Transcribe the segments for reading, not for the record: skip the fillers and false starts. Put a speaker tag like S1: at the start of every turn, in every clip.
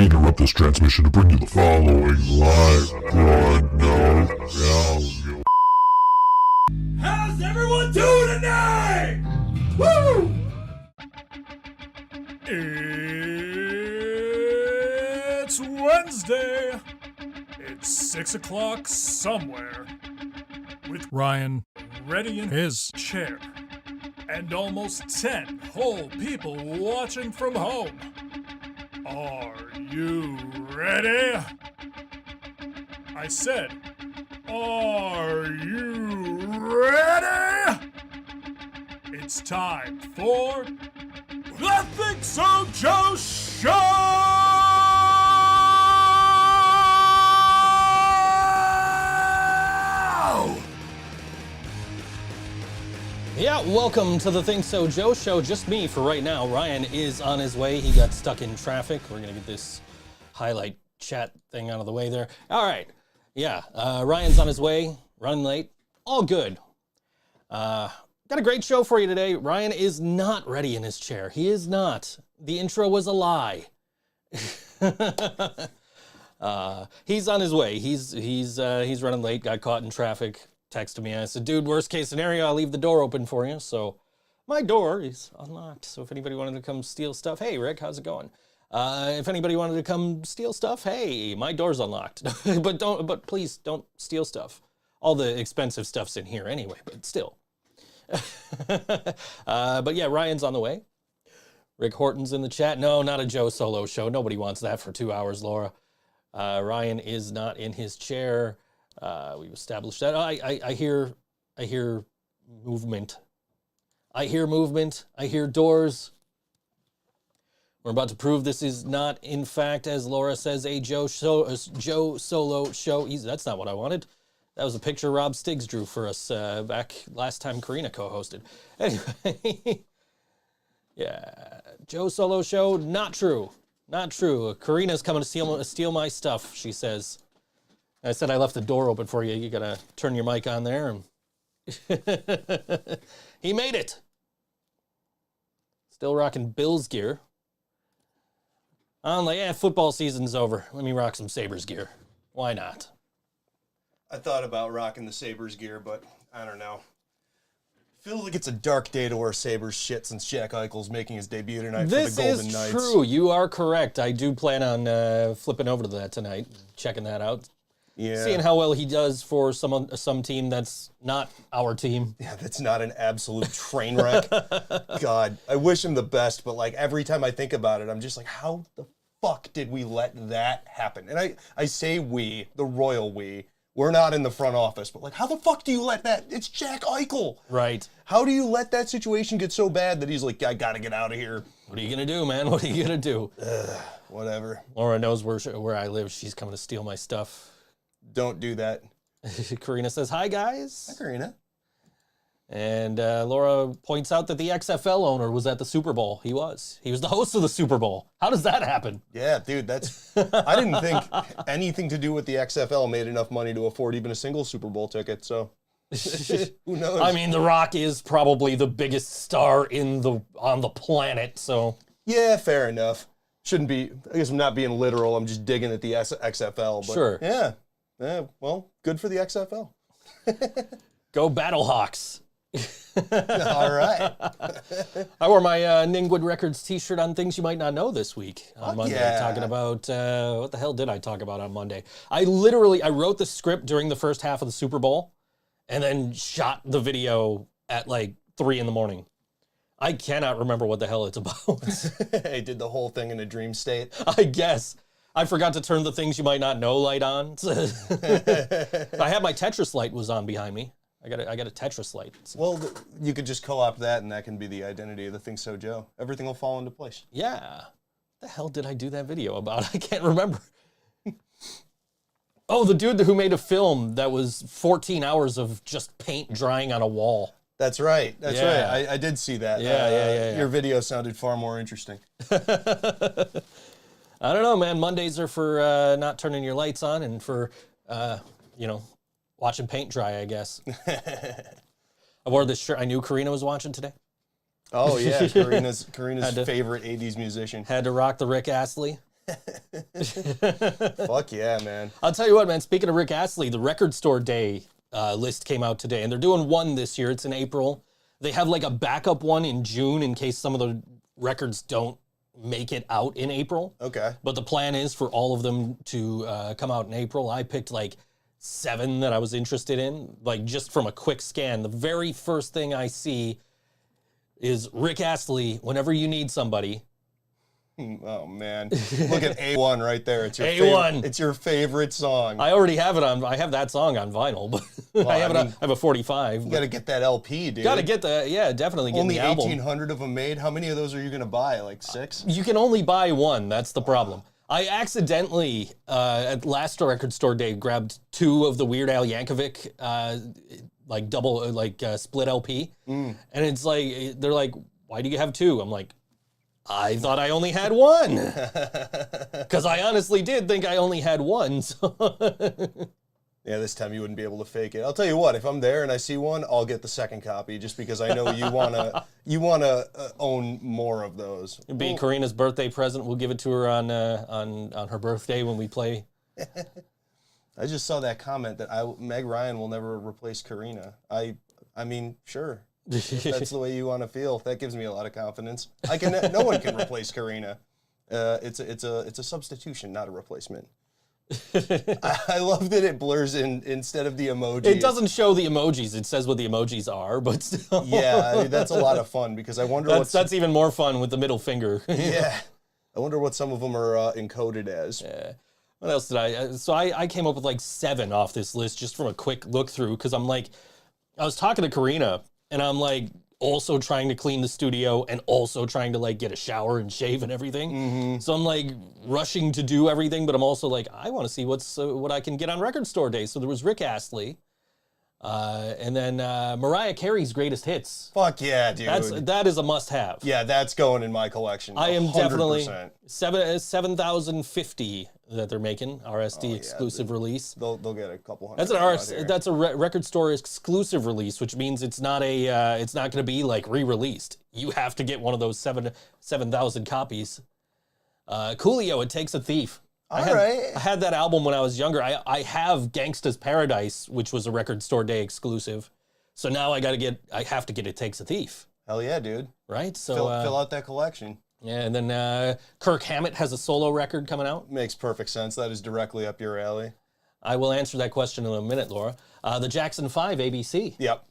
S1: interrupt this transmission to bring you the following live broadcast.
S2: How's everyone doing tonight? Woo! It's Wednesday. It's 6 o'clock somewhere. With Ryan ready in his chair. And almost 10 whole people watching from home. Are you ready? I said, are you ready? It's time for the ThinkSoJoE Show!
S3: Yeah, welcome to the ThinkSoJoE Show. Just me for right now. Ryan is on his way. He got stuck in traffic. We're going to get this highlight chat thing out of the way there. All right. Yeah, Ryan's on his way, running late. All good. Got a great show for you today. Ryan is not ready in his chair. He is not. The intro was a lie. He's on his way. He's running late, got caught in traffic. Texted me. I said, dude, worst case scenario, I'll leave the door open for you. So my door is unlocked. So if anybody wanted to come steal stuff, hey, Rick, how's it going? If anybody wanted to come steal stuff, hey, my door's unlocked. but please don't steal stuff. All the expensive stuff's in here anyway, but still. But yeah, Ryan's on the way. Rick Horton's in the chat. No, not a Joe solo show. Nobody wants that for 2 hours, Laura. Ryan is not in his chair. We've established that. I hear movement. I hear movement. I hear doors. We're about to prove this is not, in fact, as Laura says, a Joe solo show. That's not what I wanted. That was a picture Rob Stiggs drew for us back last time Karina co-hosted. Anyway, yeah, Joe solo show, not true. Not true. Karina's coming to steal my stuff, she says. I said I left the door open for you. You gotta turn your mic on there. And he made it. Still rocking Bills gear. I'm like, football season's over. Let me rock some Sabres gear. Why not?
S4: I thought about rocking the Sabres gear, but I don't know. Feels like it's a dark day to wear Sabres shit since Jack Eichel's making his debut tonight for the Golden Knights.
S3: This is true. You are correct. I do plan on flipping over to that tonight, checking that out.
S4: Yeah.
S3: Seeing how well he does for some team that's not our team.
S4: Yeah, that's not an absolute train wreck. God, I wish him the best, but like every time I think about it, I'm just like, how the fuck did we let that happen? And I say we, the royal we. We're not in the front office, but like, how the fuck do you let that? It's Jack Eichel.
S3: Right.
S4: How do you let that situation get so bad that he's like, I gotta get out of here?
S3: What are you gonna do, man? What are you gonna do?
S4: Whatever.
S3: Laura knows where I live. She's coming to steal my stuff.
S4: Don't do that.
S3: Karina says, hi, guys.
S4: Hi, Karina.
S3: And Laura points out that the XFL owner was at the Super Bowl. He was. He was the host of the Super Bowl. How does that happen?
S4: Yeah, dude, I didn't think anything to do with the XFL made enough money to afford even a single Super Bowl ticket, so who knows?
S3: I mean, The Rock is probably the biggest star on the planet, so.
S4: Yeah, fair enough. Shouldn't be, I guess I'm not being literal, I'm just digging at the XFL. But
S3: sure.
S4: Yeah, well, good for the XFL.
S3: Go Battlehawks.
S4: All right.
S3: I wore my Ningwood Records t-shirt on Things You Might Not Know this week on Monday.
S4: Yeah.
S3: Talking about, what the hell did I talk about on Monday? I wrote the script during the first half of the Super Bowl and then shot the video at like 3 a.m. I cannot remember what the hell it's about.
S4: I did the whole thing in a dream state.
S3: I guess. I forgot to turn the Things You Might Not Know light on. I had my Tetris light was on behind me. I got a Tetris light.
S4: Well, you could just co-opt that, and that can be the identity of the ThinkSoJoE. Everything will fall into place.
S3: Yeah. What the hell did I do that video about? I can't remember. Oh, the dude who made a film that was 14 hours of just paint drying on a wall.
S4: That's right. That's
S3: Yeah.
S4: right. I did see that.
S3: Yeah.
S4: Your video sounded far more interesting.
S3: I don't know, man. Mondays are for not turning your lights on and for, watching paint dry, I guess. I wore this shirt. I knew Karina was watching today.
S4: Oh, yeah. Karina's favorite 80s musician.
S3: Had to rock the Rick Astley.
S4: Fuck yeah, man.
S3: I'll tell you what, man, speaking of Rick Astley, the Record Store Day list came out today, and they're doing one this year. It's in April. They have like a backup one in June in case some of the records don't make it out in April.
S4: Okay.
S3: But the plan is for all of them to come out in April. I picked like 7 that I was interested in, like just from a quick scan. The very first thing I see is Rick Astley, Whenever You Need Somebody.
S4: Oh man, look at A1 right there. It's your
S3: A1.
S4: Favorite, it's your favorite song.
S3: I already have it on. I have that song on vinyl, but
S4: Well,
S3: I have
S4: I
S3: it.
S4: mean,
S3: I have a 45.
S4: You got to get that LP, dude.
S3: Got to get the definitely get
S4: Only
S3: the album.
S4: 1,800 of them made. How many of those are you gonna buy? Like 6?
S3: You can only buy one. That's the problem. I accidentally at last Record Store Day grabbed 2 of the Weird Al Yankovic like double split LP, and it's like they're like, "Why do you have 2?" I'm like, I thought I only had 1. Because I honestly did think I only had 1. So
S4: Yeah, this time you wouldn't be able to fake it. I'll tell you what, if I'm there and I see one, I'll get the second copy just because I know you wanna own more of those.
S3: it'd be Karina's birthday present. We'll give it to her on her birthday when we play.
S4: I just saw that comment that Meg Ryan will never replace Karina. I mean, sure. If that's the way you want to feel. That gives me a lot of confidence. No one can replace Karina. It's a substitution, not a replacement. I love that it blurs in instead of the emoji.
S3: It doesn't show the emojis. It says what the emojis are, but still.
S4: Yeah, I mean, that's a lot of fun because I wonder
S3: that's even more fun with the middle finger.
S4: Yeah, I wonder what some of them are encoded as.
S3: Yeah. What else did I? So I came up with like 7 off this list just from a quick look through because I'm like, I was talking to Karina and I'm like also trying to clean the studio and also trying to like get a shower and shave and everything. So I'm like rushing to do everything, but I'm also like, I want to see what I can get on Record Store Day. So there was Rick Astley, and then Mariah Carey's Greatest Hits.
S4: Fuck yeah, dude.
S3: That is a must-have.
S4: Yeah, that's going in my collection.
S3: I am
S4: 100%.
S3: definitely 7,050 that they're making RSD exclusive release.
S4: They'll get a couple hundred.
S3: That's an that's a Record Store exclusive release, which means it's not going to be like re-released. You have to get one of those 7,000 copies. Coolio, It Takes a Thief. I had that album when I was younger. I have Gangsta's Paradise, which was a Record Store Day exclusive. So now I have to get It Takes a Thief.
S4: Hell yeah, dude.
S3: Right? So
S4: Fill out that collection.
S3: yeah, and then Kirk Hammett has a solo record coming out.
S4: Makes perfect sense. That is directly up your alley.
S3: I will answer that question in a minute, Laura. The Jackson 5 ABC.
S4: Yep.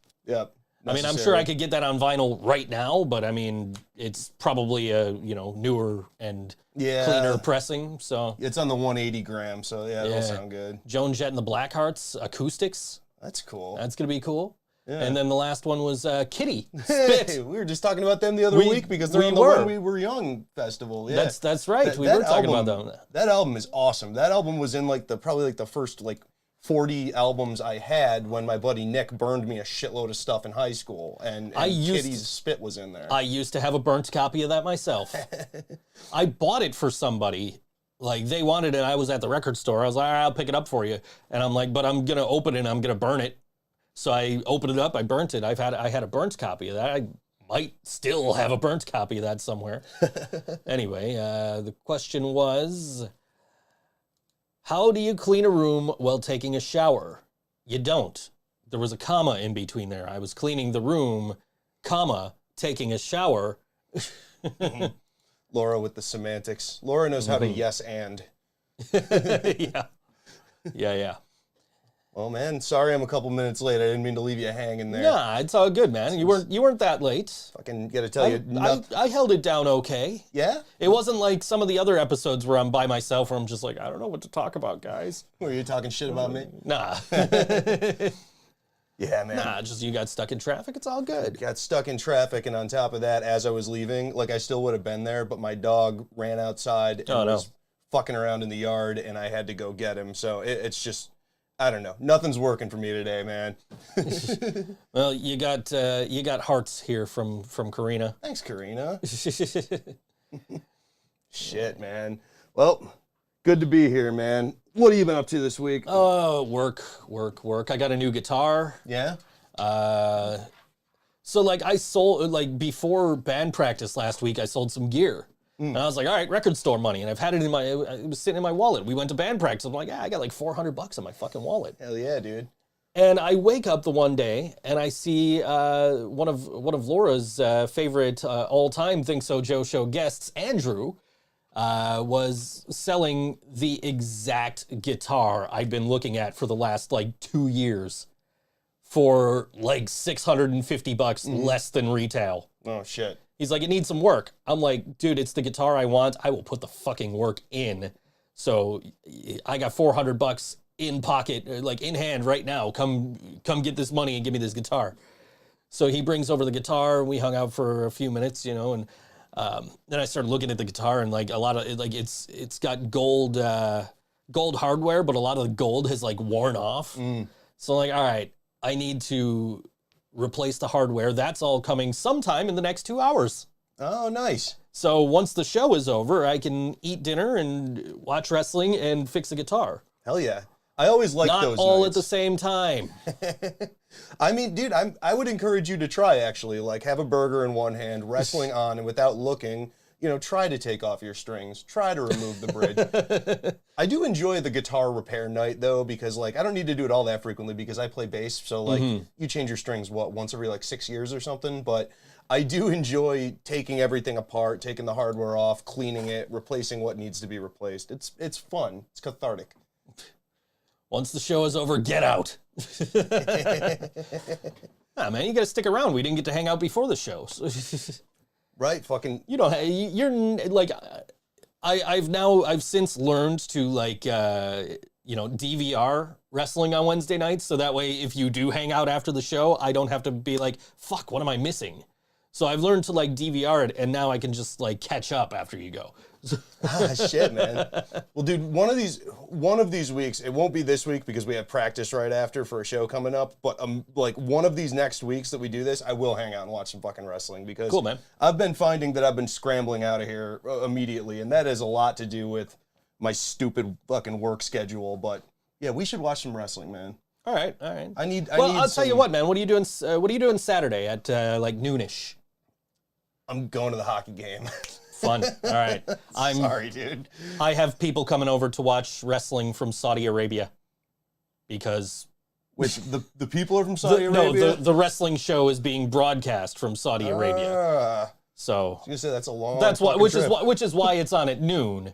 S3: I mean, I'm sure I could get that on vinyl right now, but I mean, it's probably a newer and cleaner pressing. So
S4: it's on the 180 gram, so yeah, it'll sound good.
S3: Joan Jett and the Blackhearts acoustics.
S4: That's cool.
S3: That's gonna be cool.
S4: Yeah.
S3: And then the last one was Kitty.
S4: Hey, we were just talking about them the other week because they're on the When We Were Young festival. Yeah,
S3: that's right. We were talking about them.
S4: That album is awesome. That album was in probably the first 40 albums I had when my buddy Nick burned me a shitload of stuff in high school, and Kitty's Spit was in there.
S3: I used to have a burnt copy of that myself. I bought it for somebody. Like, they wanted it. I was at the record store. I was like, all right, I'll pick it up for you. And I'm like, but I'm going to open it and I'm going to burn it. So I opened it up. I burnt it. I had a burnt copy of that. I might still have a burnt copy of that somewhere. Anyway, the question was, how do you clean a room while taking a shower? You don't. There was a comma in between there. I was cleaning the room, comma, taking a shower.
S4: Laura with the semantics. Laura knows how to yes and.
S3: Yeah.
S4: Well, man, sorry I'm a couple minutes late. I didn't mean to leave you hanging there.
S3: Yeah, it's all good, man. You weren't that late.
S4: Fucking gotta tell you.
S3: I held it down okay.
S4: Yeah?
S3: It wasn't like some of the other episodes where I'm by myself where I'm just like, I don't know what to talk about, guys.
S4: Were you talking shit about me?
S3: Nah.
S4: Yeah, man.
S3: Nah, just you got stuck in traffic. It's all good.
S4: Got stuck in traffic, and on top of that, as I was leaving, I still would have been there, but my dog ran outside and was fucking around in the yard, and I had to go get him. So it's just, I don't know. Nothing's working for me today, man.
S3: Well, you got hearts here from Karina.
S4: Thanks, Karina. Shit, man. Well, good to be here, man. What have you been up to this week?
S3: Oh, work. I got a new guitar.
S4: Yeah?
S3: So I sold, before band practice last week, I sold some gear. And I was like, all right, record store money. And I've had it it was sitting in my wallet. We went to band practice. I'm like, yeah, I got like $400 in my fucking wallet.
S4: Hell yeah, dude.
S3: And I wake up the one day and I see one of Laura's favorite all-time ThinkSoJoE show guests, Andrew, was selling the exact guitar I'd been looking at for the last like 2 years for like $650 less than retail.
S4: Oh shit.
S3: He's like, it needs some work. I'm like, dude, it's the guitar I want. I will put the fucking work in. So I got $400 in pocket, like in hand right now. Come get this money and give me this guitar. So he brings over the guitar. We hung out for a few minutes, you know, and then I started looking at the guitar, and like a lot of it, like it's got gold hardware, but a lot of the gold has like worn off. So I'm like, all right, I need to replace the hardware. That's all coming sometime in the next 2 hours.
S4: Oh, nice.
S3: So once the show is over, I can eat dinner and watch wrestling and fix the guitar.
S4: Hell yeah. I always like those
S3: Not all
S4: nights.
S3: at the same time.
S4: I mean, dude, I would encourage you to try, actually. Like, have a burger in one hand, wrestling on, and without looking, you know, try to take off your strings. Try to remove the bridge. I do enjoy the guitar repair night, though, because, like, I don't need to do it all that frequently because I play bass. So, like, you change your strings, once every, like, 6 years or something? But I do enjoy taking everything apart, taking the hardware off, cleaning it, replacing what needs to be replaced. It's fun. It's cathartic.
S3: Once the show is over, get out. Nah, man, you got to stick around. We didn't get to hang out before the show.
S4: Right, fucking...
S3: You know, you're like, I've since learned to like, you know, DVR wrestling on Wednesday nights. So that way, if you do hang out after the show, I don't have to be like, fuck, what am I missing? So I've learned to like DVR it, and now I can just like catch up after you go.
S4: Shit, man. Well, dude, one of these weeks, it won't be this week because we have practice right after for a show coming up, but like one of these next weeks that we do this, I will hang out and watch some fucking wrestling because
S3: cool, man.
S4: I've been finding that I've been scrambling out of here immediately, and that has a lot to do with my stupid fucking work schedule, but yeah, we should watch some wrestling, man.
S3: All right.
S4: I'll
S3: tell you what, man. What are you doing? What are you doing Saturday at like noonish?
S4: I'm going to the hockey game.
S3: Fun. All right. I'm
S4: sorry, dude.
S3: I have people coming over to watch wrestling from Saudi Arabia because
S4: Which the people are from Saudi Arabia?
S3: No, the wrestling show is being broadcast from Saudi Arabia. So
S4: I was gonna say that's a long.
S3: that's why,
S4: trip.
S3: which is why it's on at noon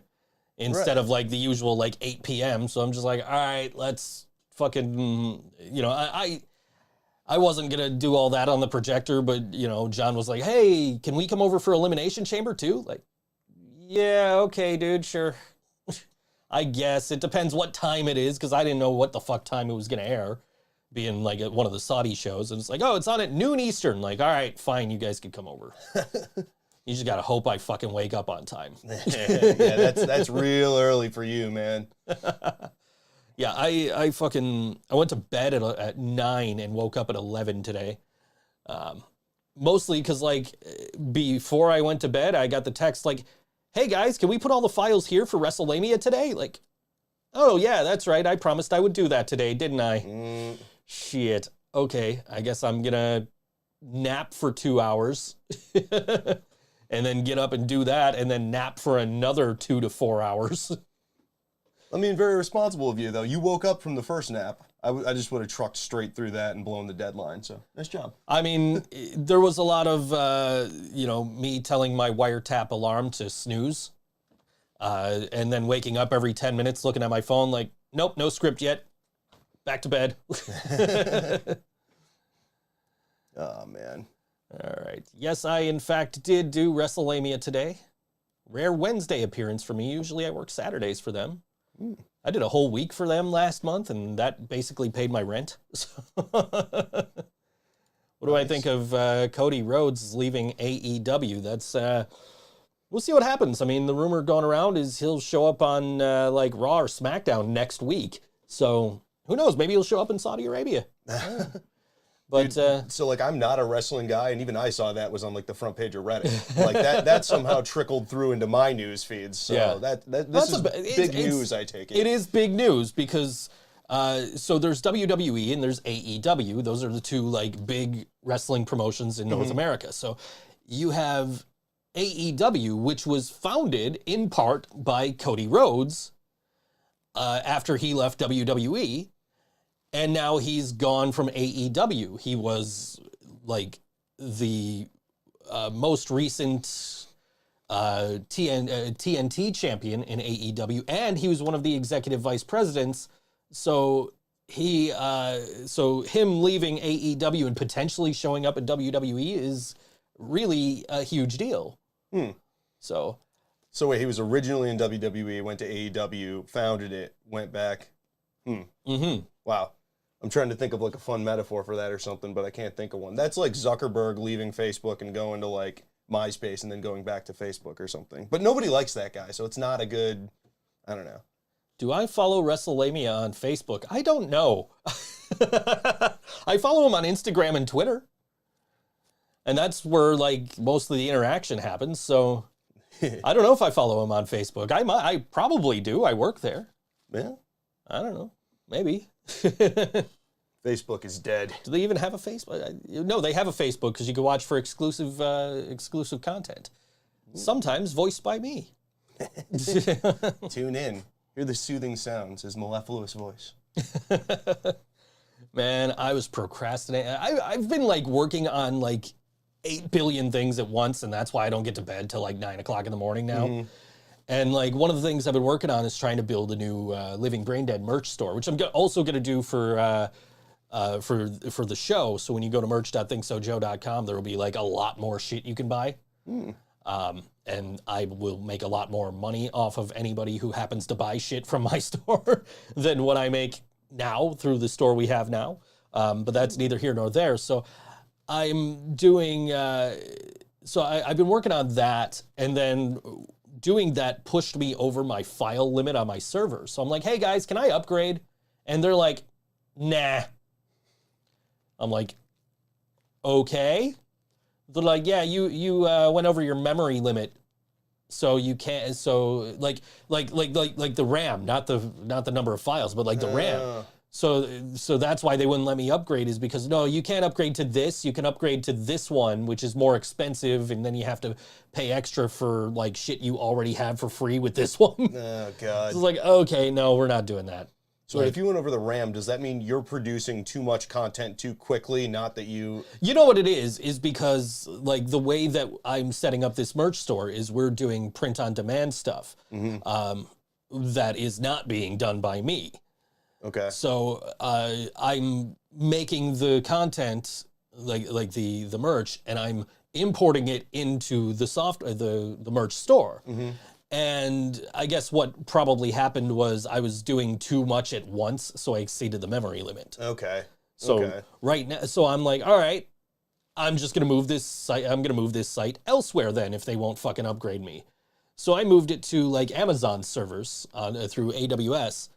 S3: instead of like the usual like 8 p.m. So I'm just like, all right, let's fucking, you know, I wasn't gonna do all that on the projector, but you know, John was like, hey, can we come over for Elimination Chamber too? Like, yeah, okay, dude, sure. I guess it depends what time it is because I didn't know what the fuck time it was gonna air. Being like at one of the Saudi shows, and it's like, oh, it's on at noon Eastern. Like, all right, fine, you guys can come over. You just gotta hope I fucking wake up on time.
S4: Yeah, that's real early for you, man.
S3: Yeah, I went to bed at 9 and woke up at 11 today. Mostly because like before I went to bed, I got the text like, hey guys, can we put all the files here for WrestleMania today? Like, oh yeah, that's right. I promised I would do that today, didn't I? Shit. Okay, I guess I'm gonna nap for 2 hours and then get up and do that and then nap for another 2 to 4 hours.
S4: I mean, very responsible of you, though. You woke up from the first nap. I just would have trucked straight through that and blown the deadline, so nice job.
S3: I mean, there was a lot of, you know, me telling my wiretap alarm to snooze and then waking up every 10 minutes looking at my phone like, nope, no script yet. Back to bed.
S4: Oh, man.
S3: All right. Yes, I, in fact, did do WrestleMania today. Rare Wednesday appearance for me. Usually I work Saturdays for them. I did a whole week for them last month, and that basically paid my rent. What do I think of Cody Rhodes leaving AEW? That's we'll see what happens. I mean, the rumor going around is he'll show up on like Raw or SmackDown next week. So who knows? Maybe he'll show up in Saudi Arabia. But
S4: Dude, so like I'm not a wrestling guy, and even I saw that was on like the front page of Reddit. Like that somehow trickled through into my news feeds. So
S3: yeah.
S4: This is big news. I take it.
S3: It is big news because so there's WWE and there's AEW. Those are the two like big wrestling promotions in North America. So you have AEW, which was founded in part by Cody Rhodes after he left WWE, and now he's gone from AEW. He was like the most recent TNT champion in AEW, and he was one of the executive vice presidents. So him leaving AEW and potentially showing up at WWE is really a huge deal. So
S4: wait, he was originally in WWE, went to AEW, founded it, went back. Wow. I'm trying to think of like a fun metaphor for that or something, but I can't think of one. That's like Zuckerberg leaving Facebook and going to like MySpace and then going back to Facebook or something. But nobody likes that guy, so it's not a good, I don't know.
S3: Do I follow WrestleMania on Facebook? I don't know. I follow him on Instagram and Twitter. And that's where like most of the interaction happens, so I don't know if I follow him on Facebook. I probably do. I work there.
S4: Yeah.
S3: I don't know. Maybe.
S4: Facebook is dead.
S3: Do they even have a Facebook? No, they have a Facebook because you can watch for exclusive content. Sometimes voiced by me.
S4: Tune in. Hear the soothing sounds, his mellifluous voice.
S3: Man, I was procrastinating. I've been like working on like 8 billion things at once, and that's why I don't get to bed till like 9 o'clock in the morning now. And like one of the things I've been working on is trying to build a new Living Brain Dead merch store, which I'm also going to do for the show. So when you go to merch.thinksojoe.com, there will be like a lot more shit you can buy. And I will make a lot more money off of anybody who happens to buy shit from my store than what I make now through the store we have now. But that's neither here nor there. So I'm doing, I've been working on that, and then doing that pushed me over my file limit on my server. So I'm like, hey guys, can I upgrade? And they're like, nah. I'm like, okay. They're like, yeah, you went over your memory limit, so you can't. So like the RAM, not the number of files, but like the RAM. So that's why they wouldn't let me upgrade, is because no, you can't upgrade to this. You can upgrade to this one, which is more expensive, and then you have to pay extra for like shit you already have for free with this one.
S4: Oh God!
S3: It's like, okay, no, we're not doing that.
S4: So if you went over the RAM, does that mean you're producing too much content too quickly? Not that you...
S3: You know what it is because like the way that I'm setting up this merch store is we're doing print on demand stuff that is not being done by me.
S4: Okay.
S3: So I'm making the content like the merch, and I'm importing it into the merch store. And I guess what probably happened was I was doing too much at once, so I exceeded the memory limit.
S4: Okay.
S3: So right now, so I'm like, all right, I'm just gonna move this site. I'm gonna move this site elsewhere then if they won't fucking upgrade me. So I moved it to like Amazon servers through AWS,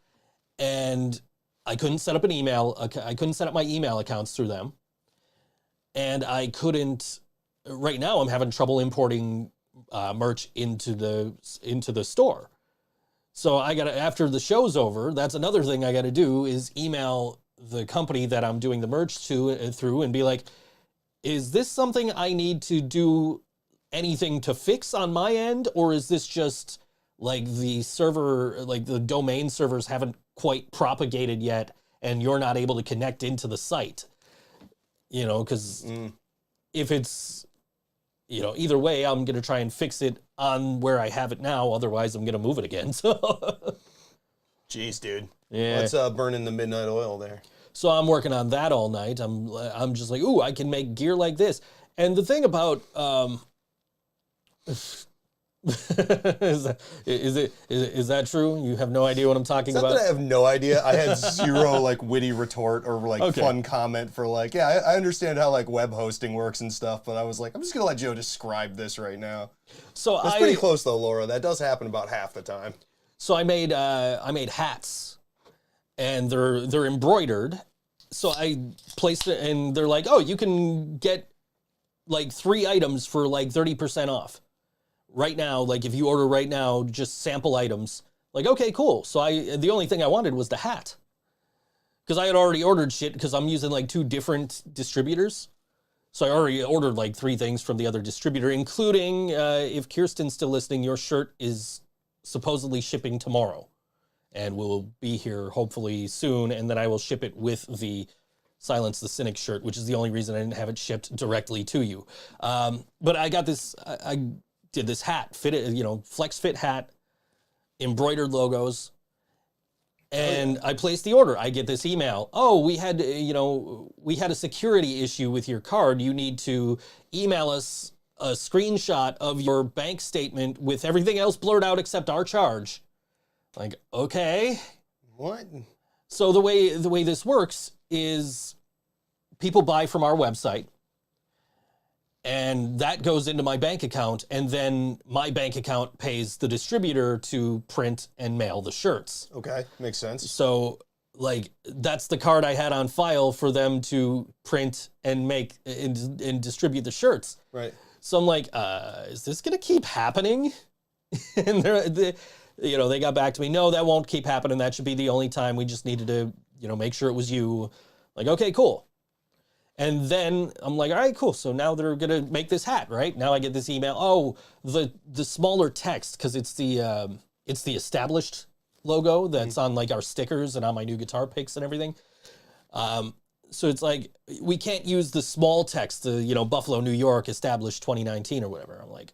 S3: and I couldn't set up an email. I couldn't set up my email accounts through them, and I couldn't. Right now, I'm having trouble importing merch into the store. So I gotta, after the show's over, that's another thing I gotta do is email the company that I'm doing the merch through and be like, is this something I need to do anything to fix on my end, or is this just like the server, like the domain servers haven't quite propagated yet and you're not able to connect into the site? You know, because if it's, you know, either way, I'm going to try and fix it on where I have it now. Otherwise, I'm going to move it again. So,
S4: jeez, dude.
S3: Yeah.
S4: Let's burn in the midnight oil there.
S3: So I'm working on that all night. I'm just like, ooh, I can make gear like this. And the thing about is that true? You have no idea what I'm talking
S4: It's not
S3: about?
S4: that I have no idea. I had zero like witty retort or like fun comment for like, yeah, I understand how like web hosting works and stuff, but I was like, I'm just gonna let Joe describe this right now.
S3: So
S4: that's pretty close though, Laura. That does happen about half the time.
S3: So I made hats, and they're embroidered. So I placed it, and they're like, oh, you can get like 3 items for like 30% off. Right now, like if you order right now, just sample items, like, okay, cool. So the only thing I wanted was the hat, because I had already ordered shit because I'm using like 2 different distributors. So I already ordered like 3 things from the other distributor, including, if Kirsten's still listening, your shirt is supposedly shipping tomorrow and will be here hopefully soon. And then I will ship it with the Silence the Cynic shirt, which is the only reason I didn't have it shipped directly to you. But I got this, I did this hat, flex fit hat, embroidered logos. And I placed the order. I get this email. Oh, we had a security issue with your card. You need to email us a screenshot of your bank statement with everything else blurred out except our charge. Like, okay.
S4: What?
S3: So the way this works is people buy from our website, and that goes into my bank account, and then my bank account pays the distributor to print and mail the shirts.
S4: Okay, makes sense.
S3: So, like, that's the card I had on file for them to print and make and distribute the shirts.
S4: Right.
S3: So I'm like, is this gonna keep happening? And they got back to me. No, that won't keep happening. That should be the only time. We just needed to, make sure it was you. Like, okay, cool. And then I'm like, all right, cool. So now they're gonna make this hat, right? Now I get this email. Oh, the smaller text, because it's the established logo that's on like our stickers and on my new guitar picks and everything. So it's like, we can't use the small text, Buffalo, New York, established 2019 or whatever. I'm like,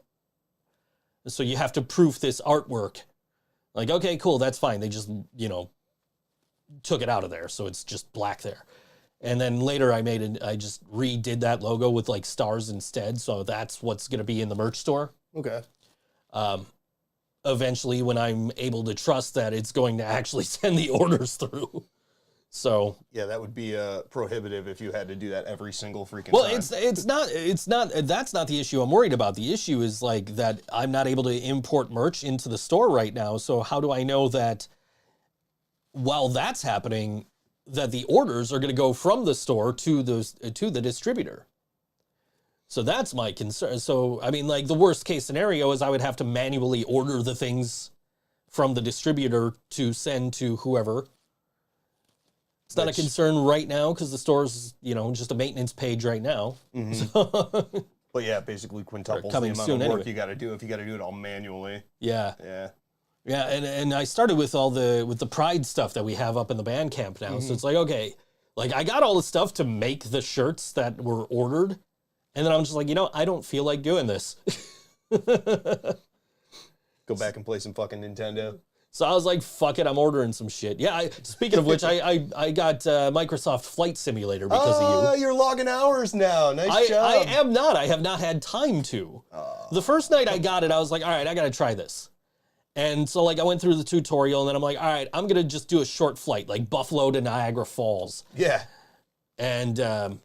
S3: so you have to proof this artwork. Like, okay, cool, that's fine. They just, took it out of there, so it's just black there. And then later I just redid that logo with like stars instead. So that's what's going to be in the merch store.
S4: Okay.
S3: Eventually, when I'm able to trust that it's going to actually send the orders through. So
S4: yeah, that would be prohibitive if you had to do that every single freaking
S3: well,
S4: time.
S3: it's not, that's not the issue I'm worried about. The issue is like that I'm not able to import merch into the store right now. So how do I know that while that's happening, that the orders are going to go from the store to the distributor? So that's my concern. So, I mean, like, the worst case scenario is I would have to manually order the things from the distributor to send to whoever. It's not a concern right now because the store's, just a maintenance page right now.
S4: Mm-hmm.
S3: So
S4: but yeah, basically quintuples the
S3: coming
S4: amount
S3: soon
S4: of work
S3: anyway.
S4: you got to do if you got to do it all manually.
S3: yeah.
S4: Yeah.
S3: Yeah, and I started with with the Pride stuff that we have up in the band camp now. So it's like, okay, like I got all the stuff to make the shirts that were ordered, and then I'm just like, I don't feel like doing this.
S4: Go back and play some fucking Nintendo.
S3: So I was like, fuck it, I'm ordering some shit. Yeah, speaking of which, I got Microsoft Flight Simulator because of you.
S4: You're logging hours now. Nice job.
S3: I am not. I have not had time to. The first night I got it, I was like, all right, I got to try this. And so, like, I went through the tutorial, and then I'm like, all right, I'm going to just do a short flight, like Buffalo to Niagara Falls.
S4: Yeah.
S3: And, I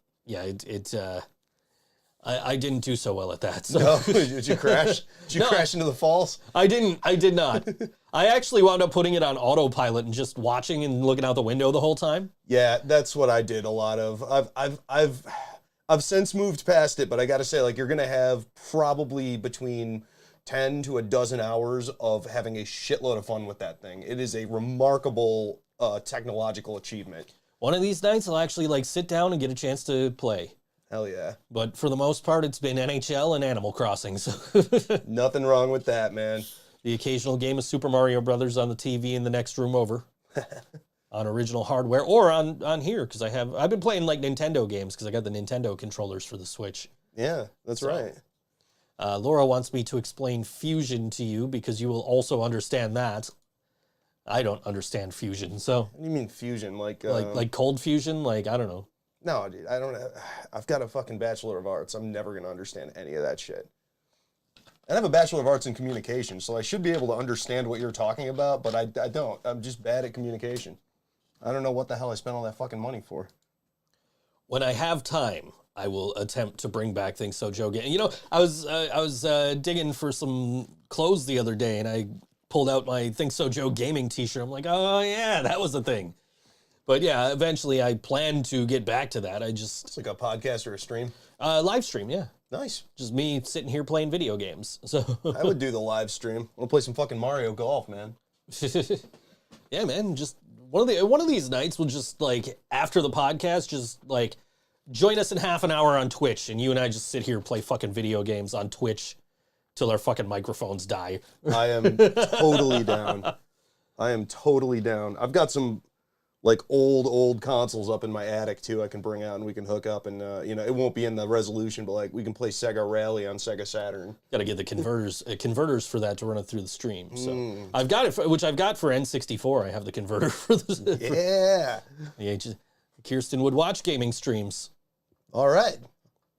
S3: didn't do so well at that. So.
S4: No? Did you crash? Did you crash into the falls?
S3: I did not. I actually wound up putting it on autopilot and just watching and looking out the window the whole time.
S4: Yeah, that's what I did a lot of. I've since moved past it, but I got to say, like, you're going to have probably between 10 to a dozen hours of having a shitload of fun with that thing. It is a remarkable technological achievement.
S3: One of these nights, I'll actually like sit down and get a chance to play.
S4: Hell yeah.
S3: But for the most part, it's been NHL and Animal Crossing. So
S4: nothing wrong with that, man.
S3: The occasional game of Super Mario Brothers on the TV in the next room over. On original hardware or on here, because I've been playing like Nintendo games because I got the Nintendo controllers for the Switch.
S4: Yeah, that's right.
S3: Laura wants me to explain fusion to you because you will also understand that. I don't understand fusion, so.
S4: What do you mean fusion? Like
S3: cold fusion? Like, I don't know.
S4: No, dude, I don't. I've got a fucking Bachelor of Arts. I'm never gonna understand any of that shit. I have a Bachelor of Arts in Communication, so I should be able to understand what you're talking about, but I don't. I'm just bad at communication. I don't know what the hell I spent all that fucking money for.
S3: When I have time, I will attempt to bring back ThinkSoJoE game. I was digging for some clothes the other day, and I pulled out my ThinkSoJoE gaming t-shirt. I'm like, oh yeah, that was the thing. But yeah, eventually I plan to get back to that.
S4: It's like a podcast or a stream?
S3: Live stream, yeah.
S4: Nice.
S3: Just me sitting here playing video games. So
S4: I would do the live stream. I want to play some fucking Mario Golf, man.
S3: Yeah, man. Just one of these nights we'll just like after the podcast, just like Join us in half an hour on Twitch, and you and I just sit here and play fucking video games on Twitch till our fucking microphones die.
S4: I am totally down. I am totally down. I've got some like old consoles up in my attic too. I can bring out and we can hook up, and it won't be in the resolution, but like we can play Sega Rally on Sega Saturn.
S3: Got to get the converters for that to run it through the stream. So I've got it, which I've got for N64. I have the converter for this.
S4: Yeah.
S3: The Kirsten would watch gaming streams.
S4: All right,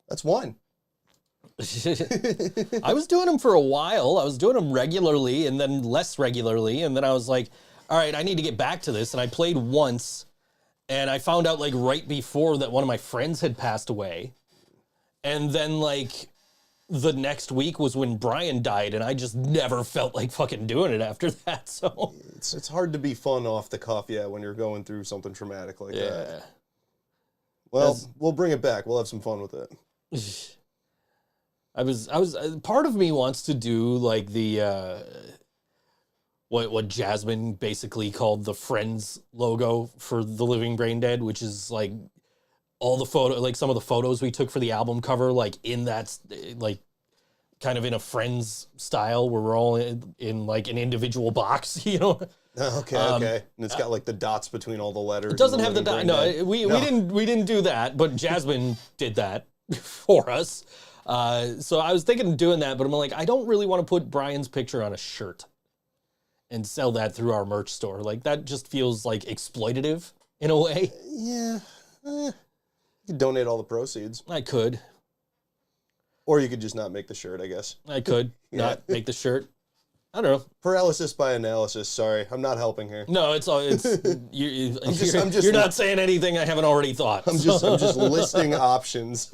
S4: that's one.
S3: I was doing them for a while. I was doing them regularly and then less regularly, and then I was like, all right, I need to get back to this. And I played once, and I found out like right before that one of my friends had passed away. And then like the next week was when Brian died, and I just never felt like fucking doing it after that. So
S4: it's hard to be fun off the cuff, when you're going through something traumatic like that. Well, we'll bring it back. We'll have some fun with it.
S3: I was part of me wants to do like the what Jasmine basically called the Friends logo for The Living Brain Dead, which is like all the some of the photos we took for the album cover, like in that, like kind of in a Friends style where we're all in like an individual box,
S4: Okay. And it's got like the dots between all the letters.
S3: It doesn't have the dot. No, we didn't do that, but Jasmine did that for us. So I was thinking of doing that, but I'm like, I don't really want to put Brian's picture on a shirt and sell that through our merch store. Like, that just feels like exploitative in a way.
S4: Yeah. You could donate all the proceeds.
S3: I could.
S4: Or you could just not make the shirt, I guess.
S3: I could not make the shirt. I don't know.
S4: Paralysis by analysis. Sorry, I'm not helping here.
S3: No, you're not saying anything I haven't already thought.
S4: I'm just listing options.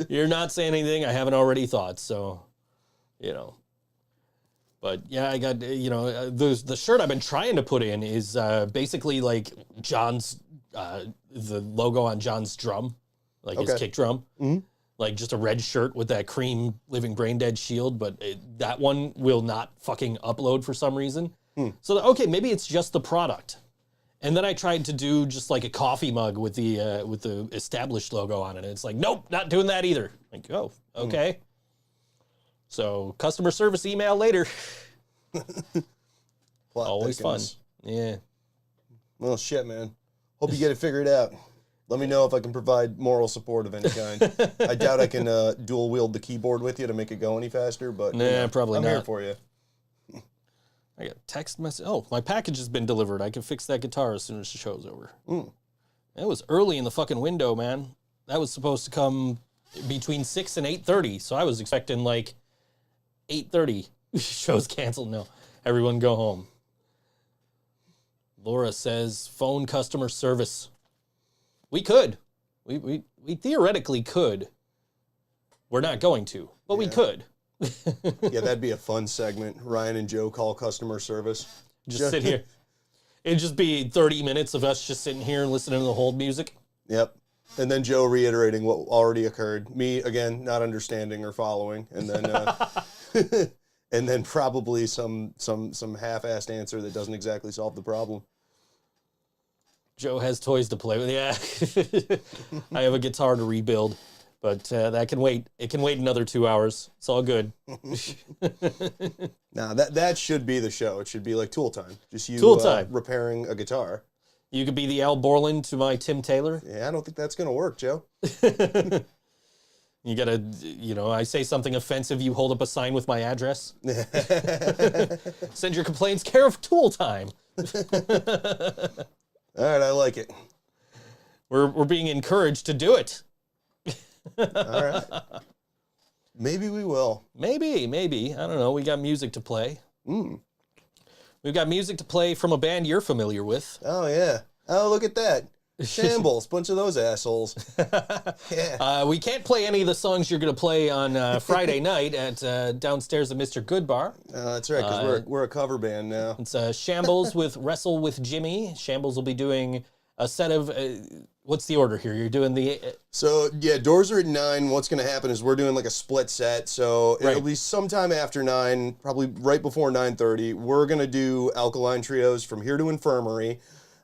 S3: You're not saying anything I haven't already thought. So, But yeah, I got the shirt I've been trying to put in is basically like John's the logo on John's drum, like his kick drum. Mm-hmm. Like just a red shirt with that cream Living Brain Dead shield, but that one will not fucking upload for some reason. So, okay, maybe it's just the product. And then I tried to do just like a coffee mug with the established logo on it. And it's like, nope, not doing that either. Like, oh, okay. So customer service email later. Always fun. Yeah.
S4: Well, shit, man. Hope you get it figured out. Let me know if I can provide moral support of any kind. I doubt I can dual wield the keyboard with you to make it go any faster, but
S3: probably
S4: I'm
S3: not.
S4: here for you.
S3: I got a text message. Oh, my package has been delivered. I can fix that guitar as soon as the show's over. It was early in the fucking window, man. That was supposed to come between 6 and 8:30, so I was expecting like 8:30. Show's canceled. No, everyone go home. Laura says, phone customer service. We could. We theoretically could. We're not going to, but we could.
S4: Yeah, that'd be a fun segment. Ryan and Joe call customer service.
S3: Just sit here. It'd just be 30 minutes of us just sitting here and listening to the hold music.
S4: Yep. And then Joe reiterating what already occurred. Me, again, not understanding or following. And then and then probably some half-assed answer that doesn't exactly solve the problem.
S3: Joe has toys to play with. Yeah. I have a guitar to rebuild, but that can wait. It can wait another 2 hours. It's all good.
S4: Nah, that should be the show. It should be like Tool Time. Just you
S3: Tool Time.
S4: Repairing a guitar.
S3: You could be the Al Borland to my Tim Taylor.
S4: Yeah, I don't think that's going to work, Joe.
S3: You gotta, I say something offensive, you hold up a sign with my address. Send your complaints care of Tool Time.
S4: All right, I like it.
S3: We're being encouraged to do it.
S4: All right. Maybe we will.
S3: Maybe. I don't know. We got music to play. We've got music to play from a band you're familiar with.
S4: Oh, yeah. Oh, look at that. Shambles. Bunch of those assholes. Yeah.
S3: We can't play any of the songs you're going to play on Friday night at downstairs at Mr. Goodbar.
S4: That's right, because we're a cover band now.
S3: It's Shambles with Wrestle with Jimmy. Shambles will be doing a set of... what's the order here? You're doing the...
S4: So, yeah, doors are at 9. What's going to happen is we're doing like a split set. So it'll be sometime after 9, probably right before 9:30. We're going to do Alkaline Trios from Here to Infirmary.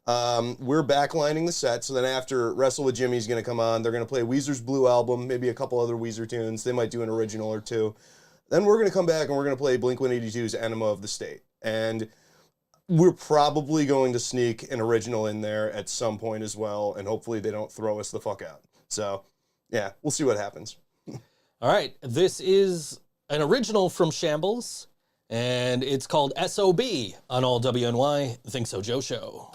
S4: We're backlining the set, so then after Wrestle with Jimmy's going to come on. They're going to play Weezer's Blue Album, maybe a couple other Weezer tunes. They might do an original or two. Then we're going to come back and we're going to play Blink-182's Enema of the State. And we're probably going to sneak an original in there at some point as well, and hopefully they don't throw us the fuck out. So, yeah, we'll see what happens.
S3: All right, this is an original from Shambles, and it's called SOB on all WNY Think So Joe Show.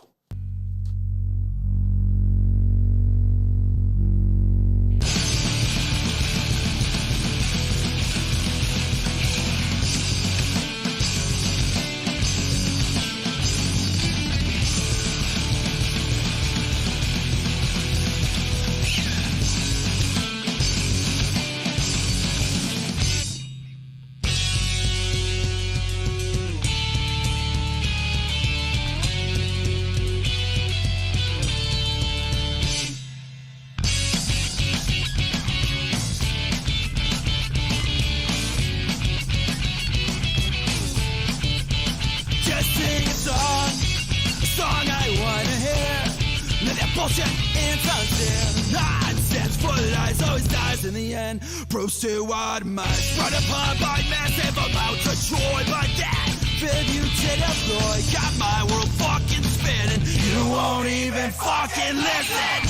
S5: Proves to automate, run upon by massive amounts of joy, but that tribute to the Floyd got my world fucking spinning. You won't even fucking listen.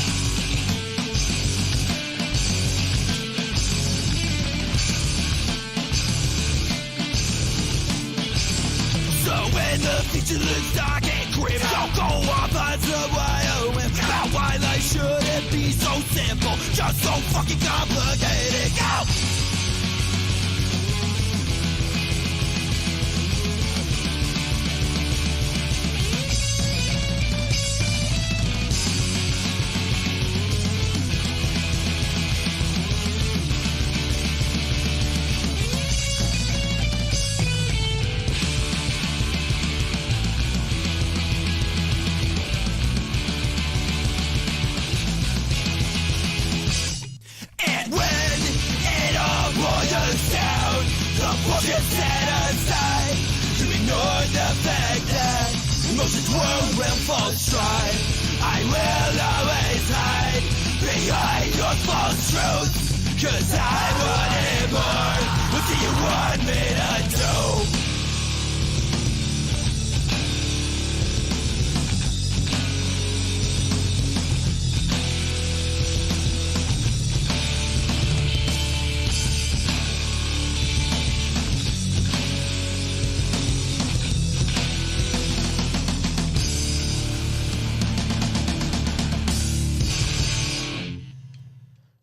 S5: So when the future looks dark and grim, don't go off on some wild whim about why life shouldn't be so simple, just so fucking complicated. Go! Just set aside to ignore the fact that emotions will fall stride. I will always hide behind your false truth, 'cause I wanted more. What do you want me to do?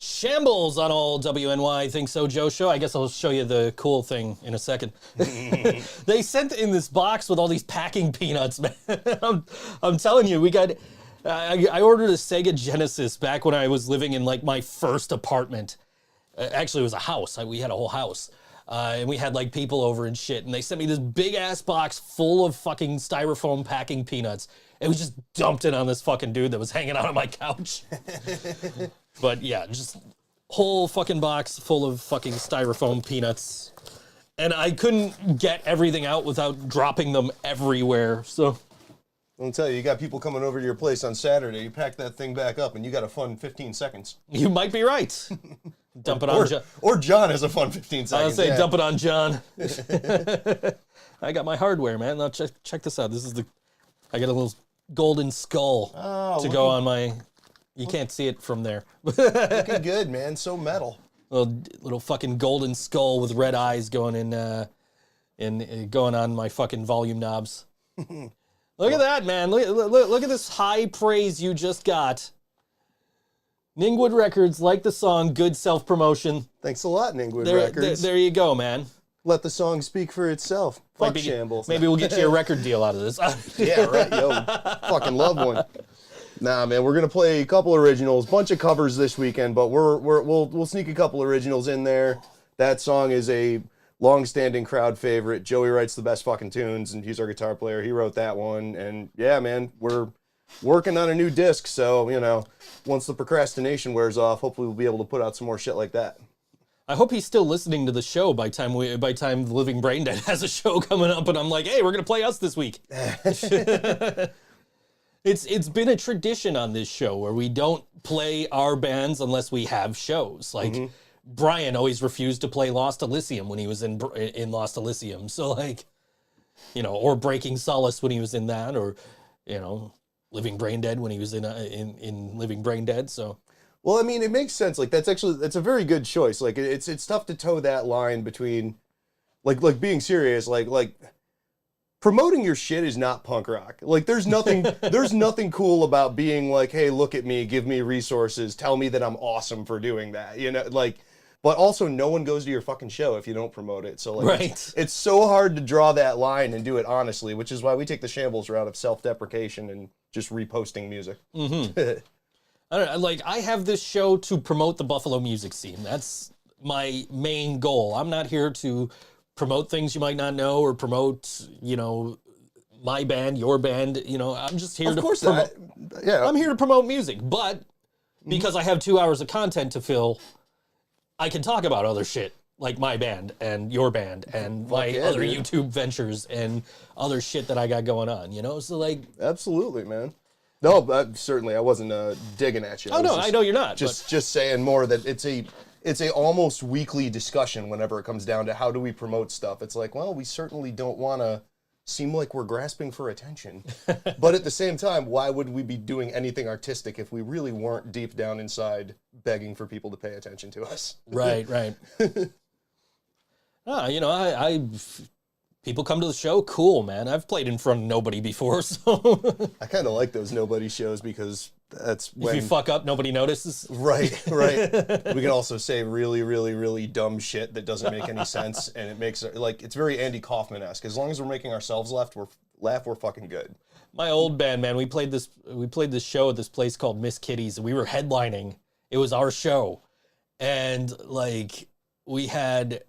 S3: Shambles on all WNY Think So Joe Show. I guess I'll show you the cool thing in a second. They sent in this box with all these packing peanuts, man. I'm telling you, we got... I ordered a Sega Genesis back when I was living in like my first apartment. Actually, it was a house. We had a whole house. And we had like people over and shit. And they sent me this big ass box full of fucking styrofoam packing peanuts. It was just dumped in on this fucking dude that was hanging out on my couch. But yeah, just whole fucking box full of fucking styrofoam peanuts. And I couldn't get everything out without dropping them everywhere, so...
S4: I'll tell you, you got people coming over to your place on Saturday, you pack that thing back up, and you got a fun 15 seconds.
S3: You might be right. Dump it on John.
S4: Or John has a fun 15 seconds.
S3: I'll say dump it on John. I got my hardware, man. Now check this out. This is I got a little golden skull to go on my... You can't see it from there.
S4: Looking good, man. So metal.
S3: Little fucking golden skull with red eyes going going on my fucking volume knobs. Look at that, man. Look at this high praise you just got. Ningwood Records, like the song, good self-promotion.
S4: Thanks a lot, Ningwood Records.
S3: There you go, man.
S4: Let the song speak for itself. Fuck Shambles.
S3: Maybe we'll get you a record deal out of this.
S4: Yeah, right, yo. Fucking love one. Nah, man, we're gonna play a couple originals, bunch of covers this weekend, but we'll sneak a couple originals in there. That song is a long-standing crowd favorite. Joey writes the best fucking tunes, and he's our guitar player. He wrote that one, and yeah, man, we're working on a new disc, so you know, once the procrastination wears off, hopefully we'll be able to put out some more shit like that.
S3: I hope he's still listening to the show by time the Living Brain Dead has a show coming up, and I'm like, hey, we're gonna play us this week. It's been a tradition on this show where we don't play our bands unless we have shows. Like Brian always refused to play Lost Elysium when he was in Lost Elysium. So like, you know, or Breaking Solace when he was in that, or you know, Living Brain Dead when he was in Living Brain Dead. So.
S4: Well, I mean, it makes sense. Like that's a very good choice. Like it's tough to toe that line between, like being serious, like promoting your shit is not punk rock. Like there's nothing cool about being like, hey, look at me, give me resources, tell me that I'm awesome for doing that. You know, like, but also no one goes to your fucking show if you don't promote it. So like, it's so hard to draw that line and do it honestly, which is why we take the Shambles route of self-deprecation and just reposting music.
S3: Mm-hmm. I don't know, like I have this show to promote the Buffalo music scene. That's my main goal. I'm not here to promote things you might not know or promote, you know, my band, your band. You know, I'm just here I'm here to promote music. But because I have 2 hours of content to fill, I can talk about other shit like my band and your band and my other YouTube ventures and other shit that I got going on. You know, so like
S4: absolutely, man. No, but certainly I wasn't digging at you.
S3: Oh no, I know you're not.
S4: Just saying more that it's a almost weekly discussion whenever it comes down to how do we promote stuff. It's like, well, we certainly don't want to seem like we're grasping for attention. But at the same time, why would we be doing anything artistic if we really weren't deep down inside begging for people to pay attention to us?
S3: Right. You know, people come to the show, cool, man. I've played in front of nobody before, so...
S4: I kind of like those nobody shows because that's when...
S3: If you fuck up, nobody notices.
S4: Right. We can also say really, really, really dumb shit that doesn't make any sense, and it makes, like, it's very Andy Kaufman-esque. As long as we're making ourselves laugh, we're fucking good.
S3: My old band, man, we played this show at this place called Miss Kitty's, and we were headlining. It was our show. And, like, we had...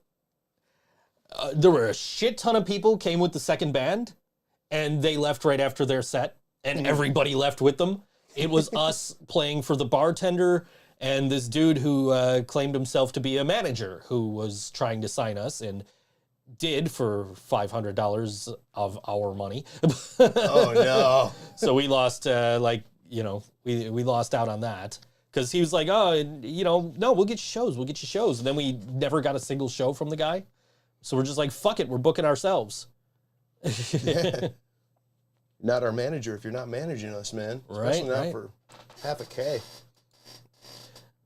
S3: there were a shit ton of people came with the second band, and they left right after their set, and everybody left with them. It was us playing for the bartender and this dude who claimed himself to be a manager who was trying to sign us and did for $500 of our money.
S4: Oh, no.
S3: So we lost, we lost out on that. Because he was like, oh, you know, no, we'll get you shows. And then we never got a single show from the guy. So we're just like, fuck it, we're booking ourselves.
S4: Not our manager if you're not managing us, man. Especially not for half a K.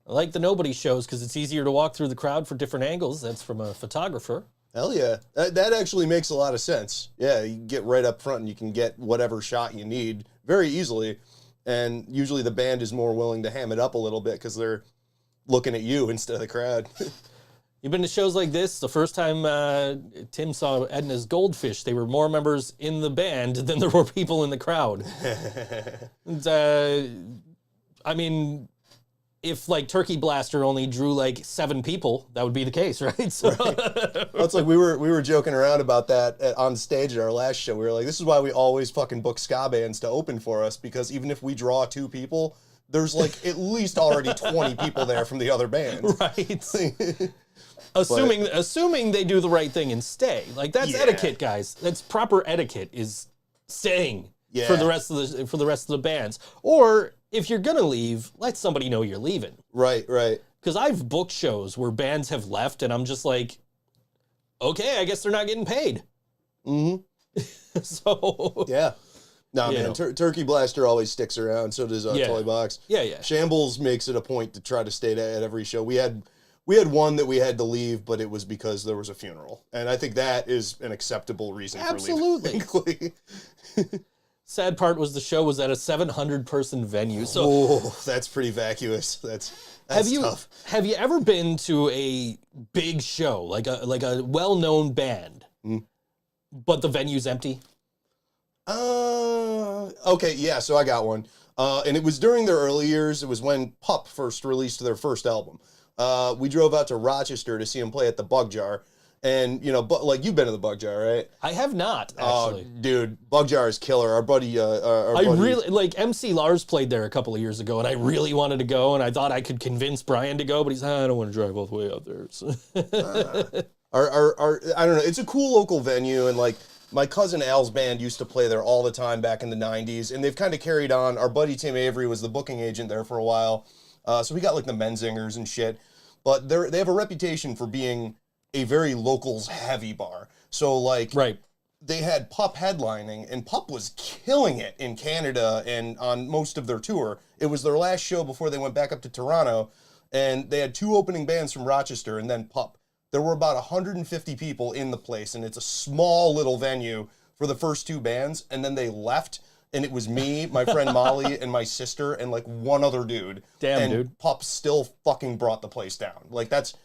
S3: I like the nobody shows because it's easier to walk through the crowd for different angles. That's from a photographer.
S4: Hell yeah. That actually makes a lot of sense. Yeah, you can get right up front and you can get whatever shot you need very easily. And usually the band is more willing to ham it up a little bit because they're looking at you instead of the crowd.
S3: You've been to shows like this? The first time Tim saw Edna's Goldfish, they were more members in the band than there were people in the crowd. And, I mean, if like Turkey Blaster only drew like 7 people, that would be the case, right? So.
S4: Right. Well, it's like we were joking around about that on stage at our last show. We were like, this is why we always fucking book ska bands to open for us, because even if we draw 2 people, there's like at least already 20 people there from the other band.
S3: Right. Assuming they do the right thing and stay. Like that's etiquette, guys. That's proper etiquette is staying for the rest of the bands. Or if you're gonna leave, let somebody know you're leaving.
S4: Right.
S3: Because I've booked shows where bands have left and I'm just like, okay, I guess they're not getting paid. Mm-hmm. So
S4: yeah. No, man, Turkey Blaster always sticks around. So does Toy Box.
S3: Yeah.
S4: Shambles makes it a point to try to stay at every show. We had one that we had to leave, but it was because there was a funeral. And I think that is an acceptable reason for leaving. Absolutely.
S3: Sad part was the show was at a 700-person venue. So
S4: that's pretty vacuous. That's tough.
S3: Have you ever been to a big show, like a well-known band, but the venue's empty?
S4: Okay, yeah, so I got one. And it was during their early years. It was when Pup first released their first album. We drove out to Rochester to see him play at the Bug Jar. And, you know, like, you've been to the Bug Jar, right?
S3: I have not, actually.
S4: Dude, Bug Jar is killer. Our buddy...
S3: really... Like, MC Lars played there a couple of years ago, and I really wanted to go, and I thought I could convince Brian to go, but he's I don't want to drive all the way out there. So.
S4: I don't know. It's a cool local venue, and, like, My cousin Al's band used to play there all the time back in the 90s, and they've kind of carried on. Our buddy Tim Avery was the booking agent there for a while, so we got like the Menzingers and shit. But they have a reputation for being a very locals-heavy bar. So, like, they had Pup headlining, and Pup was killing it in Canada and on most of their tour. It was their last show before they went back up to Toronto, and they had 2 opening bands from Rochester and then Pup. There were about 150 people in the place, and it's a small little venue for the first 2 bands, and then they left, and it was me, my friend Molly, and my sister, and like one other dude.
S3: Damn, dude.
S4: And Pup still fucking brought the place down. Like, that's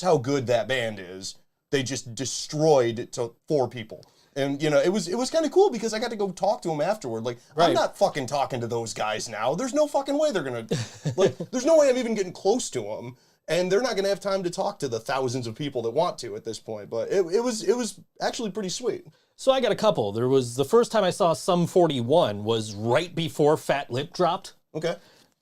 S4: how good that band is. They just destroyed it to 4 people. And, you know, it was kind of cool because I got to go talk to them afterward. Like, I'm not fucking talking to those guys now. There's no fucking way they're going to, like, there's no way I'm even getting close to them. And they're not going to have time to talk to the thousands of people that want to at this point. But it was actually pretty sweet.
S3: So I got a couple. There was the first time I saw Sum 41 was right before Fat Lip dropped.
S4: Okay.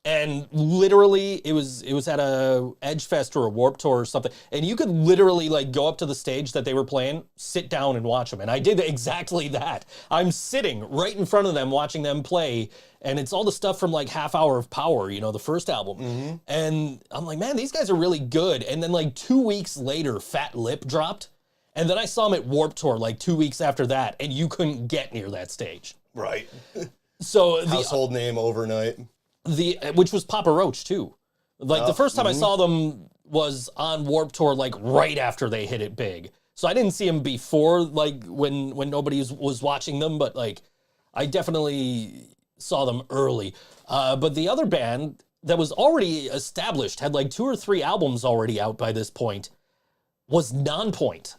S3: And literally, it was at a Edge Fest or a Warped Tour or something, and you could literally like go up to the stage that they were playing, sit down and watch them. And I did exactly that. I'm sitting right in front of them watching them play, and it's all the stuff from like Half Hour of Power, you know, the first album. And I'm like, man, these guys are really good. And then like 2 weeks later, Fat Lip dropped, and then I saw them at Warped Tour like 2 weeks after that, and you couldn't get near that stage.
S4: Right.
S3: So
S4: household name overnight.
S3: Which was Papa Roach too. Like the first time I saw them was on Warped Tour, like right after they hit it big. So I didn't see them before, like when nobody was watching them, but like I definitely saw them early. But the other band that was already established, had like 2 or 3 albums already out by this point, was Nonpoint.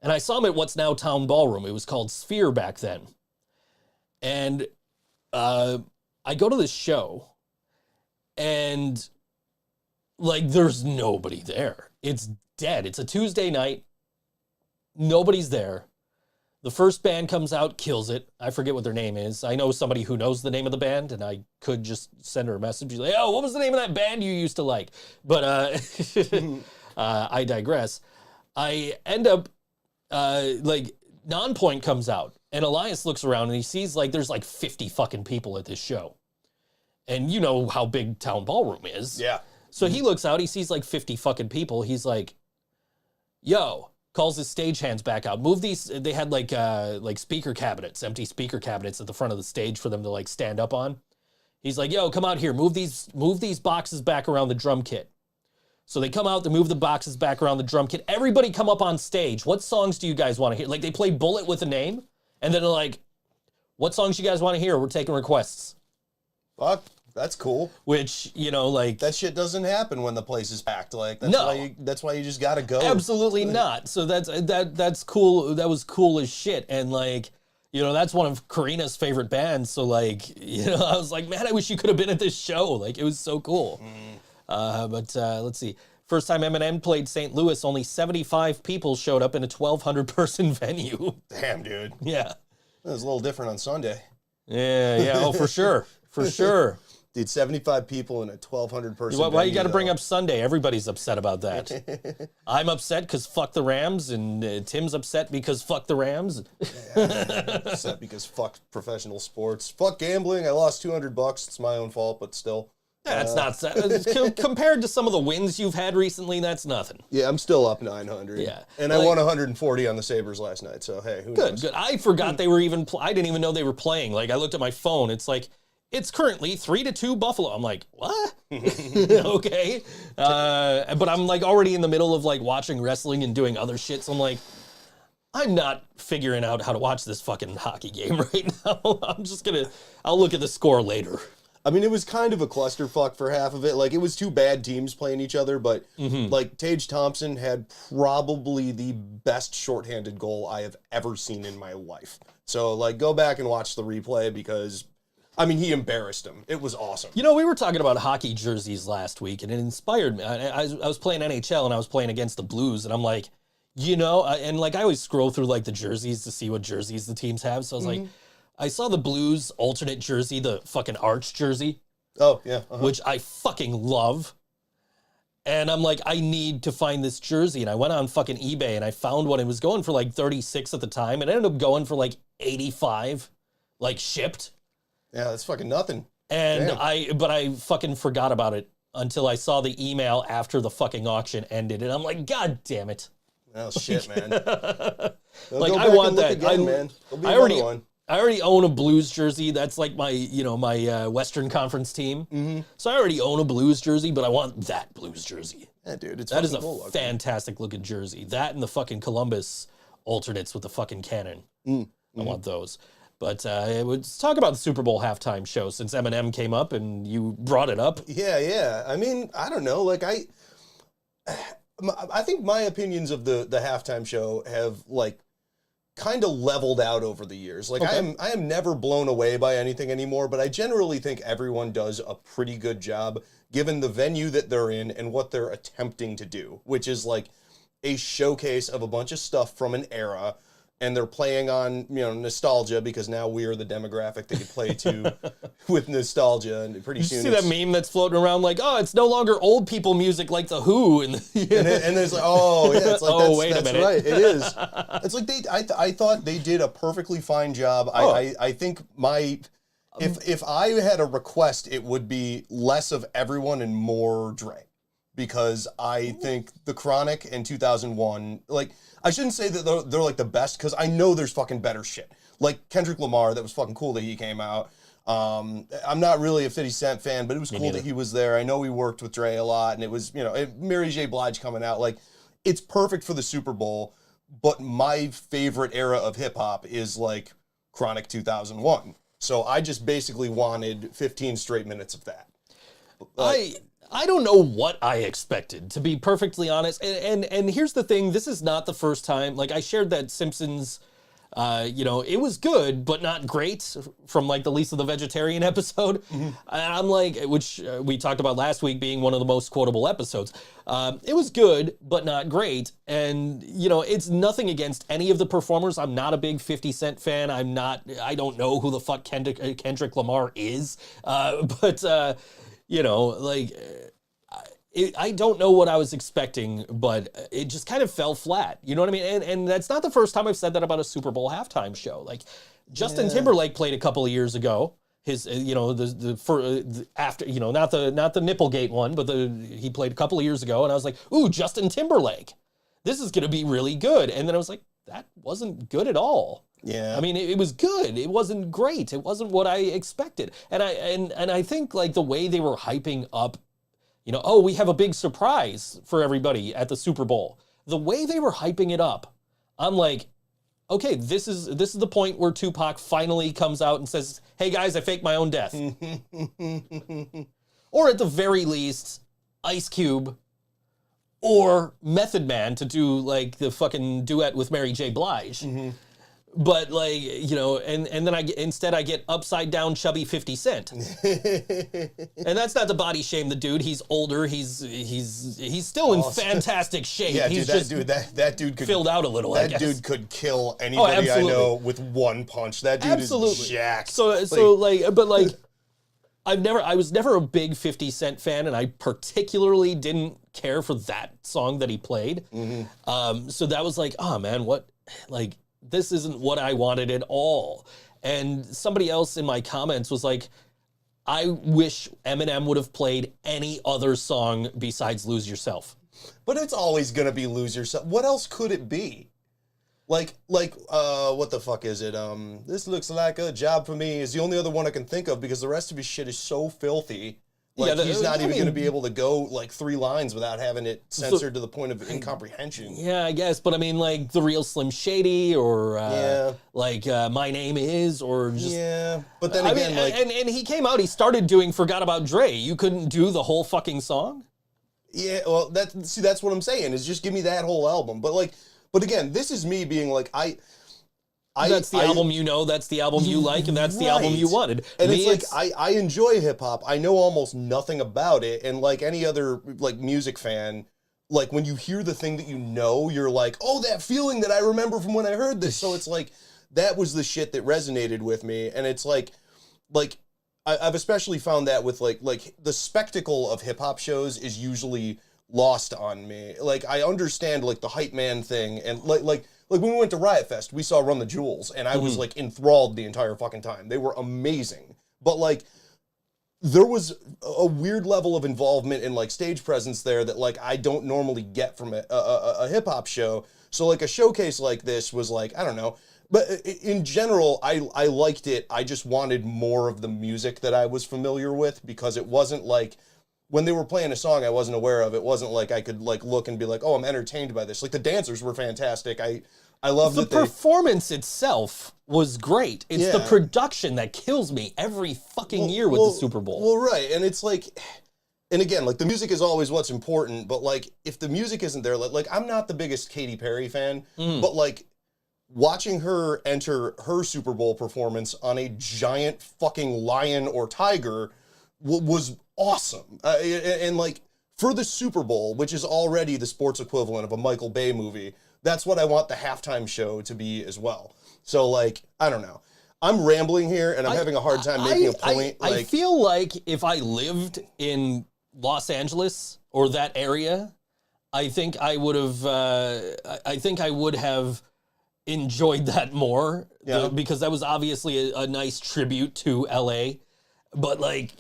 S3: And I saw them at what's now Town Ballroom. It was called Sphere back then. And I go to this show, and like there's nobody there. It's dead. It's a Tuesday night. Nobody's there. The first band comes out, kills it. I forget what their name is. I know somebody who knows the name of the band, and I could just send her a message. Like, oh, what was the name of that band you used to like? But I digress. I end up, like, Nonpoint comes out, and Elias looks around, and he sees, like, there's, like, 50 fucking people at this show. And you know how big Town Ballroom is.
S4: Yeah.
S3: So he looks out, he sees, like, 50 fucking people. He's like, yo, calls his stagehands back out. Move these, they had, like speaker cabinets, empty speaker cabinets at the front of the stage for them to, like, stand up on. He's like, yo, come out here, move these boxes back around the drum kit. So they come out, they move the boxes back around the drum kit. Everybody come up on stage. What songs do you guys want to hear? Like, they play Bullet with a Name, and then they're like, what songs you guys want to hear? We're taking requests.
S4: Fuck, that's cool.
S3: Which, you know, like...
S4: That shit doesn't happen when the place is packed. Like, that's why you just gotta go.
S3: Absolutely not. So that's cool. That was cool as shit. And, like, you know, that's one of Karina's favorite bands. So, like, you know, I was like, man, I wish you could have been at this show. Like, it was so cool. But let's see. First time Eminem played St. Louis, only 75 people showed up in a 1,200-person venue.
S4: Damn, dude.
S3: Yeah.
S4: That was a little different on Sunday.
S3: Yeah. Oh, for sure. For sure.
S4: Dude, 75 people in a 1,200-person venue.
S3: Why you got to bring up Sunday? Everybody's upset about that. I'm upset because fuck the Rams, and Tim's upset because fuck the Rams.
S4: Upset because fuck professional sports. Fuck gambling. I lost $200. It's my own fault, but still.
S3: Yeah, that's not compared to some of the wins you've had recently. That's nothing.
S4: Yeah, I'm still up 900.
S3: Yeah,
S4: and I won 140 on the Sabres last night. So hey, who knows?
S3: Good. I forgot they were even. I didn't even know they were playing. Like, I looked at my phone. It's like, it's currently 3-2 Buffalo. I'm like, what? Okay. But I'm like already in the middle of like watching wrestling and doing other shit. So I'm like, I'm not figuring out how to watch this fucking hockey game right now. I'll look at the score later.
S4: I mean, it was kind of a clusterfuck for half of it. Like, it was 2 bad teams playing each other, but like Tage Thompson had probably the best shorthanded goal I have ever seen in my life. So like, go back and watch the replay because, I mean, he embarrassed him. It was awesome.
S3: You know, we were talking about hockey jerseys last week, and it inspired me. I was playing NHL, and I was playing against the Blues, and I'm like, you know, and like I always scroll through like the jerseys to see what jerseys the teams have. So I was like, I saw the Blues alternate jersey, the fucking Arch jersey.
S4: Oh, yeah.
S3: Which I fucking love. And I'm like, I need to find this jersey. And I went on fucking eBay and I found one. It was going for like 36 at the time. It ended up going for like 85, like shipped.
S4: Yeah, that's fucking nothing.
S3: And
S4: Damn.
S3: but I fucking forgot about it until I saw the email after the fucking auction ended. And I'm like, God damn it.
S4: Oh, shit, man.
S3: Like, I want that.
S4: Again, man. There'll be
S3: I
S4: another one.
S3: I already own a Blues jersey. That's like my, you know, my Western Conference team.
S4: Mm-hmm.
S3: So I already own a Blues jersey, but I want that Blues jersey.
S4: Yeah, dude, it's
S3: That is a
S4: cool looking.
S3: fantastic looking jersey. That and the fucking Columbus alternates with the fucking cannon. I want those. But let's talk about the Super Bowl halftime show since Eminem came up and you brought it up.
S4: Yeah. I mean, I don't know. Like, I think my opinions of the halftime show have, like, kind of leveled out over the years. Like,
S3: Okay.
S4: I am never blown away by anything anymore, but I generally think everyone does a pretty good job given the venue that they're in and what they're attempting to do, which is like a showcase of a bunch of stuff from an era, and they're playing on, you know, nostalgia because now we are the demographic that you play to with nostalgia, and pretty
S3: Did you
S4: soon
S3: see that meme that's floating around like, oh, it's no longer old people music like The Who? And
S4: and there's like, oh yeah, it's like
S3: Oh, wait a minute.
S4: right, it is. It's like I thought they did a perfectly fine job.
S3: Oh.
S4: I think if I had a request, it would be less of everyone and more Dre, because I think the Chronic and 2001, like, I shouldn't say that they're like the best, because I know there's fucking better shit. Like Kendrick Lamar, that was fucking cool that he came out. I'm not really a 50 Cent fan, but it was cool that he was there. I know he worked with Dre a lot, and it was, you know, Mary J. Blige coming out. Like, it's perfect for the Super Bowl, but my favorite era of hip-hop is, like, Chronic 2001. So I just basically wanted 15 straight minutes of that.
S3: I don't know what I expected, to be perfectly honest. And here's the thing, this is not the first time. Like, I shared that Simpsons, you know, it was good, but not great, from like the Lisa the Vegetarian episode. And I'm like, which we talked about last week being one of the most quotable episodes. It was good, but not great. And, you know, it's nothing against any of the performers. I'm not a big 50 Cent fan. I don't know who the fuck Kendrick Lamar is. But you know, like, I don't know what I was expecting, but it just kind of fell flat. You know what I mean? And that's not the first time I've said that about a Super Bowl halftime show. Like, Justin Timberlake played a couple of years ago. His, you know, after, you know, not the Nipplegate one, but he played a couple of years ago, and I was like, ooh, Justin Timberlake, this is gonna be really good. And then I was like, that wasn't good at all.
S4: Yeah.
S3: I mean, it was good. It wasn't great. It wasn't what I expected. And I think, like, the way they were hyping up, you know, oh, we have a big surprise for everybody at the Super Bowl. The way they were hyping it up, I'm like, okay, this is the point where Tupac finally comes out and says, hey guys, I faked my own death. Or at the very least, Ice Cube or Method Man to do, like, the fucking duet with Mary J. Blige. But, like, you know, and then I get upside down chubby 50 Cent. And that's not to body shame the dude. He's older. He's still in fantastic shape.
S4: Yeah,
S3: He's
S4: that dude could
S3: filled out a little, I
S4: That
S3: guess.
S4: dude could kill anybody I
S3: absolutely.
S4: know with one punch. That dude
S3: Absolutely.
S4: is jacked.
S3: So like, but like, I was never a big 50 Cent fan, and I particularly didn't care for that song that he played. So that was like, oh man, what, like, this isn't what I wanted at all. And somebody else in my comments was like, I wish Eminem would have played any other song besides Lose Yourself.
S4: But it's always gonna be Lose Yourself. What else could it be? Like, what the fuck is it? This looks like a job for me is the only other one I can think of, because the rest of his shit is so filthy. Like, he's not even going to be able to go, like, 3 lines without having it censored to the point of incomprehension.
S3: Yeah, I guess, but I mean, like, The Real Slim Shady, or like My Name Is, or just...
S4: Yeah, but then
S3: I
S4: again,
S3: mean,
S4: like...
S3: and he came out, he started doing Forgot About Dre. You couldn't do the whole fucking song?
S4: Yeah, well, that's what I'm saying, is just give me that whole album. But, like, but again, this is me being like,
S3: that's the album you know, that's the album you like, and that's the album you wanted.
S4: And
S3: Me,
S4: it's like, I enjoy hip-hop. I know almost nothing about it, and like any other, like, music fan, like, when you hear the thing that you know, you're like, oh, that feeling that I remember from when I heard this. So it's like, that was the shit that resonated with me, and it's like I've especially found that with, like, the spectacle of hip-hop shows is usually lost on me. Like, I understand, like, the hype man thing, and, like when we went to Riot Fest, we saw Run the Jewels, and I was, like, enthralled the entire fucking time. They were amazing. But, like, there was a weird level of involvement and, like, stage presence there that, like, I don't normally get from a hip-hop show. So, like, a showcase like this was, like, I don't know. But in general, I liked it. I just wanted more of the music that I was familiar with, because it wasn't like, when they were playing a song I wasn't aware of, it wasn't like I could, like, look and be like, oh, I'm entertained by this. Like, the dancers were fantastic. I love
S3: the
S4: that they...
S3: performance itself was great. It's the production that kills me every fucking year with the Super Bowl.
S4: Well, right. And it's like... And again, like, the music is always what's important, but, like, if the music isn't there, like I'm not the biggest Katy Perry fan, but, like, watching her enter her Super Bowl performance on a giant fucking lion or tiger was awesome. And, like, for the Super Bowl, which is already the sports equivalent of a Michael Bay movie, that's what I want the halftime show to be as well. So, like, I don't know. I'm rambling here, and I'm having a hard time making a point.
S3: I feel like if I lived in Los Angeles or that area, I think I would have. I think I would have enjoyed that more, because that was obviously a nice tribute to LA. But, like,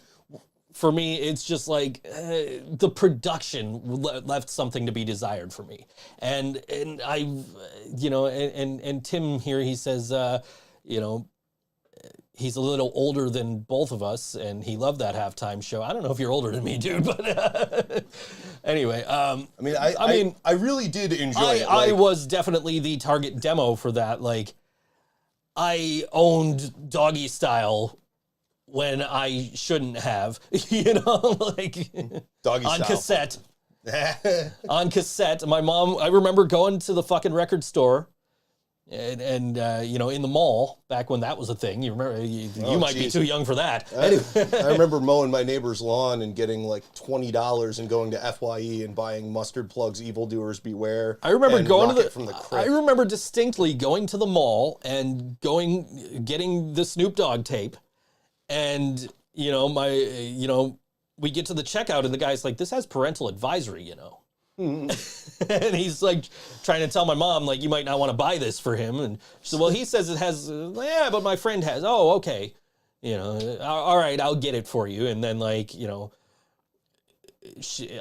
S3: for me, it's just like the production left something to be desired for me. And I, you know, and Tim here, he says, you know, he's a little older than both of us, and he loved that halftime show. I don't know if you're older than me, dude, but anyway. I mean,
S4: I really did enjoy it.
S3: I was definitely the target demo for that. Like, I owned Doggy Style when I shouldn't have, you know, like
S4: Doggy
S3: on
S4: Style.
S3: cassette. On cassette. My mom, I remember going to the fucking record store. And you know, in the mall, back when that was a thing. You remember, you might be too young for that.
S4: I remember mowing my neighbor's lawn and getting like $20 and going to FYE and buying Mustard Plugs, Evildoers Beware.
S3: I remember going to
S4: from the
S3: I remember distinctly going to the mall and getting the Snoop Dogg tape, and you know, we get to the checkout and the guy's like, "This has parental advisory," you know. And he's like trying to tell my mom, like, you might not want to buy this for him. And she said, well, he says it has, yeah, but my friend has. Oh, okay. You know, all right, I'll get it for you. And then, like, you know,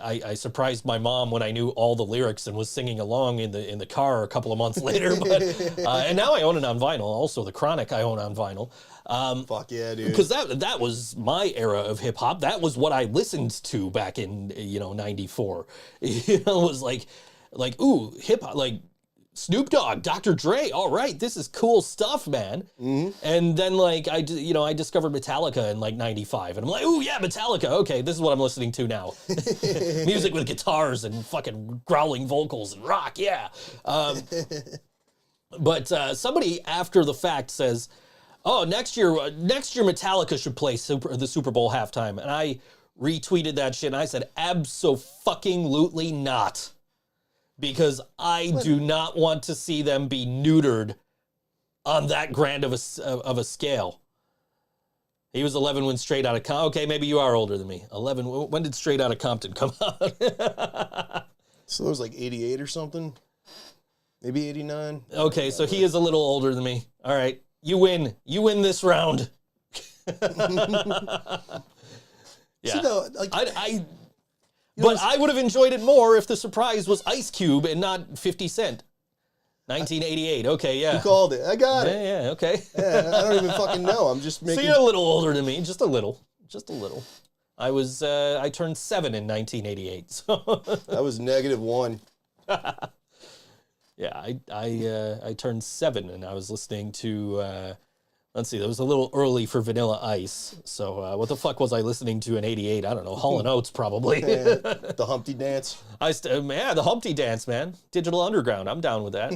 S3: I surprised my mom when I knew all the lyrics and was singing along in the car a couple of months later. But and now I own it on vinyl. Also, The Chronic I own on vinyl.
S4: Fuck yeah, dude.
S3: Because that was my era of hip hop. That was what I listened to back in, you know, 94. You know, it was like ooh, hip hop, like Snoop Dogg, Dr. Dre. All right, this is cool stuff, man. Mm-hmm. And then, like, I discovered Metallica in like 95, and I'm like, ooh, yeah, Metallica. Okay, this is what I'm listening to now. Music with guitars and fucking growling vocals and rock, yeah. But somebody after the fact says, oh, next year Metallica should play the Super Bowl halftime. And I retweeted that shit, and I said, abso-fucking-lutely not. Because I do not want to see them be neutered on that grand of a scale. He was 11 when Straight Outta Compton. Okay, maybe you are older than me. 11. When did Straight Outta Compton come out?
S4: So it was like 88 or something? Maybe 89?
S3: Okay, so he is a little older than me. All right. You win. You win this round. Yeah.
S4: So no, like,
S3: but I would have enjoyed it more if the surprise was Ice Cube and not 50 Cent. 1988. Okay, yeah.
S4: You called it. I got it.
S3: Yeah, okay.
S4: Yeah, I don't even fucking know. I'm just making...
S3: So you're a little older than me. Just a little. Just a little. I turned 7 in 1988. So
S4: I was -1.
S3: Yeah, I turned 7 and I was listening to, let's see, that was a little early for Vanilla Ice. So what the fuck was I listening to in 88? I don't know, Hall & Oates probably.
S4: The Humpty Dance.
S3: The Humpty Dance, man. Digital Underground, I'm down with that.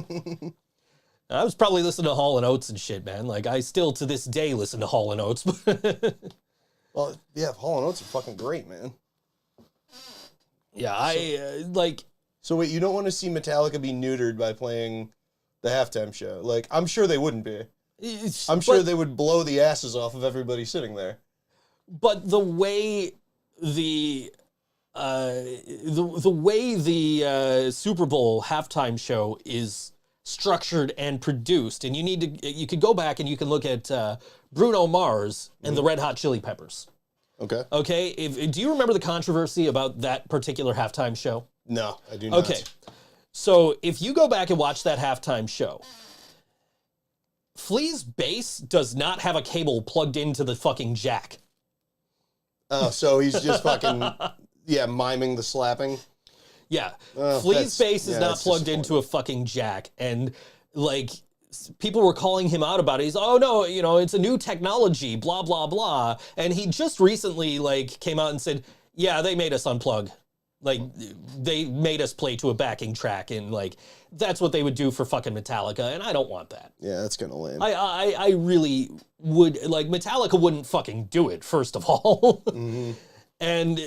S3: I was probably listening to Hall & Oates and shit, man. Like, I still to this day listen to Hall & Oates.
S4: Well, yeah, Hall & Oates are fucking great, man.
S3: Yeah,
S4: So wait, you don't want to see Metallica be neutered by playing the halftime show? Like, I'm sure they wouldn't be. I'm sure they would blow the asses off of everybody sitting there.
S3: But the way the the way the Super Bowl halftime show is structured and produced, and you could go back and you can look at Bruno Mars and the Red Hot Chili Peppers.
S4: Okay.
S3: Okay. Do you remember the controversy about that particular halftime show?
S4: No, I do not.
S3: Okay. So if you go back and watch that halftime show, Flea's bass does not have a cable plugged into the fucking jack.
S4: Oh, so he's just fucking, miming the slapping.
S3: Yeah.
S4: Oh,
S3: Flea's bass is not
S4: that's
S3: plugged into a fucking jack. And, like, people were calling him out about it. He's, oh, no, it's a new technology, blah, blah, blah. And he just recently, like, came out and said, yeah, they made us unplug. Like, they made us play to a backing track, and, like, that's what they would do for fucking Metallica, and I don't want that.
S4: Yeah, that's kind of lame.
S3: I really would, like, Metallica wouldn't fucking do it, first of all. And,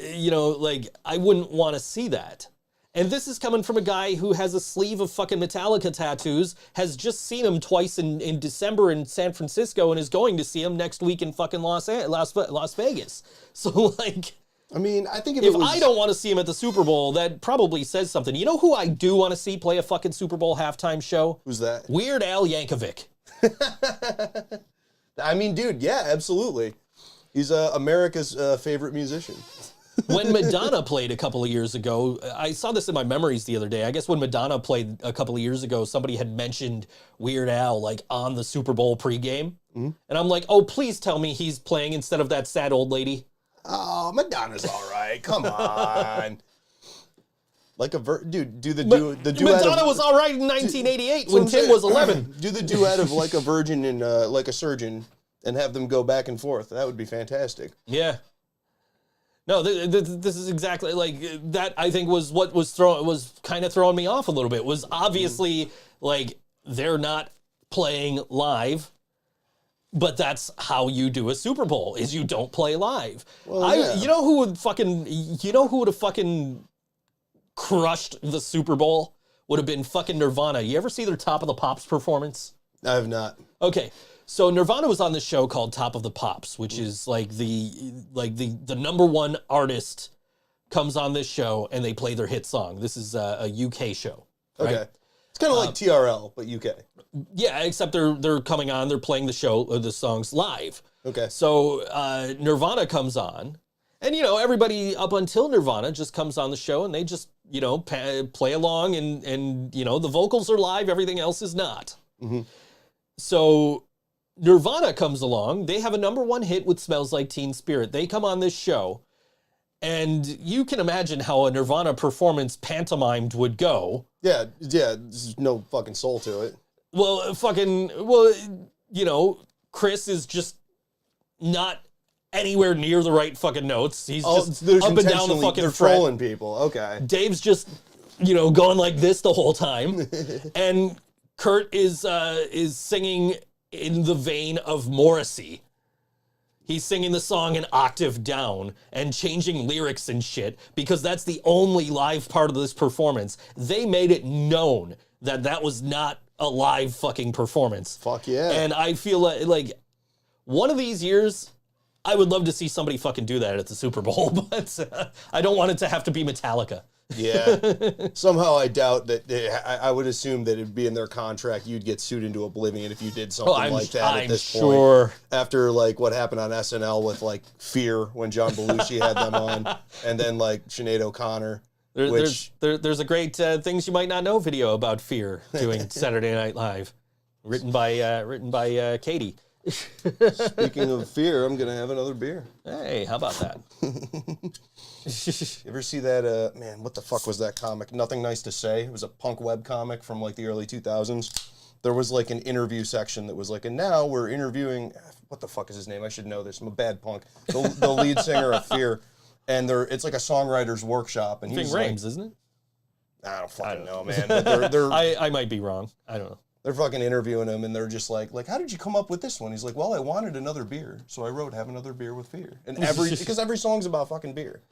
S3: like, I wouldn't want to see that. And this is coming from a guy who has a sleeve of fucking Metallica tattoos, has just seen him twice in December in San Francisco, and is going to see him next week in fucking Las Vegas. So, like...
S4: I mean, I think
S3: if I don't want to see him at the Super Bowl, that probably says something. You know who I do want to see play a fucking Super Bowl halftime show?
S4: Who's that?
S3: Weird Al Yankovic.
S4: I mean, dude, yeah, absolutely. He's America's favorite musician.
S3: When Madonna played a couple of years ago, I saw this in my memories the other day. I guess when Madonna played a couple of years ago, somebody had mentioned Weird Al, like, on the Super Bowl pregame. And I'm like, oh, please tell me he's playing instead of that sad old lady.
S4: Oh, Madonna's all right. Come on. Like dude, do the duet.
S3: Madonna was all right in 1988 when Tim was 11.
S4: Do the duet of Like a Virgin and Like a Surgeon and have them go back and forth. That would be fantastic.
S3: Yeah. No, this is exactly like that. I think was what was kind of throwing me off a little bit. Was obviously like they're not playing live. But that's how you do a Super Bowl, is you don't play live. Well, You know who would have fucking crushed the Super Bowl? Would have been fucking Nirvana. You ever see their Top of the Pops performance?
S4: I have not.
S3: Okay. So Nirvana was on this show called Top of the Pops, which is like the number one artist comes on this show and they play their hit song. This is a UK show. Right?
S4: Okay. It's kind of like TRL, but UK.
S3: Yeah, except they're coming on, they're playing the songs live.
S4: Okay.
S3: So Nirvana comes on, and everybody up until Nirvana just comes on the show and they just play along and the vocals are live, everything else is not. So Nirvana comes along, they have a number one hit with Smells Like Teen Spirit. They come on this show, and you can imagine how a Nirvana performance pantomimed would go.
S4: Yeah, there's no fucking soul to it.
S3: Well, Chris is just not anywhere near the right fucking notes. He's just up and down the fucking
S4: they're
S3: fret.
S4: trolling people. Okay.
S3: Dave's just, going like this the whole time. And Kurt is singing in the vein of Morrissey. He's singing the song an octave down and changing lyrics and shit because that's the only live part of this performance. They made it known that was not a live fucking performance.
S4: Fuck yeah.
S3: And I feel like one of these years, I would love to see somebody fucking do that at the Super Bowl, but I don't want it to have to be Metallica.
S4: Yeah. Somehow I doubt that I would assume that it'd be in their contract. You'd get sued into oblivion if you did something like that at this point. After like what happened on SNL with like Fear when John Belushi had them on, and then like Sinead O'Connor.
S3: There's a great Things You Might Not Know video about Fear doing Saturday Night Live, written by Katie.
S4: Speaking of Fear, I'm gonna have another beer.
S3: Hey, how about that?
S4: You ever see that, man, what the fuck was that comic? Nothing Nice to Say. It was a punk web comic from like the early 2000s. There was like an interview section that was like, and now we're interviewing, what the fuck is his name? I should know this. I'm a bad punk. The lead singer of Fear. And it's like a songwriter's workshop. And he's
S3: Rames, isn't it?
S4: I don't fucking know, man. But they're
S3: I might be wrong. I don't know.
S4: They're fucking interviewing him, and they're just like, how did you come up with this one? He's like, well, I wanted another beer, so I wrote "Have Another Beer with Fear," and because every song's about fucking beer.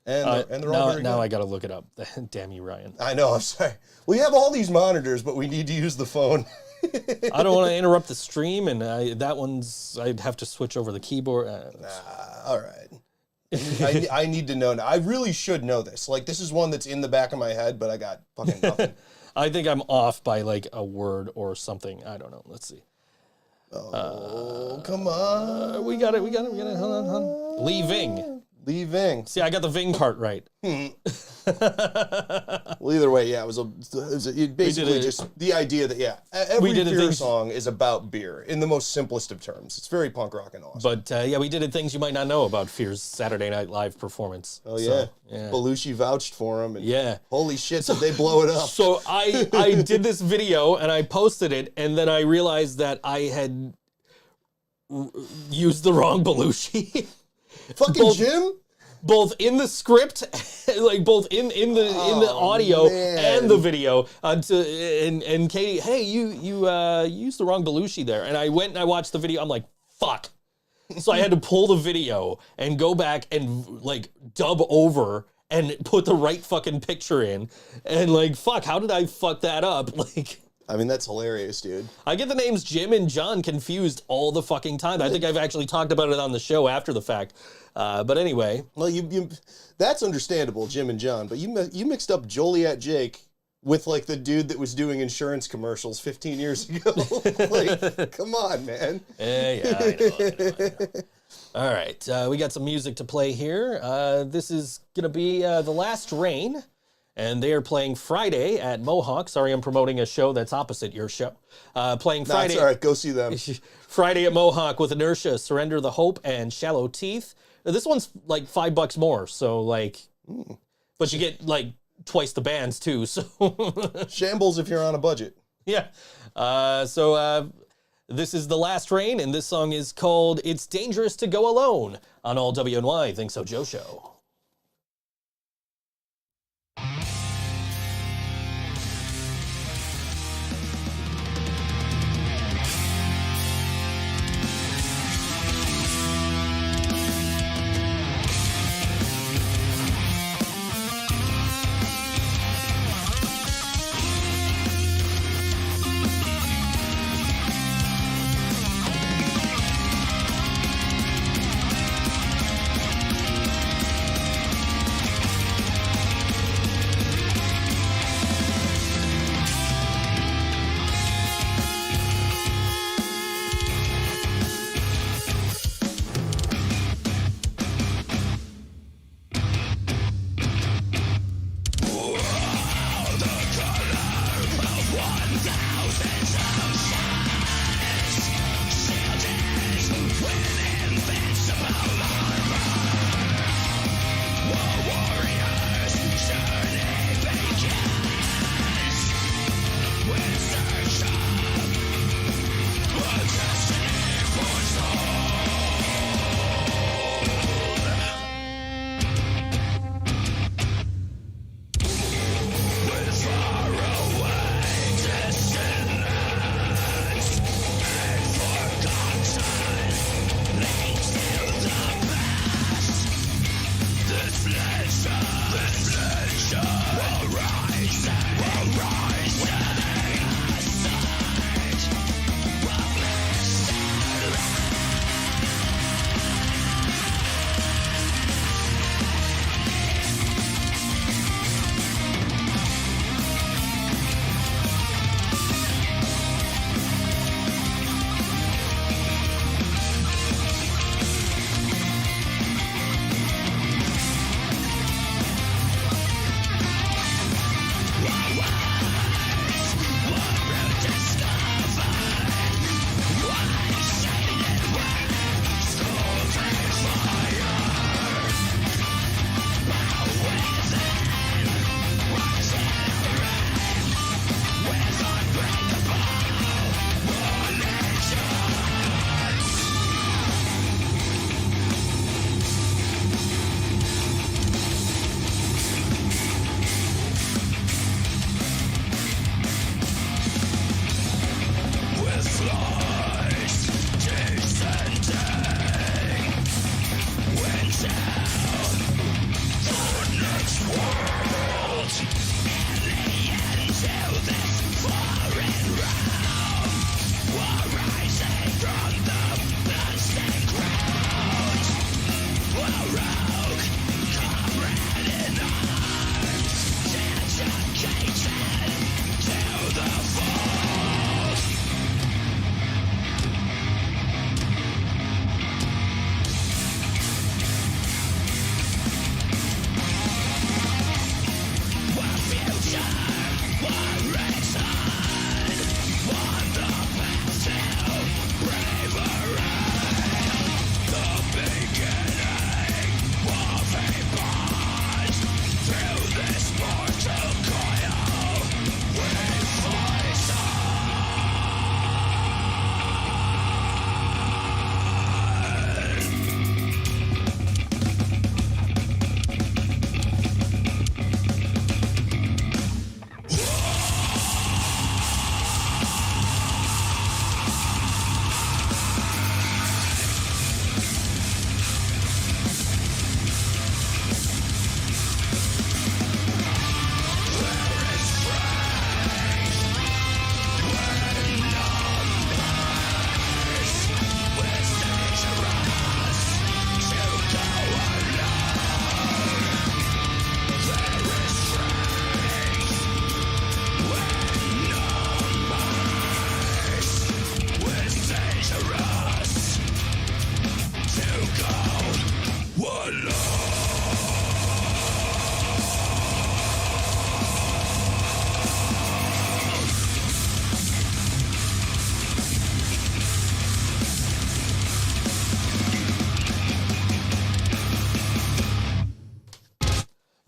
S4: And they're all very
S3: now
S4: good.
S3: I gotta look it up. Damn you, Ryan.
S4: I know. I'm sorry. We have all these monitors, but we need to use the phone.
S3: I don't want to interrupt the stream, and I'd have to switch over the keyboard.
S4: All right. I need to know now. I really should know this. Like, this is one that's in the back of my head, but I got fucking nothing.
S3: I think I'm off by like a word or something. I don't know. Let's see.
S4: Oh, come on.
S3: We got it. Hold on. Leaving.
S4: Leaving.
S3: See, I got the Ving part right.
S4: Well, either way, yeah, it was basically just the idea that, yeah, every beer song is about beer in the most simplest of terms. It's very punk rock and awesome.
S3: But yeah, we did it things you might not know about Fear's Saturday Night Live performance.
S4: Oh, yeah. Belushi vouched for him. And
S3: yeah.
S4: Holy shit, did they blow it up.
S3: So I did this video and I posted it, and then I realized that I had used the wrong Belushi.
S4: Fucking Jim?
S3: Both in the script, like both in the audio and the video. And Katie, hey, you used the wrong Belushi there. And I went and I watched the video. I'm like, fuck. So I had to pull the video and go back and like dub over and put the right fucking picture in. And like, fuck, how did I fuck that up? Like,
S4: I mean, that's hilarious, dude.
S3: I get the names Jim and John confused all the fucking time. I think I've actually talked about it on the show after the fact. But anyway.
S4: Well, you that's understandable, Jim and John, but you mixed up Joliet Jake with, like, the dude that was doing insurance commercials 15 years ago. Like, come on, man.
S3: Yeah, I know. All right, we got some music to play here. This is going to be The Last Rain. And they are playing Friday at Mohawk. Sorry, I'm promoting a show that's opposite your show. Playing Friday.
S4: That's all right. Go see them.
S3: Friday at Mohawk with Inertia, Surrender the Hope, and Shallow Teeth. Now, this one's like $5 more. So like, but you get like twice the bands too. So
S4: Shambles if you're on a budget.
S3: Yeah. So this is The Last Rain, and this song is called "It's Dangerous to Go Alone" on all WNY ThinkSoJoE show.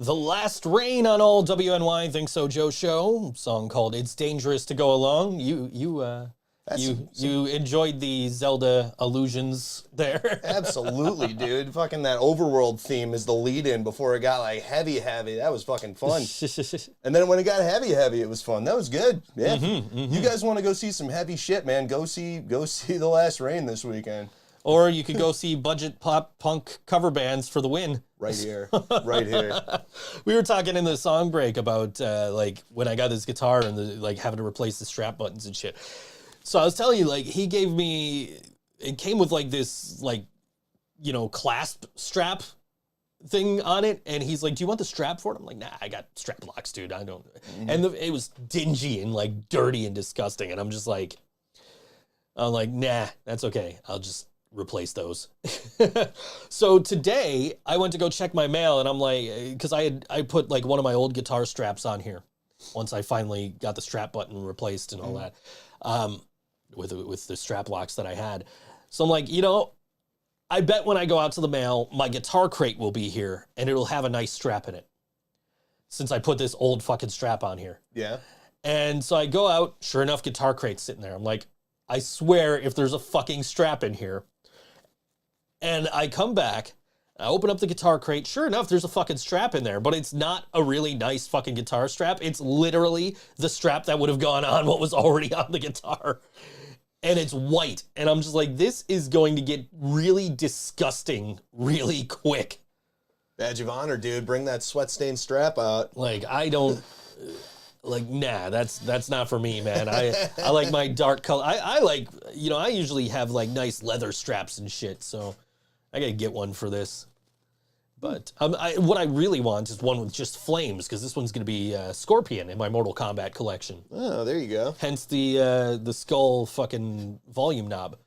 S3: The Last Rain on all WNY ThinkSoJoE show. Song called "It's Dangerous to Go Along." You enjoyed the Zelda allusions there.
S4: Absolutely, dude. Fucking that overworld theme is the lead-in before it got like heavy. That was fucking fun. And then when it got heavy, it was fun. That was good. Yeah. You guys want to go see some heavy shit, man? Go see The Last Rain this weekend.
S3: Or you could go see budget pop punk cover bands for the win.
S4: Right here. Right here.
S3: We were talking in the song break about like when I got this guitar and like having to replace the strap buttons and shit. So I was telling you, like, he gave me, it came with like this, like, you know, clasp strap thing on it. And he's like, do you want the strap for it? I'm like, nah, I got strap locks, dude. I don't. And it was dingy and like dirty and disgusting. And I'm like, nah, that's okay. I'll just replace those. So today I went to go check my mail and I'm like, because I put like one of my old guitar straps on here once I finally got the strap button replaced and all that. With the strap locks that I had. So I'm like, you know, I bet when I go out to the mail, my guitar crate will be here and it'll have a nice strap in it. Since I put this old fucking strap on here. Yeah. And so I go out, sure enough, guitar crate's sitting there. I'm like, I swear if there's a fucking strap in here. And I come back, I open up the guitar crate, sure enough, there's a fucking strap in there, but it's not a really nice fucking guitar strap. It's literally the strap that would have gone on what was already on the guitar. And it's white. And I'm just like, this is going to get really disgusting really quick.
S4: Badge of honor, dude. Bring that sweat-stained strap out.
S3: Like, I don't... Like, nah, that's not for me, man. I like my dark color. I like, you know, I usually have like nice leather straps and shit, so I gotta get one for this. But what I really want is one with just flames, because this one's gonna be Scorpion in my Mortal Kombat collection.
S4: Oh, there you go.
S3: Hence the skull fucking volume knob.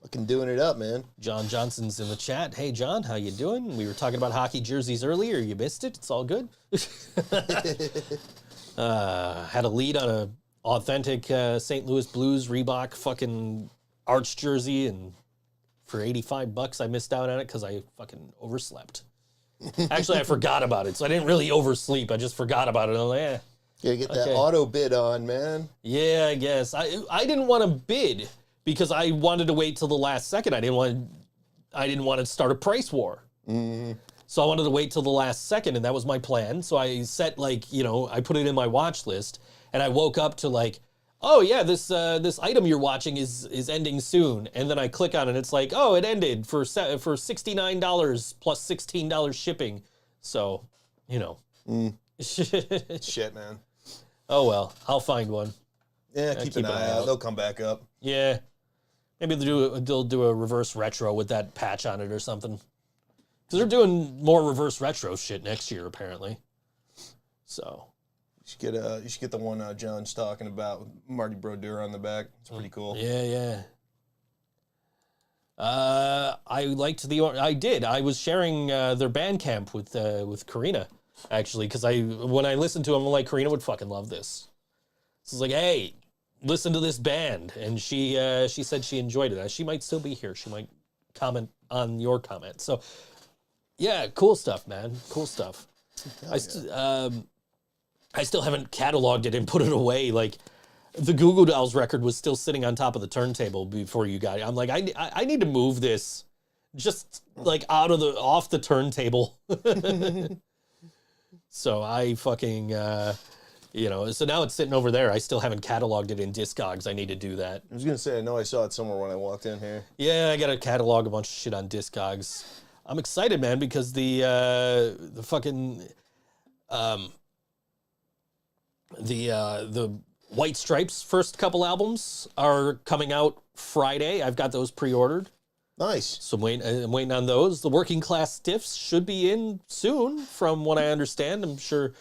S4: Fucking doing it up, man.
S3: John Johnson's in the chat. Hey, John, how you doing? We were talking about hockey jerseys earlier. You missed it. It's all good. Had a lead on a authentic St. Louis Blues Reebok fucking Arch jersey, and for $85 I missed out on it because I fucking overslept. Actually, I forgot about it, so I didn't really oversleep. I just forgot about it. I'm like,
S4: You gotta get that auto bid on, man.
S3: Yeah, I guess. I didn't want to bid because I wanted to wait till the last second. I didn't want to start a price war. So I wanted to wait till the last second, and that was my plan. So I set, like, you know, I put it in my watch list, and I woke up to like, oh yeah, this item you're watching is ending soon. And then I click on it, it's like, oh, it ended for $69 plus $16 shipping. So, you know.
S4: Shit, man.
S3: Oh well, I'll find one.
S4: Yeah, keep an eye out. They'll come back up.
S3: Yeah. Maybe they'll do a reverse retro with that patch on it or something. Because they're doing more reverse retro shit next year, apparently. So
S4: you should get the one John's talking about with Marty Brodeur on the back. It's pretty cool.
S3: Yeah. I liked I did. I was sharing their Bandcamp with Karina, actually, because when I listened to them, I'm like, Karina would fucking love this. So I was like, hey, listen to this band, and she said she enjoyed it. She might still be here. She might comment on your comment. So. Yeah, cool stuff, man. Cool stuff. I still haven't cataloged it and put it away. Like, the Goo Goo Dolls record was still sitting on top of the turntable before you got it. I'm like, I need to move this just like off the turntable. So I fucking, you know, so now it's sitting over there. I still haven't cataloged it in Discogs. I need to do that.
S4: I was gonna say, I know I saw it somewhere when I walked in here.
S3: Yeah, I gotta catalog a bunch of shit on Discogs. I'm excited, man, because the fucking the White Stripes first couple albums are coming out Friday. I've got those pre-ordered.
S4: Nice.
S3: So I'm waiting on those. The Working Class Stiffs should be in soon, from what I understand. I'm sure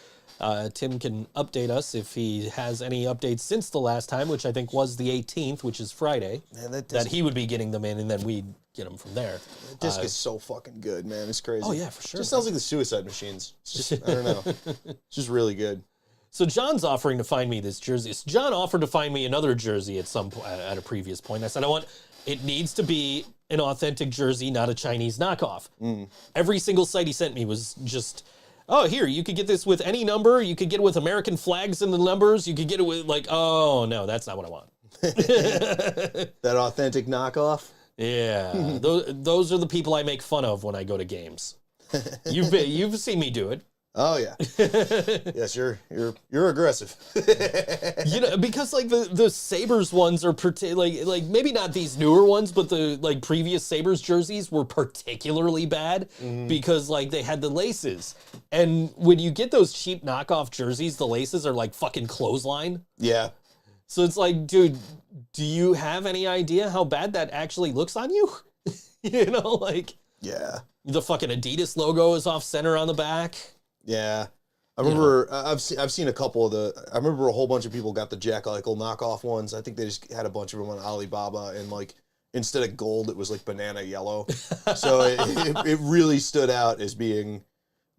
S3: Tim can update us if he has any updates since the last time, which I think was the 18th, which is Friday. Man, that he would be getting them in, and then we'd get them from there.
S4: The disc is so fucking good, man. It's crazy.
S3: Oh, yeah, for sure.
S4: It just sounds like the Suicide Machines. It's just, I don't know. It's just really good.
S3: So John's offering to find me this jersey. So John offered to find me another jersey at a previous point. I said, it needs to be an authentic jersey, not a Chinese knockoff. Every single site he sent me was just oh, here, you could get this with any number. You could get it with American flags in the numbers. You could get it with, like, oh, no, that's not what I want.
S4: That authentic knockoff.
S3: Yeah, those are the people I make fun of when I go to games. You've seen me do it.
S4: Oh yeah. Yes, you're aggressive.
S3: Because like the Sabres ones are like maybe not these newer ones, but the like previous Sabres jerseys were particularly bad because like they had the laces, and when you get those cheap knockoff jerseys, the laces are like fucking clothesline.
S4: Yeah.
S3: So it's like, dude, do you have any idea how bad that actually looks on you? Like
S4: Yeah.
S3: the fucking Adidas logo is off center on the back.
S4: Yeah. I remember I've seen a couple of I remember a whole bunch of people got the Jack Eichel knockoff ones. I think they just had a bunch of them on Alibaba, and like instead of gold, it was like banana yellow. So it really stood out as being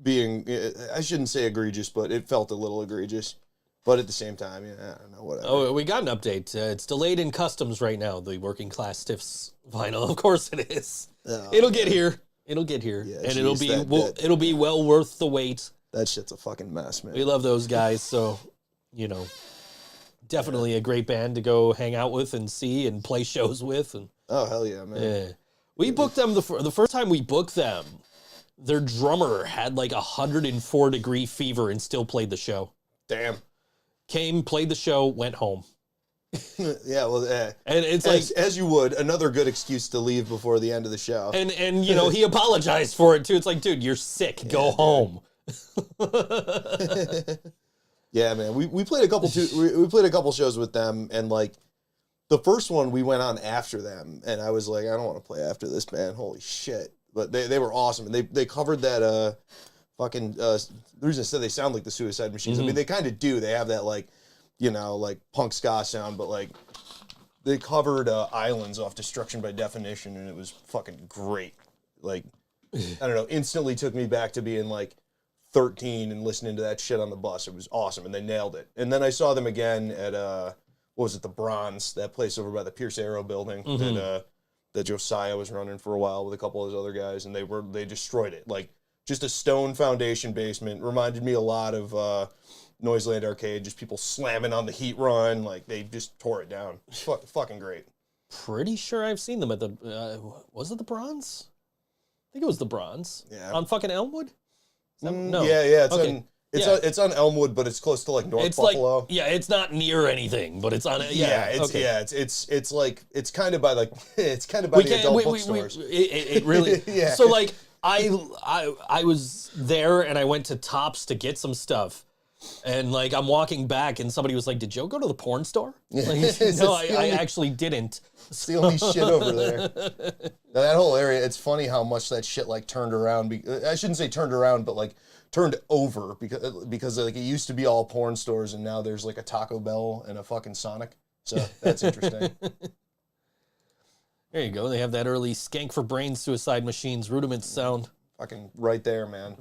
S4: I shouldn't say egregious, but it felt a little egregious. But at the same time, yeah, I don't know, whatever.
S3: Oh, we got an update. It's delayed in customs right now, the Working Class Stiffs vinyl. Of course it is.
S4: Oh,
S3: it'll get here. It'll get here.
S4: Yeah,
S3: and
S4: geez,
S3: it'll be well worth the wait.
S4: That shit's a fucking mess, man.
S3: We love those guys, so, definitely a great band to go hang out with and see and play shows with. And
S4: Oh, hell yeah, man.
S3: yeah. We booked them, the first time we booked them, their drummer had like 104-degree fever and still played the show.
S4: Damn.
S3: Came, played the show, went home.
S4: Yeah, well,
S3: And it's
S4: as you would, another good excuse to leave before the end of the show.
S3: And he apologized for it too. It's like, dude, you're sick. Go home.
S4: Yeah, man. We played a couple we played a couple shows with them, and like the first one we went on after them, and I was like, I don't want to play after this band. Holy shit! But they were awesome, and they covered that fucking the reason I said they sound like the Suicide Machines. I mean, they kind of do. They have that like like punk ska sound, but like they covered Islands off Destruction by Definition, and it was fucking great. Like I don't know, instantly took me back to being like 13 and listening to that shit on the bus. It was awesome, and they nailed it. And then I saw them again at what was it, the Bronze, that place over by the Pierce Arrow building that Josiah was running for a while with a couple of his other guys, and they destroyed it. Like just a stone foundation basement. Reminded me a lot of Noiseland Arcade, just people slamming on the heat run. Like they just tore it down. Fucking great.
S3: Pretty sure I've seen them at the was it the Bronze? I think it was the Bronze.
S4: Yeah.
S3: On fucking Elmwood? No.
S4: Yeah. It's
S3: Okay.
S4: on Elmwood, but it's close to like North Buffalo.
S3: Like, it's not near anything, but it's on it.
S4: It's like it's kind of by like it's kind of by the adult bookstores.
S3: It really.
S4: Yeah.
S3: So like I was there and I went to Tops to get some stuff. And like I'm walking back and somebody was like, "Did Joe go to the porn store?" Like, no, I actually didn't.
S4: It's the only shit over there. Now, that whole area, it's funny how much that shit like turned around. I shouldn't say turned around, but like turned over because like it used to be all porn stores, and now there's like a Taco Bell and a fucking Sonic. So that's interesting.
S3: There you go. They have that early Skank for Brains Suicide Machines rudiments sound.
S4: Fucking right there, man.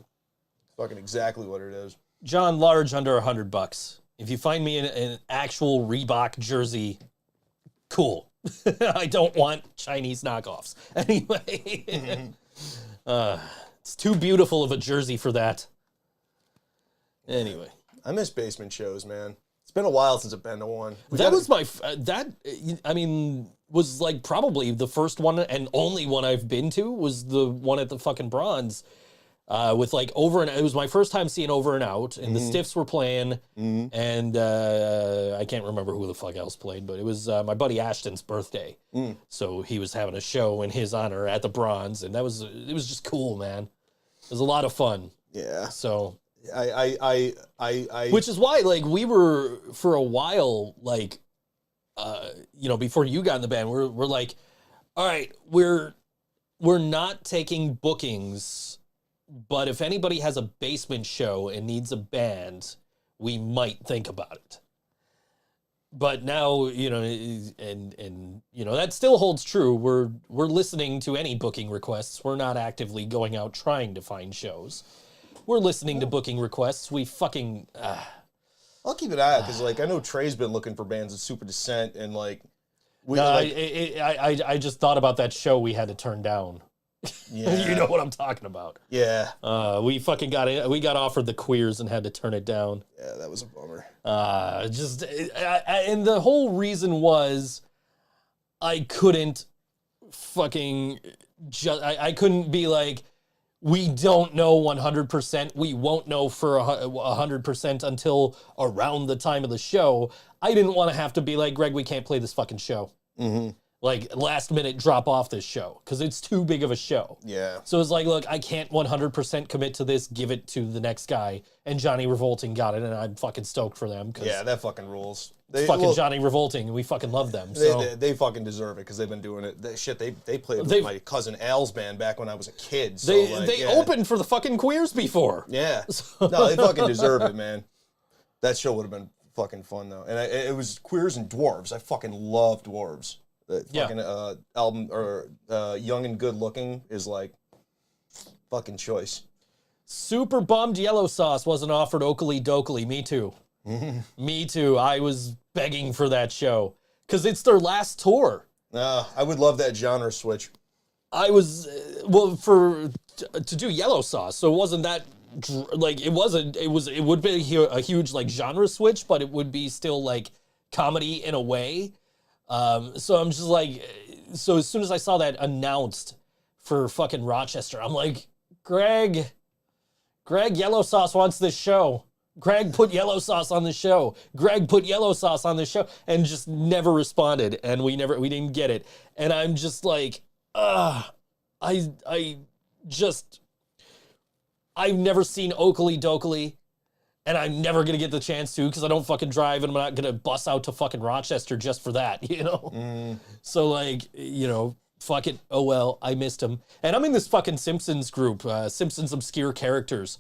S4: Fucking exactly what it is.
S3: John, large under $100. If you find me an actual Reebok jersey, cool. I don't want Chinese knockoffs. Anyway, it's too beautiful of a jersey for that. Anyway,
S4: I miss basement shows, man. It's been a while since I've been to one.
S3: was was like probably the first one and only one I've been to was the one at the fucking Bronze. With like it was my first time seeing Over and Out, and the Stiffs were playing, and I can't remember who the fuck else played, but it was my buddy Ashton's birthday, so he was having a show in his honor at the Bronze, and it was just cool, man. It was a lot of fun.
S4: Yeah.
S3: So
S4: I
S3: which is why like we were for a while like, before you got in the band, we're like, all right, we're not taking bookings. But if anybody has a basement show and needs a band, we might think about it. But now, that still holds true. We're listening to any booking requests. We're not actively going out trying to find shows. We're listening to booking requests. We fucking...
S4: I'll keep an eye out, because like I know Trey's been looking for bands at Super Descent, and like...
S3: I just thought about that show we had to turn down.
S4: Yeah.
S3: You know what I'm talking about.
S4: Yeah.
S3: We got offered the queers and had to turn it down.
S4: Yeah, that was a bummer.
S3: And the whole reason was I couldn't fucking I couldn't be like, we don't know 100%. We won't know for 100% until around the time of the show. I didn't want to have to be like, Greg, we can't play this fucking show.
S4: Mm-hmm.
S3: Like, last minute drop off this show because it's too big of a show.
S4: Yeah.
S3: So it's like, look, I can't 100% commit to this. Give it to the next guy. And Johnny Revolting got it, and I'm fucking stoked for them.
S4: Yeah, that fucking rules.
S3: Johnny Revolting, and we fucking love them. So.
S4: They fucking deserve it because they've been doing it. They played with my cousin Al's band back when I was a kid. So
S3: they opened for the fucking queers before.
S4: Yeah. No, they fucking deserve it, man. That show would have been fucking fun, though. And it was queers and dwarves. I fucking love dwarves. The fucking album, or Young and Good Looking, is like fucking choice.
S3: Super bummed Yellow Sauce wasn't offered Oakley Dokley. Me too. Me too. I was begging for that show because it's their last tour.
S4: I would love that genre switch.
S3: I was to do Yellow Sauce, so it wasn't that like it would be a huge like genre switch, but it would be still like comedy in a way. So I'm just like, so as soon as I saw that announced for fucking Rochester, I'm like, Greg, Yellow Sauce wants this show. Greg, put Yellow Sauce on the show. Greg, put Yellow Sauce on the show, and just never responded, and we didn't get it. And I'm just like, I've never seen Oakley Dokley. And I'm never going to get the chance to because I don't fucking drive and I'm not going to bus out to fucking Rochester just for that, you know? So, like, you know, fuck it. Oh, well, I missed him. And I'm in this fucking Simpsons group, Simpsons Obscure Characters.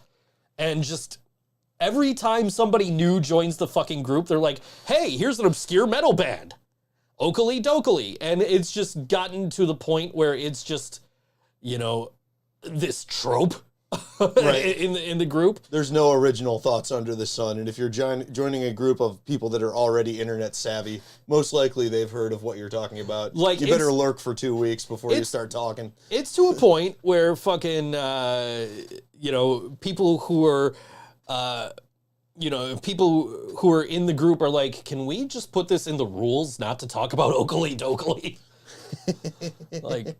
S3: And just every time somebody new joins the fucking group, they're like, hey, here's an obscure metal band. Oakley Dokley. And it's just gotten to the point where it's just, you know, this trope. Right. in the group.
S4: There's no original thoughts under the sun, and if you're joining a group of people that are already internet savvy, most likely they've heard of what you're talking about. Like, you better lurk for 2 weeks before you start talking.
S3: It's to a point where fucking you know, people who are people who are in the group are like, can we just put this in the rules not to talk about Oakley Dokley? Like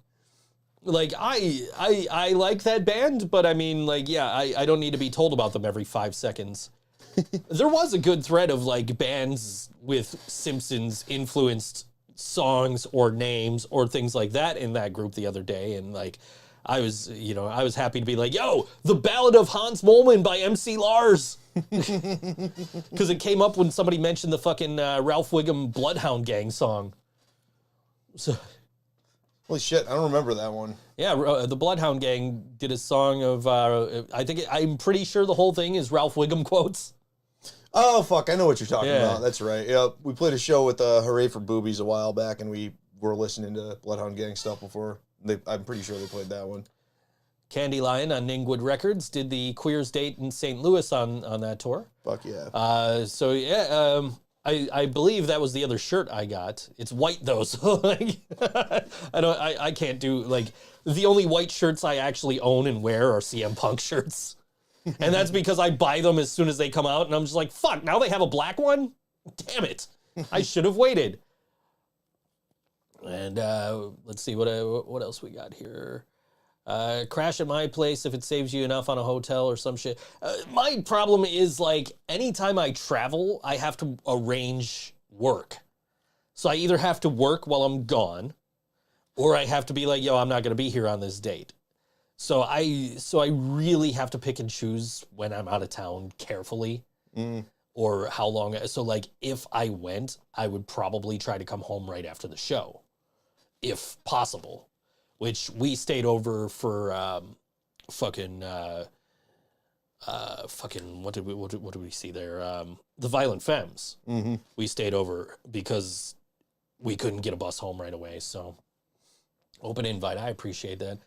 S3: I like that band, but I mean, like, yeah, I don't need to be told about them every 5 seconds. There was a good thread of like bands with Simpsons influenced songs or names or things like that in that group the other day, and like I was happy to be like, yo, the Ballad of Hans Moleman by MC Lars. Because it came up when somebody mentioned the fucking Ralph Wiggum Bloodhound Gang song. So.
S4: Holy shit, I don't remember that one.
S3: Yeah, the Bloodhound Gang did a song of, I'm pretty sure the whole thing is Ralph Wiggum quotes.
S4: Oh, fuck, I know what you're talking about. That's right. Yeah, we played a show with Hooray for Boobies a while back, and we were listening to Bloodhound Gang stuff before. I'm pretty sure they played that one.
S3: Candy Lion on Ningwood Records did the Queers date in St. Louis on that tour.
S4: Fuck yeah.
S3: I believe that was the other shirt I got. It's white though, so like I can't do, like, the only white shirts I actually own and wear are CM Punk shirts. And that's because I buy them as soon as they come out and I'm just like, fuck, now they have a black one? Damn it. I should have waited. And let's see what else we got here. Crash at my place if it saves you enough on a hotel or some shit. My problem is, like, anytime I travel, I have to arrange work. So I either have to work while I'm gone, or I have to be like, yo, I'm not going to be here on this date. So I really have to pick and choose when I'm out of town carefully, or how long. So, like, if I went, I would probably try to come home right after the show, if possible. Which we stayed over for fucking what did we see there? The Violent Femmes. Mm-hmm. We stayed over because we couldn't get a bus home right away. So open invite. I appreciate that.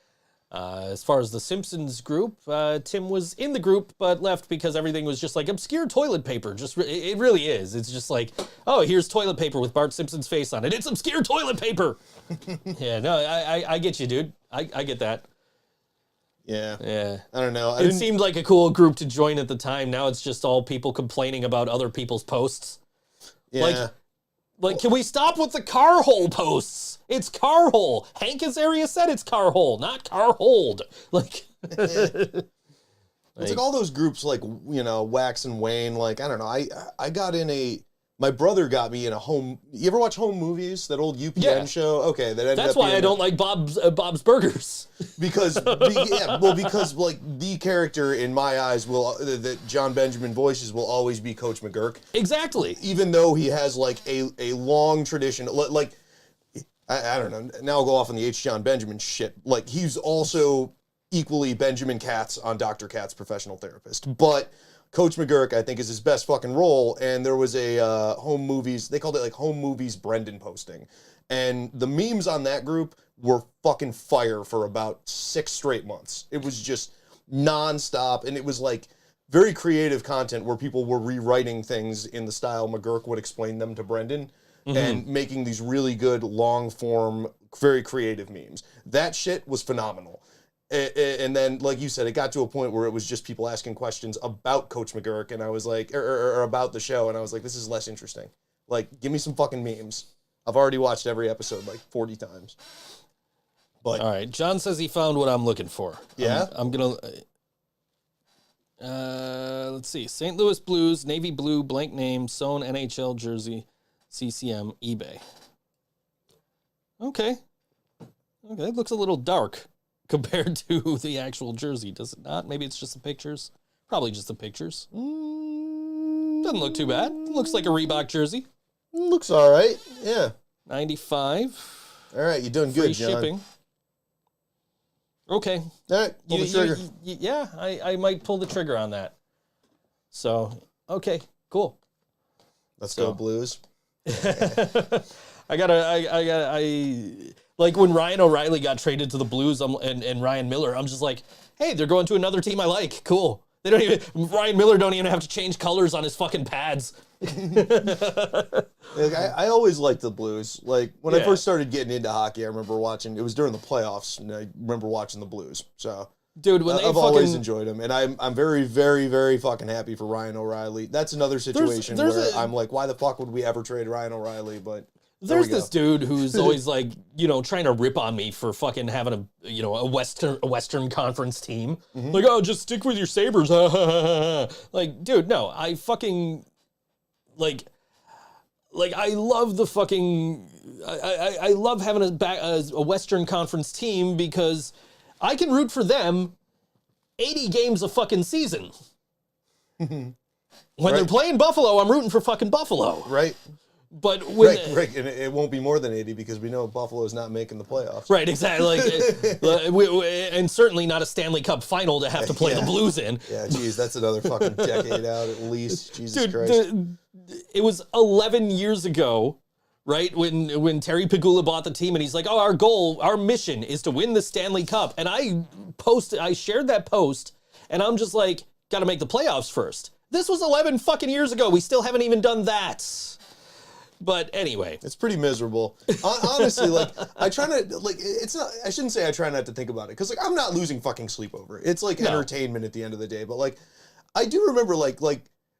S3: As far as the Simpsons group, Tim was in the group but left because everything was just like obscure toilet paper. It really is. It's just like, oh, here's toilet paper with Bart Simpson's face on it. It's obscure toilet paper. Yeah, no, I get you, dude. I get that.
S4: Yeah.
S3: Yeah.
S4: I don't know.
S3: It seemed like a cool group to join at the time. Now it's just all people complaining about other people's posts.
S4: Yeah.
S3: Like, can we stop with the car hole posts? It's car hole. Hank Azaria said it's car hole, not car hold. Like,
S4: it's like all those groups, like, you know, Wax and Wayne. Like, I don't know. I got in my brother got me in a home. You ever watch Home Movies? That old UPN show? Okay,
S3: that's why I don't like Bob's Burgers.
S4: Because because like the character in my eyes that John Benjamin voices will always be Coach McGurk.
S3: Exactly.
S4: Even though he has like a long tradition, like I don't know. Now I'll go off on the H. John Benjamin shit. Like he's also equally Benjamin Katz on Dr. Katz, Professional Therapist, but Coach McGurk, I think, is his best fucking role. And there was a Home Movies, they called it like Home Movies Brendan posting. And the memes on that group were fucking fire for about 6 straight months. It was just nonstop. And it was like very creative content where people were rewriting things in the style McGurk would explain them to Brendan and making these really good long form, very creative memes. That shit was phenomenal. And then, like you said, it got to a point where it was just people asking questions about Coach McGurk, and I was like, or about the show, and I was like, this is less interesting. Like, give me some fucking memes. I've already watched every episode like 40 times. But
S3: all right, John says he found what I'm looking for.
S4: Yeah?
S3: I'm gonna. Let's see. St. Louis Blues, navy blue, blank name, sewn NHL jersey, CCM, eBay. Okay, it looks a little dark compared to the actual jersey, does it not? Maybe it's just the pictures. Probably just the pictures. Doesn't look too bad. Looks like a Reebok jersey.
S4: looks all right. Yeah.
S3: 95.
S4: All right, you're doing
S3: Free
S4: good, John.
S3: shipping. Okay.
S4: All right, pull the trigger.
S3: Yeah, I might pull the trigger on that. So, okay, cool.
S4: Let's go Blues.
S3: Like when Ryan O'Reilly got traded to the Blues and Ryan Miller, I'm just like, hey, they're going to another team I like. Cool. Ryan Miller don't even have to change colors on his fucking pads.
S4: Like, I always liked the Blues. Like when I first started getting into hockey, I remember watching. It was during the playoffs, and I remember watching the Blues. So,
S3: dude,
S4: I've always enjoyed them, and I'm very, very, very fucking happy for Ryan O'Reilly. That's another situation where I'm like, why the fuck would we ever trade Ryan O'Reilly? But
S3: there's this dude who's always like, trying to rip on me for fucking having a Western Conference team. Like, oh, just stick with your Sabres. Like, dude, no, I fucking like I love the fucking I love having a Western Conference team because I can root for them 80 games a fucking season. When they're playing Buffalo, I'm rooting for fucking Buffalo.
S4: Right.
S3: But when
S4: right, and it won't be more than 80 because we know Buffalo's not making the playoffs.
S3: Right, exactly. And certainly not a Stanley Cup final to have to play the Blues in.
S4: Yeah, geez, that's another fucking decade out at least. Jesus Christ.
S3: It was 11 years ago, right, when Terry Pegula bought the team, and he's like, "Oh, our mission is to win the Stanley Cup." And I shared that post, and I'm just like, "Got to make the playoffs first." This was 11 fucking years ago. We still haven't even done that. But anyway,
S4: it's pretty miserable. Honestly, like I try to it's not. I shouldn't say I try not to think about it because I'm not losing fucking sleep over it. It's like entertainment at the end of the day. But like, I do remember like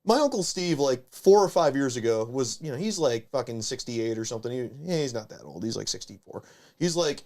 S4: my Uncle Steve 4 or 5 years ago was he's like fucking 68 or something. He's not that old. He's like 64. He's like,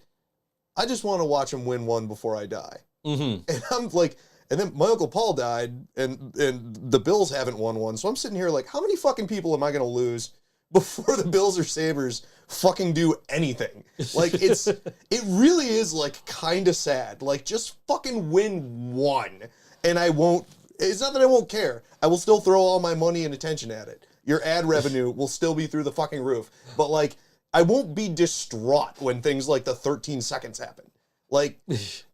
S4: I just want to watch him win one before I die. Mm-hmm. And I'm like. And then my Uncle Paul died, and the Bills haven't won one. So I'm sitting here like, how many fucking people am I going to lose before the Bills or Sabres fucking do anything? Like, it really is like kind of sad. Like, just fucking win one, and I won't. It's not that I won't care. I will still throw all my money and attention at it. Your ad revenue will still be through the fucking roof. But like, I won't be distraught when things like the 13 seconds happen. Like,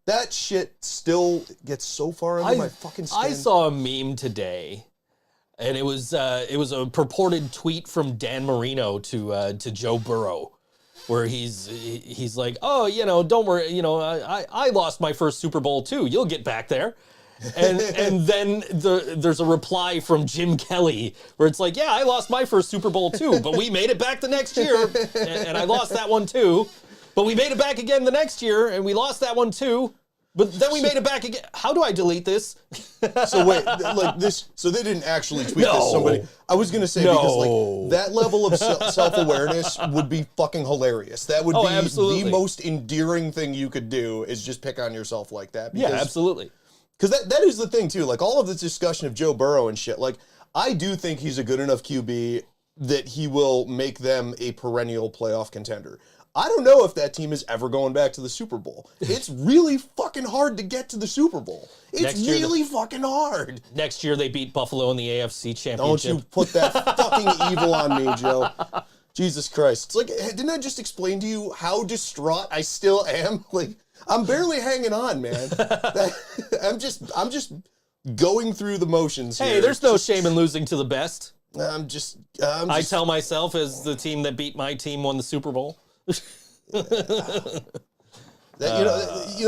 S4: that shit still gets so far under my fucking skin.
S3: I saw a meme today, and it was a purported tweet from Dan Marino to Joe Burrow, where he's like, oh, don't worry, I lost my first Super Bowl too. You'll get back there. And then there's a reply from Jim Kelly where it's like, yeah, I lost my first Super Bowl too, but we made it back the next year, and I lost that one too. But we made it back again the next year, and we lost that one too. But then we made it back again. How do I delete this?
S4: So wait, like this. So they didn't actually tweet this. Somebody. I was gonna say because like that level of self-awareness would be fucking hilarious. That would be
S3: absolutely.
S4: the most endearing thing you could do is just pick on yourself like that. Because,
S3: Yeah, absolutely.
S4: Because that is the thing too. Like all of this discussion of Joe Burrow and shit. Like I do think he's a good enough QB that he will make them a perennial playoff contender. I don't know if that team is ever going back to the Super Bowl. It's really fucking hard to get to the Super Bowl. It's really fucking hard.
S3: Next year they beat Buffalo in the AFC Championship.
S4: Don't you put that fucking evil on me, Joe. Jesus Christ. It's like, didn't I just explain to you how distraught I still am? Like, I'm barely hanging on, man. I'm just going through the motions here.
S3: Hey, there's no shame in losing to the best.
S4: I
S3: tell myself as the team that beat my team won the Super Bowl.
S4: The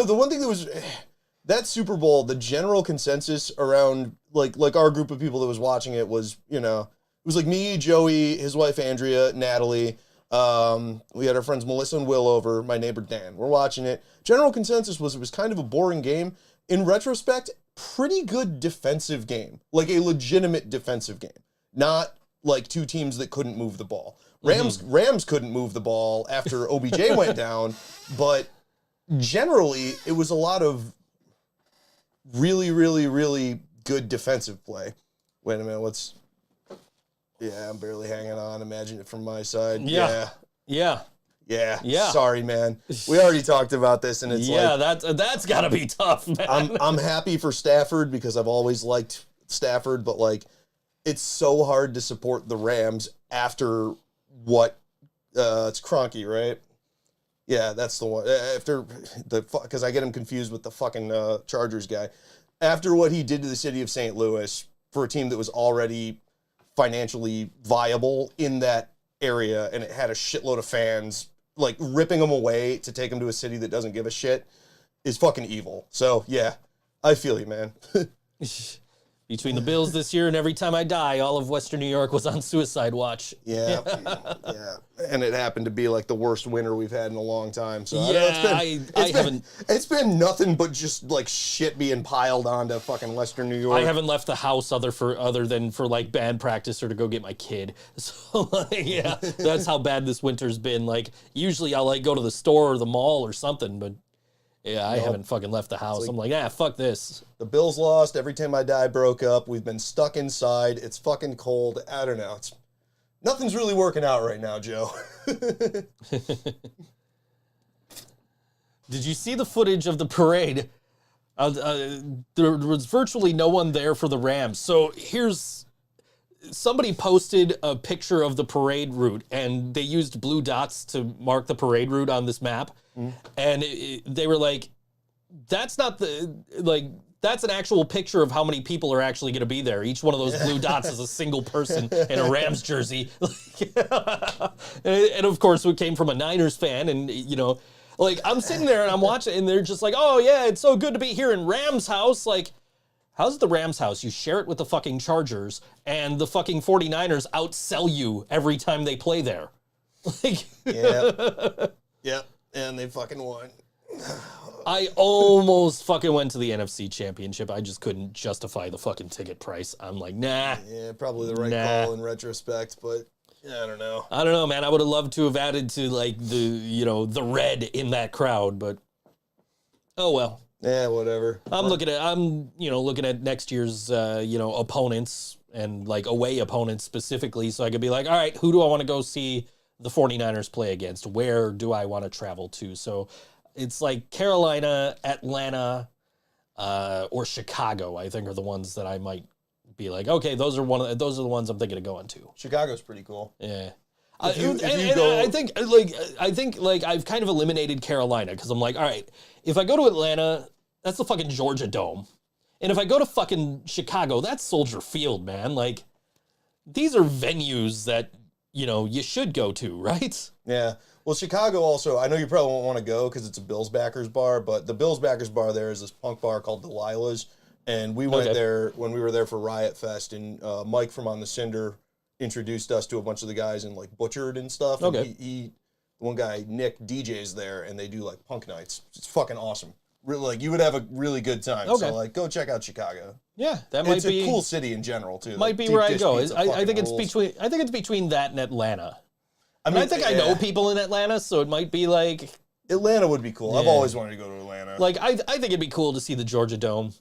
S4: one thing that was that Super Bowl, the general consensus around like our group of people that was watching it was, it was like me, Joey, his wife Andrea, Natalie. We had our friends Melissa and Will over, my neighbor Dan. We're watching it. General consensus was it was kind of a boring game. In retrospect, pretty good defensive game, like a legitimate defensive game, not like two teams that couldn't move the ball. Rams couldn't move the ball after OBJ went down, but generally it was a lot of really, really, really good defensive play. Wait a minute, I'm barely hanging on. Imagine it from my side.
S3: Yeah.
S4: Sorry, man. We already talked about this, and it's
S3: that's gotta be tough, man.
S4: I'm happy for Stafford because I've always liked Stafford, but like it's so hard to support the Rams after what it's Kroenke, right? Yeah, that's the one. After because I get him confused with the fucking Chargers guy. After what he did to the city of St. Louis for a team that was already financially viable in that area, and it had a shitload of fans, like ripping them away to take them to a city that doesn't give a shit, is fucking evil. So yeah, I feel you, man.
S3: Between the Bills this year and Every Time I Die, all of Western New York was on suicide watch.
S4: Yeah. And it happened to be like the worst winter we've had in a long time. So it's been nothing but just like shit being piled onto fucking Western New York.
S3: I haven't left the house other than for like band practice or to go get my kid. So yeah, that's how bad this winter's been. Like usually I'll like go to the store or the mall or something, but yeah, I haven't fucking left the house. I'm like, fuck this.
S4: The Bills lost. Every Time I Die broke up. We've been stuck inside. It's fucking cold. I don't know. Nothing's really working out right now, Joe.
S3: Did you see the footage of the parade? There was virtually no one there for the Rams. So somebody posted a picture of the parade route, and they used blue dots to mark the parade route on this map. And they were like, that's not that's an actual picture of how many people are actually going to be there. Each one of those blue dots is a single person in a Rams jersey. And of course, it came from a Niners fan. And, like I'm sitting there and I'm watching and they're just like, oh yeah, it's so good to be here in Rams house. Like, how's the Rams house? You share it with the fucking Chargers and the fucking 49ers outsell you every time they play there. Like,
S4: Yep. And they fucking won.
S3: I almost fucking went to the NFC Championship. I just couldn't justify the fucking ticket price. I'm like, nah.
S4: Yeah, probably the right call in retrospect, but I don't know.
S3: I don't know, man. I would have loved to have added to like the red in that crowd, but oh well.
S4: Yeah, whatever.
S3: I'm looking at next year's opponents and like away opponents specifically, so I could be like, all right, who do I want to go see the 49ers play against? Where do I want to travel to? So it's like Carolina, Atlanta, or Chicago, I think are the ones that I might be like, okay, those are the ones I'm thinking of going to.
S4: Chicago's pretty cool.
S3: Yeah.
S4: I think
S3: I've kind of eliminated Carolina because I'm like, all right, if I go to Atlanta, that's the fucking Georgia Dome. And if I go to fucking Chicago, that's Soldier Field, man. Like, these are venues that, you should go to, right?
S4: Yeah. Well, Chicago also, I know you probably won't want to go because it's a Bills backers bar, but the Bills backers bar there is this punk bar called Delilah's. And we went there when we were there for Riot Fest, and Mike from On the Cinder introduced us to a bunch of the guys in like Butchered and stuff.
S3: Okay.
S4: And one guy, Nick, DJs there, and they do like punk nights. It's fucking awesome. Really, like, you would have a really good time.
S3: Okay.
S4: So, like, go check out Chicago.
S3: Yeah, that might
S4: It's
S3: be
S4: a cool city in general, too.
S3: Might
S4: Like,
S3: be
S4: deep
S3: where I
S4: dish
S3: go.
S4: pizza
S3: I
S4: fucking
S3: think it's
S4: rules.
S3: between that and Atlanta.
S4: I
S3: I think I know people in Atlanta, so it might be like
S4: Atlanta would be cool. I've
S3: Yeah.
S4: always wanted to go to Atlanta.
S3: like I think it'd be cool to see the Georgia Dome.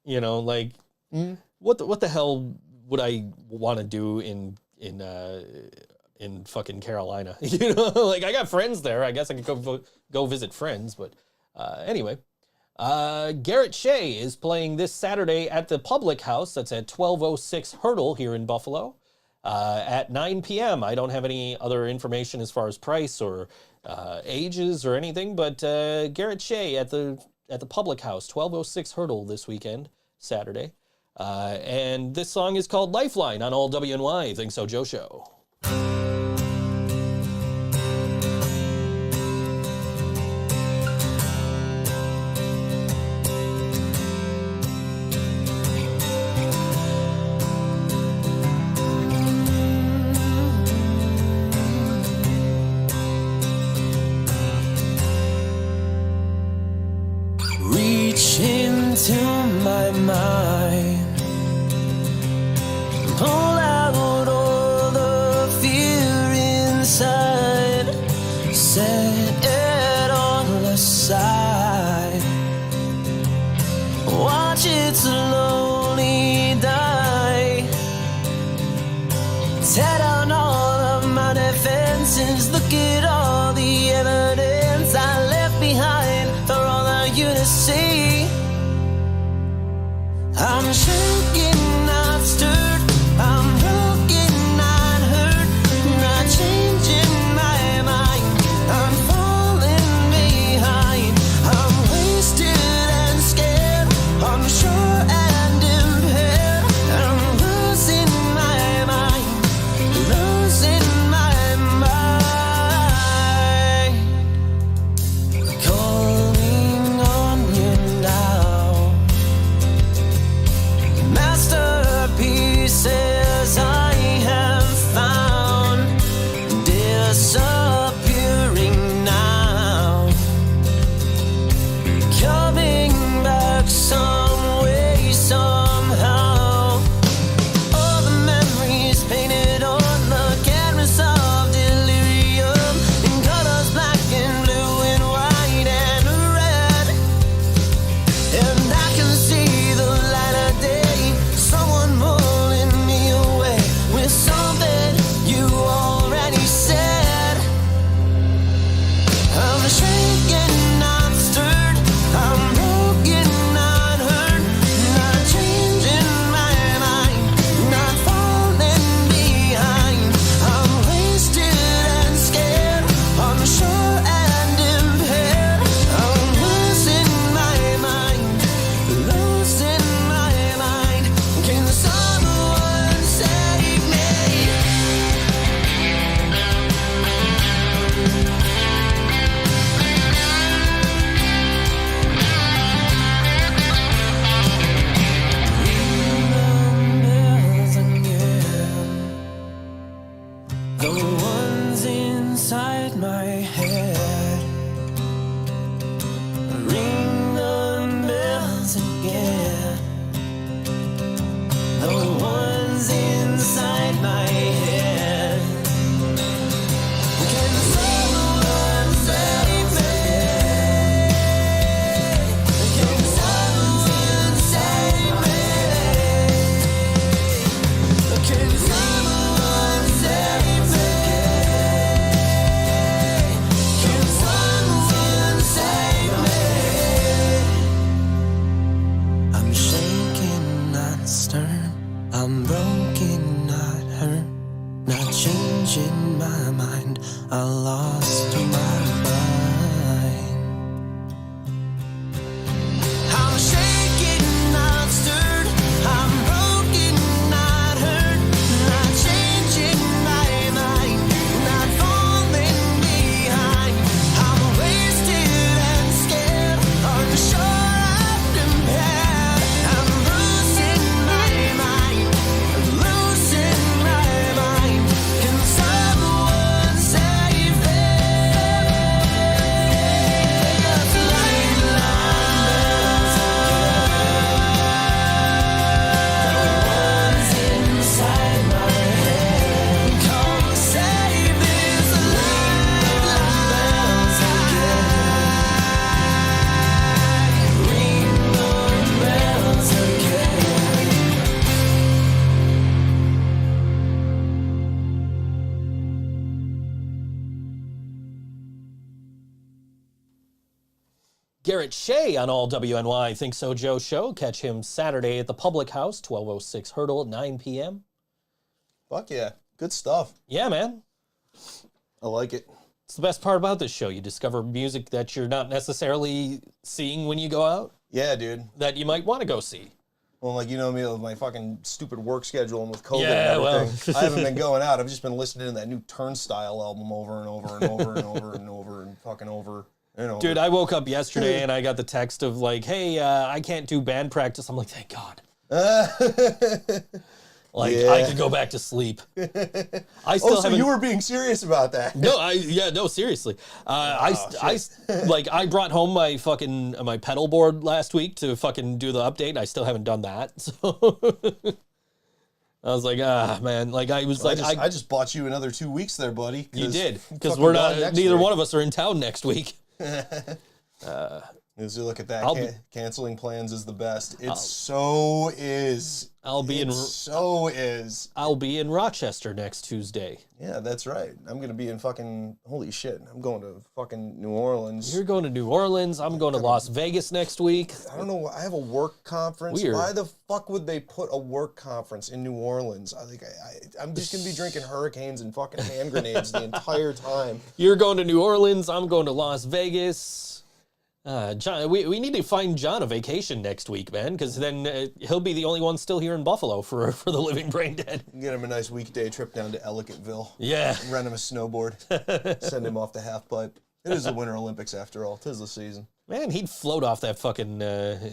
S3: You know, like what the hell would I want to do in fucking Carolina? You know, like I got friends there. I guess I could go visit friends. But anyway, Garrett Shea is playing this Saturday at the Public House. That's at 1206 Hurdle here in Buffalo at 9 p.m. I don't have any other information as far as price or ages or anything, but Garrett Shea at the Public House, 1206 Hurdle this weekend, Saturday. And this song is called Lifeline on all WNY ThinkSoJoE Show.
S5: Reach into my mind, pull out all the fear inside, set it all aside, watch it slowly die, tear down all of my defenses, look at all the evidence I left behind for all of you to see. I'm shaking, not stirred, I'm broken, not hurt, not changing my mind, I'm falling behind, I'm wasted and scared, I'm sure and impaired, I'm losing my mind, losing my mind, calling on you now. Masterpieces I have found, disappearing now, coming back some way, somehow. All the memories painted on the canvas of delirium, in colors black and blue and white and red. And I can see the light of day, someone pulling me away with something you already said. I'm shaken, not stirred, I'm broken, not hurt, not changing my mind, not falling behind, I'm wasted and scared, I'm sure and impaired, I'm losing my mind, losing my mind. Can someone save me? Numbers again, the ones inside my head. Ring the bells again, the ones inside my head. Can someone save me? Can someone save me? Can someone save me? Can someone save me? I'm shaking, not stirred, I'm broken, not hurt, not changing my mind, I lost my mind. I'm shaking, not stirred, I'm broken, not hurt, not changing my mind, not falling behind, I'm wasted and scared, unsure and impaired, I'm losing my mind, losing my mind. Can someone save
S3: Garrett Shea on all WNY Think So Joe show. Catch him Saturday at the Public House, 1206 Hurdle at 9 p.m.
S4: Fuck yeah. Good stuff.
S3: Yeah, man.
S4: I like it.
S3: It's the best part about this show. You discover music that you're not necessarily seeing when you go out,
S4: Yeah, dude.
S3: that you might want to go see.
S4: Well, like, you know me with my fucking stupid work schedule and with COVID
S3: Yeah,
S4: and
S3: well.
S4: everything. I haven't been going out. I've just been listening to that new Turnstile album over and over and over and over and over and fucking over and over.
S3: Dude, I woke up yesterday and I got the text of like, hey, I can't do band practice. I'm like, thank God. Like,
S4: Yeah.
S3: I could go back to sleep. I still
S4: Oh, so
S3: haven't...
S4: you were being serious about that?
S3: No, seriously. I brought home my fucking my pedal board last week to fucking do the update. I still haven't done that. So I was like, man, like I was
S4: Well,
S3: like,
S4: I just bought you another 2 weeks there, buddy.
S3: you did because
S4: fucking
S3: we're
S4: gone
S3: not.
S4: next
S3: Neither
S4: week.
S3: one of us are in town next week.
S4: As you look at that,
S3: I'll be-
S4: canceling plans is the best. It so is.
S3: I'll be in Rochester next Tuesday.
S4: Yeah, that's right. I'm gonna be in fucking. Holy shit! I'm going to fucking New Orleans.
S3: You're going to New Orleans. I'm going to Las Vegas next week.
S4: I don't know. I have a work conference.
S3: Weird.
S4: Why the fuck would they put a work conference in New Orleans? I'm just gonna be drinking hurricanes and fucking hand grenades the entire time.
S3: You're going to New Orleans. I'm going to Las Vegas. John, we need to find John a vacation next week, man, because then he'll be the only one still here in Buffalo for the living brain dead.
S4: Get him a nice weekday trip down to Ellicottville.
S3: Yeah.
S4: Rent him a snowboard. Send him off the half pipe. It is the Winter Olympics after all. 'Tis the season.
S3: Man, he'd float off that fucking.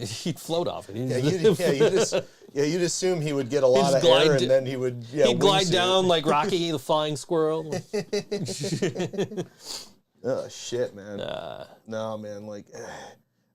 S3: He'd float off it.
S4: You'd assume he would get a lot of
S3: glide
S4: air,
S3: d-
S4: and then he would.
S3: He'd glide down like Rocky the Flying Squirrel.
S4: Oh shit, man. No, man. Like,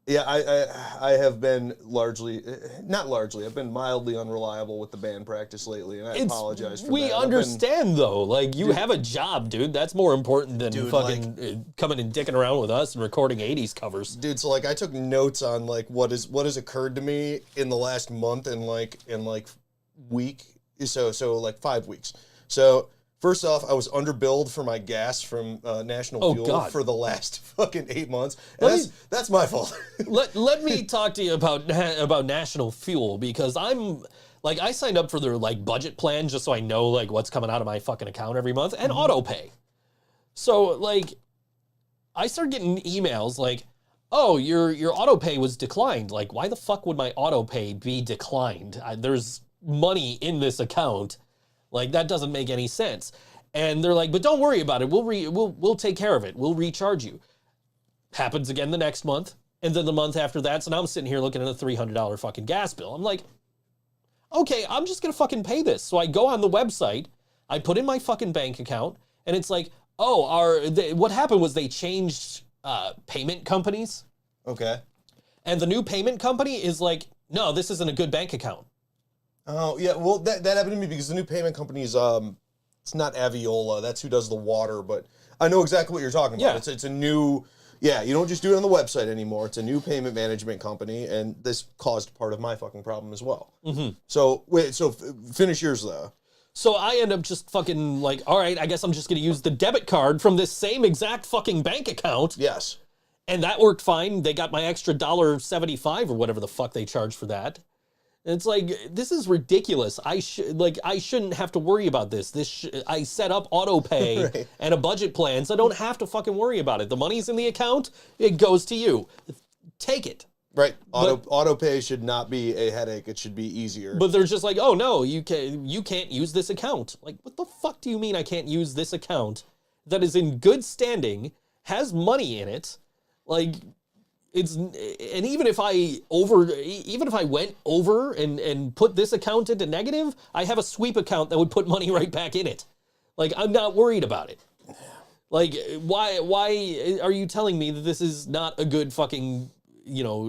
S4: yeah, I have been not largely. I've been mildly unreliable with the band practice lately, and I apologize for that.
S3: We understand though. Like you have a job, dude. That's more important than
S4: Dude,
S3: fucking coming and dicking around with us and recording '80s covers.
S4: Dude, so like I took notes on like what has occurred to me in the last month and like week. So like 5 weeks. So first off, I was underbilled for my gas from National Fuel for the last fucking 8 months. And that's my fault.
S3: let me talk to you about National Fuel because I signed up for their like budget plan just so I know like what's coming out of my fucking account every month and auto pay. So like I started getting emails like, oh, your auto pay was declined. Like, why the fuck would my auto pay be declined? There's money in this account. Like, that doesn't make any sense. And they're like, but don't worry about it. We'll take care of it. We'll recharge you. Happens again the next month. And then the month after that. So now I'm sitting here looking at a $300 fucking gas bill. I'm like, okay, I'm just going to fucking pay this. So I go on the website. I put in my fucking bank account. And it's like, oh, what happened was they changed payment companies.
S4: Okay.
S3: And the new payment company is like, no, this isn't a good bank account.
S4: Oh, yeah, well, that happened to me because the new payment company is, it's not Aviola, that's who does the water, but I know exactly what you're talking about.
S3: Yeah.
S4: It's a new, you don't just do it on the website anymore. It's a new payment management company, and this caused part of my fucking problem as well. Mm-hmm. So, finish yours, though.
S3: So I end up just fucking like, all right, I guess I'm just going to use the debit card from this same exact fucking bank account.
S4: Yes.
S3: And that worked fine. They got my extra $1.75 or whatever the fuck they charged for that. And it's like, this is ridiculous. I shouldn't have to worry about this. I set up auto pay
S4: Right.
S3: and a budget plan, so I don't have to fucking worry about it. The money's in the account, it goes to you. Take it.
S4: Right. Auto pay should not be a headache. It should be easier.
S3: But they're just like, oh no, you can't use this account. Like, what the fuck do you mean I can't use this account that is in good standing, has money in it? Like, and even if I went over and put this account into negative, I have a sweep account that would put money right back in it. Like, I'm not worried about it. Like, why are you telling me that this is not a good fucking,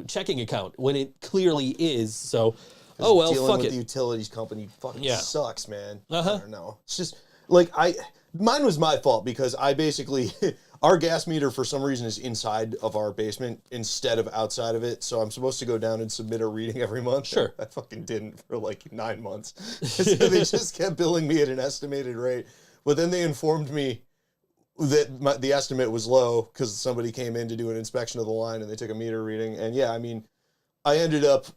S3: checking account when it clearly is? So, oh well,
S4: dealing
S3: fuck
S4: with
S3: it.
S4: the utilities company fucking sucks, man.
S3: Uh-huh.
S4: I don't know. It's just like mine was my fault because I basically our gas meter for some reason is inside of our basement instead of outside of it. So I'm supposed to go down and submit a reading every month.
S3: Sure.
S4: I fucking didn't for like 9 months. So they just kept billing me at an estimated rate. But then they informed me that the estimate was low because somebody came in to do an inspection of the line and they took a meter reading. And yeah, I mean, I ended up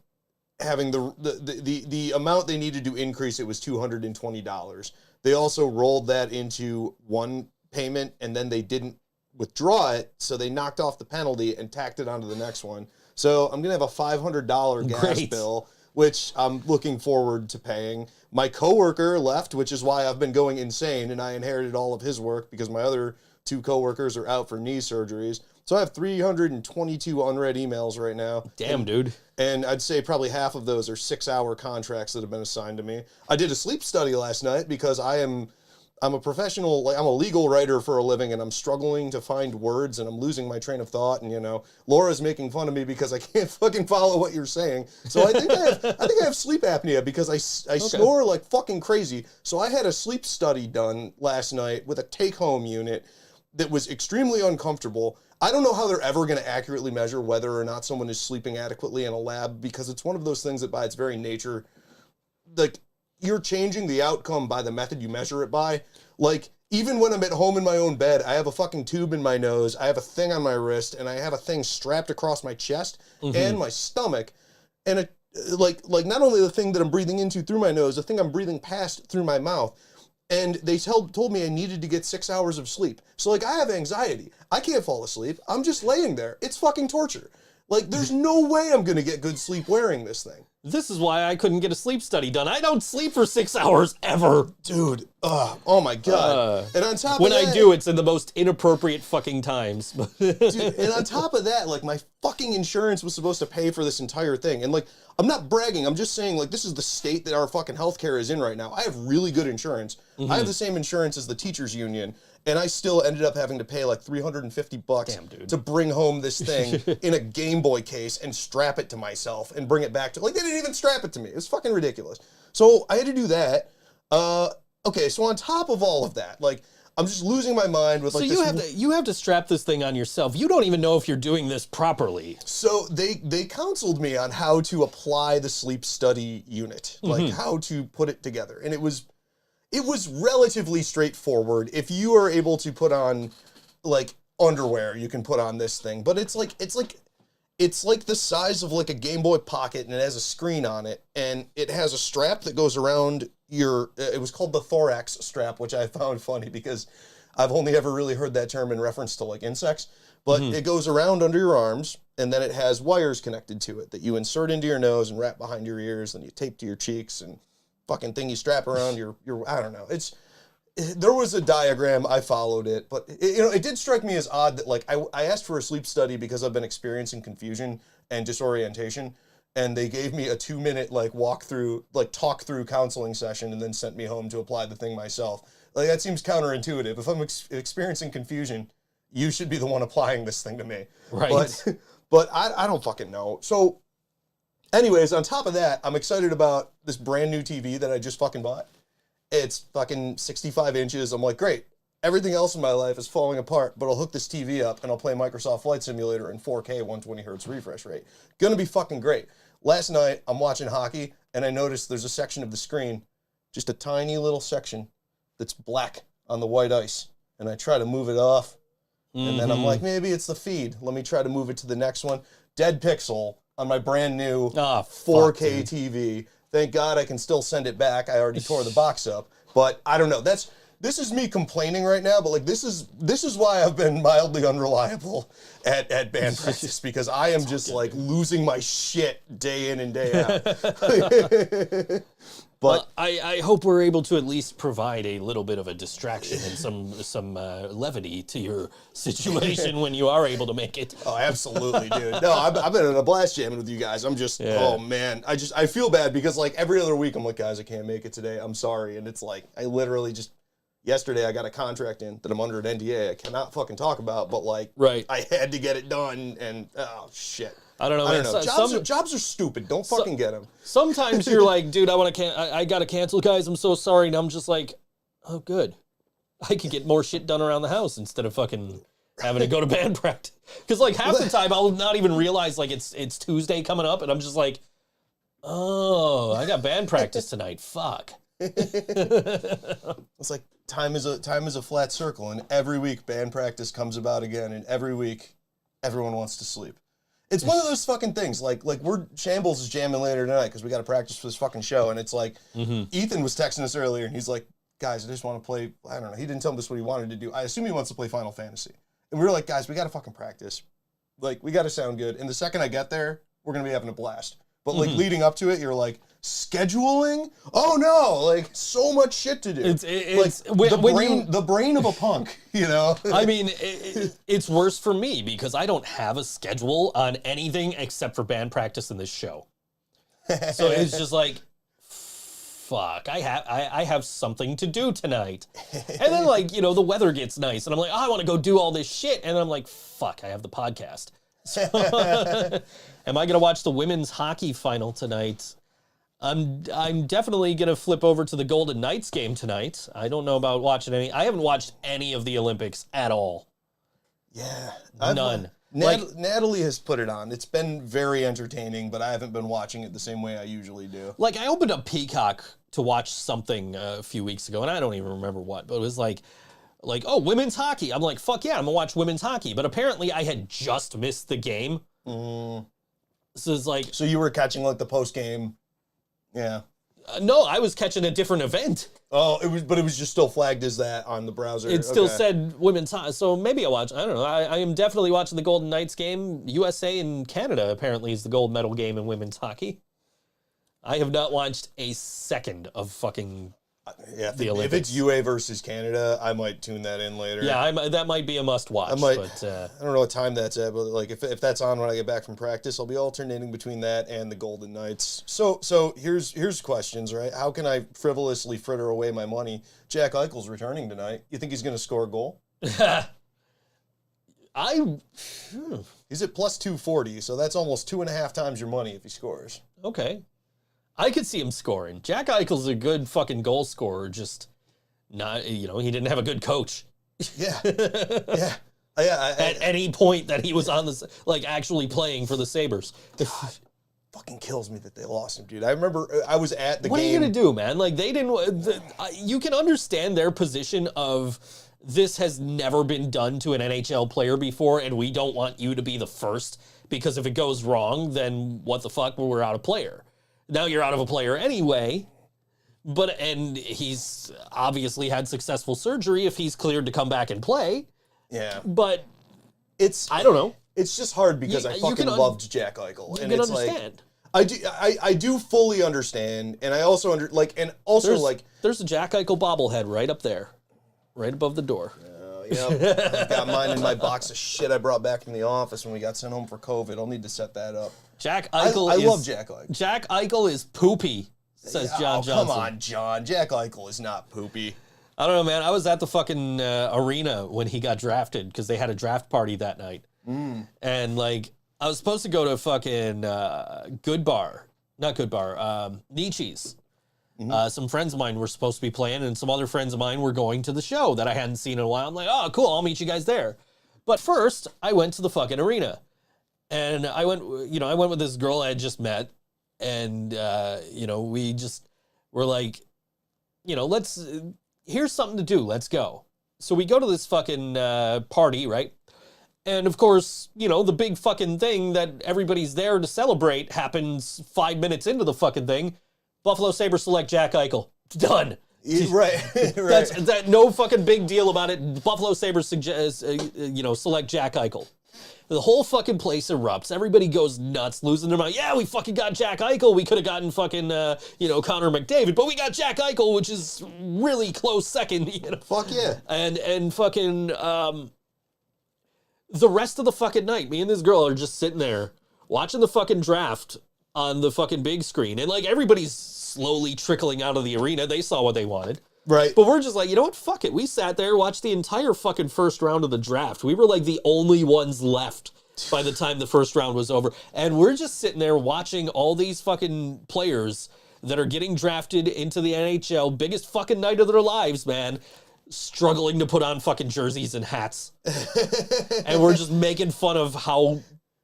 S4: having the amount they needed to increase it was $220. They also rolled that into one payment and then they didn't withdraw it, so they knocked off the penalty and tacked it onto the next one. So I'm gonna have a $500 gas bill, which I'm looking forward to paying. My coworker left, which is why I've been going insane, and I inherited all of his work because my other 2 coworkers are out for knee surgeries. So I have 322 unread emails right now.
S3: Damn, dude.
S4: And I'd say probably half of those are 6-hour contracts that have been assigned to me. I did a sleep study last night because I'm a professional, like I'm a legal writer for a living, and I'm struggling to find words, and I'm losing my train of thought. And Laura's making fun of me because I can't fucking follow what you're saying. So I think I have sleep apnea because I snore like fucking crazy. So I had a sleep study done last night with a take-home unit that was extremely uncomfortable. I don't know how they're ever going to accurately measure whether or not someone is sleeping adequately in a lab, because it's one of those things that by its very nature, like, you're changing the outcome by the method you measure it by. Like, even when I'm at home in my own bed, I have a fucking tube in my nose, I have a thing on my wrist, and I have a thing strapped across my chest and my stomach. And like not only the thing that I'm breathing into through my nose, the thing I'm breathing past through my mouth. And they told me I needed to get 6 hours of sleep. So, like, I have anxiety. I can't fall asleep. I'm just laying there. It's fucking torture. Like, there's no way I'm going to get good sleep wearing this thing.
S3: This is why I couldn't get a sleep study done. I don't sleep for 6 hours ever.
S4: Dude, oh my God. And on top of
S3: when
S4: that...
S3: I do, it's in the most inappropriate fucking times.
S4: Dude, and on top of that, like, my fucking insurance was supposed to pay for this entire thing. And, like, I'm not bragging. I'm just saying, like, this is the state that our fucking healthcare is in right now. I have really good insurance. I have the same insurance as the teachers union. And I still ended up having to pay like $350 to bring home this thing in a Game Boy case and strap it to myself and bring it back to, like, they didn't even strap it to me. It was fucking ridiculous. So I had to do that. Okay, so on top of all of that, like, I'm just losing my mind with, like,
S3: so you have to strap this thing on yourself. You don't even know if you're doing this properly.
S4: So they counseled me on how to apply the sleep study unit, like how to put it together. And it was relatively straightforward. If you are able to put on, like, underwear, you can put on this thing. But it's like the size of, like, a Game Boy Pocket, and it has a screen on it, and it has a strap that goes around your. It was called the thorax strap, which I found funny because I've only ever really heard that term in reference to, like, insects. But it goes around under your arms, and then it has wires connected to it that you insert into your nose and wrap behind your ears, and you tape to your cheeks, and fucking thing you strap around your I don't know. There was a diagram, I followed it, but it did strike me as odd that, like, I asked for a sleep study because I've been experiencing confusion and disorientation, and they gave me a 2-minute, like, talk through counseling session and then sent me home to apply the thing myself. Like, that seems counterintuitive. If I'm experiencing confusion, you should be the one applying this thing to me.
S3: Right.
S4: But I don't fucking know. So anyways, on top of that, I'm excited about this brand new TV that I just fucking bought. It's fucking 65 inches. I'm like, great. Everything else in my life is falling apart, but I'll hook this TV up and I'll play Microsoft Flight Simulator in 4K 120 hertz refresh rate. Gonna be fucking great. Last night, I'm watching hockey, and I noticed there's a section of the screen, just a tiny little section that's black on the white ice. And I try to move it off, and then I'm like, maybe it's the feed. Let me try to move it to the next one. Dead pixel on my brand new 4K TV. Thank God I can still send it back. I already tore the box up, but I don't know. This is me complaining right now, but, like, this is why I've been mildly unreliable at band practice, because I am just, like, losing my shit day in and day out. But
S3: I hope we're able to at least provide a little bit of a distraction and some levity to your situation when you are able to make it.
S4: Oh, absolutely, dude. No, I've been in a blast jamming with you guys. I'm just, oh man, I feel bad because, like, every other week I'm like, guys, I can't make it today. I'm sorry, and it's like I literally just. Yesterday, I got a contract in that I'm under an NDA I cannot fucking talk about, but, like, I had to get it done, and, oh, shit.
S3: I don't know, man.
S4: Jobs are stupid. Don't fucking get them.
S3: Sometimes you're like, dude, I got to cancel, guys. I'm so sorry. And I'm just like, oh, good. I could get more shit done around the house instead of fucking having to go to band practice. Because, like, half the time, I'll not even realize, like, it's Tuesday coming up, and I'm just like, oh, I got band practice tonight. Fuck.
S4: It's like time is a flat circle, and every week band practice comes about again, and every week everyone wants to sleep. It's one of those fucking things. Like Shambles is jamming later tonight because we got to practice for this fucking show, and it's like Ethan was texting us earlier, and he's like, "Guys, I just want to play." I don't know. He didn't tell us what he wanted to do. I assume he wants to play Final Fantasy, and we were like, "Guys, we got to fucking practice. Like, we got to sound good." And the second I get there, we're gonna be having a blast. But like leading up to it, you're like, scheduling? Oh no! Like, so much shit to do.
S3: It's
S4: like the brain of a punk, you know.
S3: I mean, it's worse for me because I don't have a schedule on anything except for band practice and this show. So it's just like, fuck, I have something to do tonight. And then like, you know, the weather gets nice and I'm like, oh, I want to go do all this shit. And then I'm like, fuck, I have the podcast. So, am I going to watch the women's hockey final tonight? I'm definitely going to flip over to the Golden Knights game tonight. I don't know about watching any. I haven't watched any of the Olympics at all.
S4: Yeah.
S3: None.
S4: Natalie has put it on. It's been very entertaining, but I haven't been watching it the same way I usually do.
S3: Like, I opened up Peacock to watch something a few weeks ago, and I don't even remember what, but it was like, oh, women's hockey. I'm like, fuck yeah, I'm gonna watch women's hockey. But apparently I had just missed the game. So it's like...
S4: So you were catching like the post-game... Yeah.
S3: No, I was catching a different event.
S4: Oh, but it was just still flagged as that on the browser.
S3: It still said women's hockey. So maybe I'll watch. I don't know. I am definitely watching the Golden Knights game. USA and Canada apparently is the gold medal game in women's hockey. I have not watched a second of fucking the Olympics.
S4: If it's UA versus Canada, I might tune that in later.
S3: Yeah, that might be a must-watch.
S4: But,
S3: I
S4: don't know what time that's at, but like if that's on when I get back from practice, I'll be alternating between that and the Golden Knights. So here's questions, right? How can I frivolously fritter away my money? Jack Eichel's returning tonight. You think he's going to score a goal? He's at plus 240, so that's almost 2.5 times your money if he scores.
S3: Okay. I could see him scoring. Jack Eichel's a good fucking goal scorer, just not, he didn't have a good coach.
S4: Yeah. Yeah.
S3: At any point that he was on actually playing for the Sabres.
S4: God, fucking kills me that they lost him, dude. I remember I was at the game.
S3: What are you going to do, man? Like, they didn't, you can understand their position of this has never been done to an NHL player before, and we don't want you to be the first, because if it goes wrong, then what the fuck, we're out of player. Now you're out of a player anyway, and he's obviously had successful surgery if he's cleared to come back and play.
S4: Yeah.
S3: But I don't know.
S4: It's just hard because I fucking loved Jack Eichel.
S3: You can understand.
S4: I do fully understand, and I also
S3: there's a Jack Eichel bobblehead right up there, right above the door. I've got mine in my box of shit I brought back from the office when we got sent home for COVID. I'll need to set that up. Jack Eichel
S4: I love Jack Eichel.
S3: Jack Eichel is poopy, says John Johnson.
S4: Come on, John. Jack Eichel is not poopy.
S3: I don't know, man. I was at the fucking arena when he got drafted because they had a draft party that night. And, I was supposed to go to fucking Nietzsche's. Some friends of mine were supposed to be playing, and some other friends of mine were going to the show that I hadn't seen in a while. I'm like, oh, cool, I'll meet you guys there. But first, I went to the fucking arena. And I went with this girl I had just met, and, we just were like, here's something to do, let's go. So we go to this fucking party, right? And of course, the big fucking thing that everybody's there to celebrate happens 5 minutes into the fucking thing. Buffalo Sabres select Jack Eichel. Done.
S4: Right.
S3: That's no fucking big deal about it. Buffalo Sabres select Jack Eichel. The whole fucking place erupts. Everybody goes nuts, losing their mind. Yeah, we fucking got Jack Eichel. We could have gotten fucking, Connor McDavid, but we got Jack Eichel, which is really close second.
S4: Fuck yeah.
S3: And fucking, the rest of the fucking night, me and this girl are just sitting there watching the fucking draft on the fucking big screen. And, everybody's slowly trickling out of the arena. They saw what they wanted.
S4: Right.
S3: But we're just like, you know what? Fuck it. We sat there, watched the entire fucking first round of the draft. We were the only ones left by the time the first round was over. And we're just sitting there watching all these fucking players that are getting drafted into the NHL, biggest fucking night of their lives, man, struggling to put on fucking jerseys and hats. And we're just making fun of how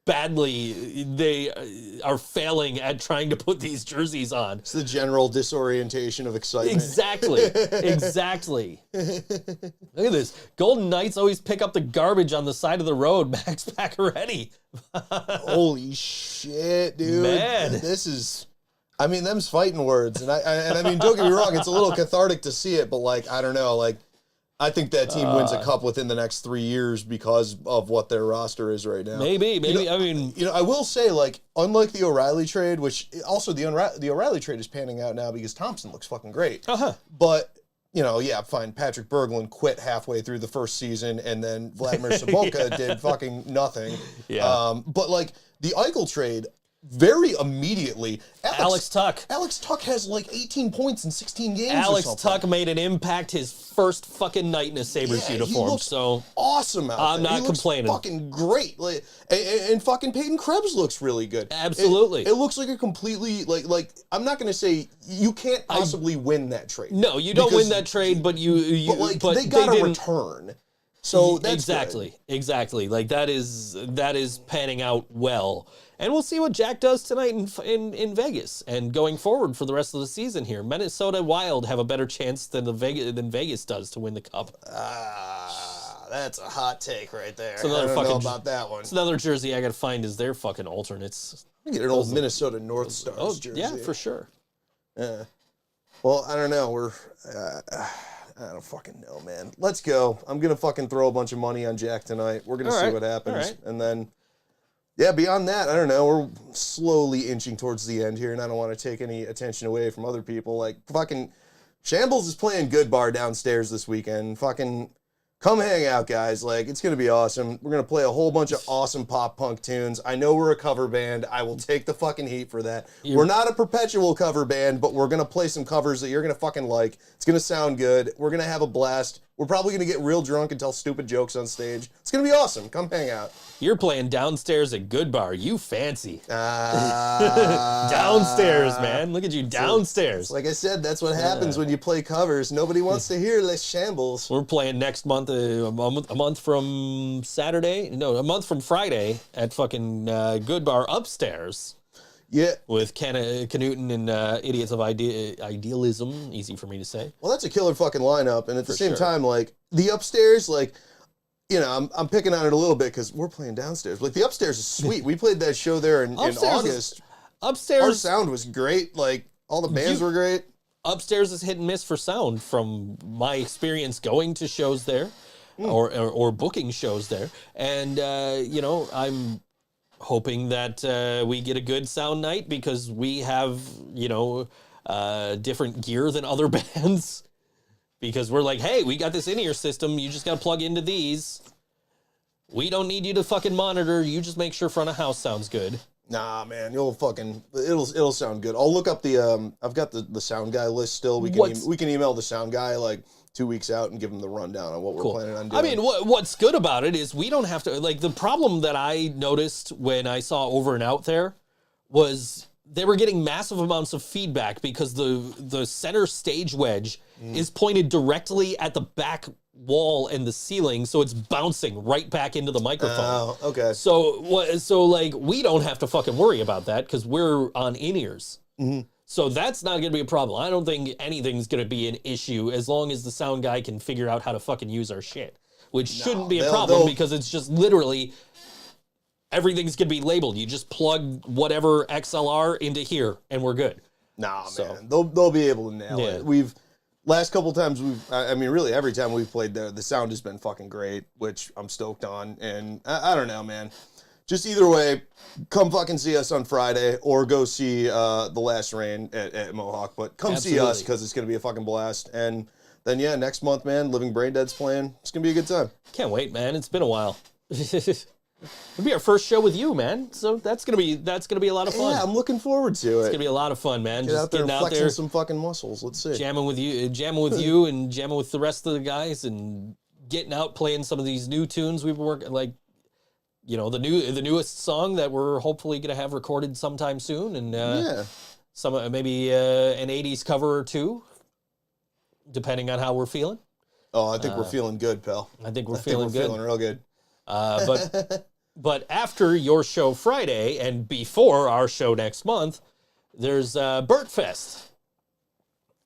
S3: badly they are failing at trying to put these jerseys on.
S4: It's the general disorientation of excitement.
S3: Exactly. Exactly. Look at this. Golden Knights always pick up the garbage on the side of the road. Max Pacioretty.
S4: Holy shit, dude.
S3: Man.
S4: This is, I mean, them's fighting words. And I mean, don't get me wrong, it's a little cathartic to see it, but like, I don't know, like, I think that team wins a cup within the next 3 years because of what their roster is right now.
S3: Maybe.
S4: You know,
S3: I mean,
S4: I will say, like, unlike the O'Reilly trade, which also the O'Reilly trade is panning out now because Thompson looks fucking great. But, you know, yeah, fine. Patrick Berglund quit halfway through the first season, and then Vladimir Sobotka did fucking nothing.
S3: Yeah.
S4: But like the Eichel trade, very immediately,
S3: Alex Tuck.
S4: Alex Tuck has like 18 points in 16 games.
S3: Alex
S4: or something.
S3: Tuck made an impact his first fucking night in a Sabres uniform.
S4: He looks
S3: so
S4: awesome out
S3: I'm
S4: there.
S3: not
S4: He looks
S3: complaining.
S4: Fucking great. Like, and fucking Peyton Krebs looks really good.
S3: Absolutely.
S4: It looks like a completely like I'm not gonna say you can't possibly win that trade.
S3: No, you don't win that trade, but
S4: but they got a return. So that's
S3: exactly. Like that is panning out well, and we'll see what Jack does tonight in Vegas and going forward for the rest of the season here. Minnesota Wild have a better chance than Vegas does to win the cup.
S4: That's a hot take right there.
S3: It's another
S4: I don't
S3: fucking
S4: know about that one.
S3: It's another jersey I got to find is their fucking alternates.
S4: Get an old Minnesota North Stars
S3: Oh
S4: jersey.
S3: yeah, for sure.
S4: Yeah. Well, I don't know. I don't fucking know, man. Let's go. I'm going to fucking throw a bunch of money on Jack tonight. We're going to see what happens.
S3: All right.
S4: And then, yeah, beyond that, I don't know. We're slowly inching towards the end here, and I don't want to take any attention away from other people. Like, fucking Shambles is playing Good Bar downstairs this weekend. Fucking come hang out, guys. Like, it's going to be awesome. We're going to play a whole bunch of awesome pop punk tunes. I know we're a cover band. I will take the fucking heat for that. We're not a perpetual cover band, but we're going to play some covers that you're going to fucking like. It's going to sound good. We're going to have a blast. We're probably going to get real drunk and tell stupid jokes on stage. It's going to be awesome. Come hang out.
S3: You're playing downstairs at Good Bar. You fancy. Downstairs, man. Look at you downstairs.
S4: Like I said, that's what happens when you play covers. Nobody wants to hear Les Shambles.
S3: We're playing next month, a month from Saturday. No, a month from Friday at fucking Good Bar upstairs.
S4: Yeah.
S3: With Knuten and Idiots of Idealism. Easy for me to say.
S4: Well, that's a killer fucking lineup. And at the same time, like, the upstairs, like, you know, I'm picking on it a little bit because we're playing downstairs. Like, the upstairs is sweet. We played that show there in August.
S3: Upstairs.
S4: Our sound was great. Like, all the bands were great.
S3: Upstairs is hit and miss for sound from my experience going to shows there or booking shows there. And, you know, I'm hoping that we get a good sound night because we have, you know, different gear than other bands. Because we're like, hey, we got this in-ear system. You just got to plug into these. We don't need you to fucking monitor. You just make sure front of house sounds good.
S4: Nah, man, it'll sound good. I'll look up the I've got the sound guy list still. We can email the sound guy like 2 weeks out and give him the rundown on what we're planning on doing.
S3: I mean, what's good about it is we don't have to, like, the problem that I noticed when I saw Over and Out there was they were getting massive amounts of feedback because the center stage wedge is pointed directly at the back wall and the ceiling, so it's bouncing right back into the microphone.
S4: Oh, okay.
S3: So like, we don't have to fucking worry about that because we're on in-ears.
S4: Mm-hmm.
S3: So that's not going to be a problem. I don't think anything's going to be an issue as long as the sound guy can figure out how to fucking use our shit, which shouldn't be a problem because it's just literally everything's going to be labeled. You just plug whatever XLR into here and we're good.
S4: Nah, man. They'll be able to nail it. Last couple times I mean, really every time we've played there, the sound has been fucking great, which I'm stoked on. And I don't know, man. Just either way, come fucking see us on Friday or go see The Last Rain at Mohawk. But come see us because it's going to be a fucking blast. And then, yeah, next month, man, Living Brain Dead's playing. It's going to be a good time.
S3: Can't wait, man. It's been a while. It'll be our first show with you, man. So that's gonna be a lot of fun.
S4: Yeah, I'm looking forward to it.
S3: It's gonna be a lot of fun, man.
S4: Get
S3: Just
S4: out there
S3: getting
S4: and
S3: out
S4: flexing
S3: there,
S4: some fucking muscles. Let's see.
S3: jamming with you, and jamming with the rest of the guys, and getting out playing some of these new tunes we've been working, like, you know, the newest song that we're hopefully gonna have recorded sometime soon, and some maybe an '80s cover or two, depending on how we're feeling.
S4: Oh, I think we're feeling good, pal.
S3: I think we're feeling good.
S4: Feeling real good.
S3: But But after your show Friday and before our show next month, there's Burt Fest.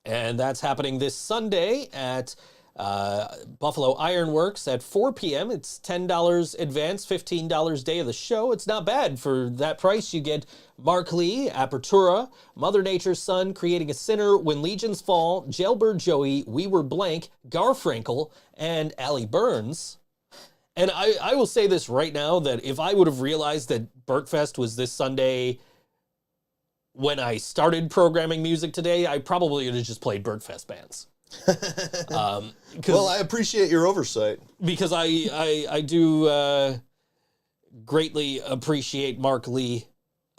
S3: And that's happening this Sunday at Buffalo Ironworks at 4 p.m. It's $10 advance, $15 day of the show. It's not bad. For that price, you get Mark Lee, Apertura, Mother Nature's Son, Creating a Sinner, When Legions Fall, Jailbird Joey, We Were Blank, Garfrankel, and Allie Burns. And I will say this right now, that if I would have realized that Burtfest was this Sunday when I started programming music today, I probably would have just played Burtfest bands.
S4: Well, I appreciate your oversight.
S3: Because I do greatly appreciate Mark Lee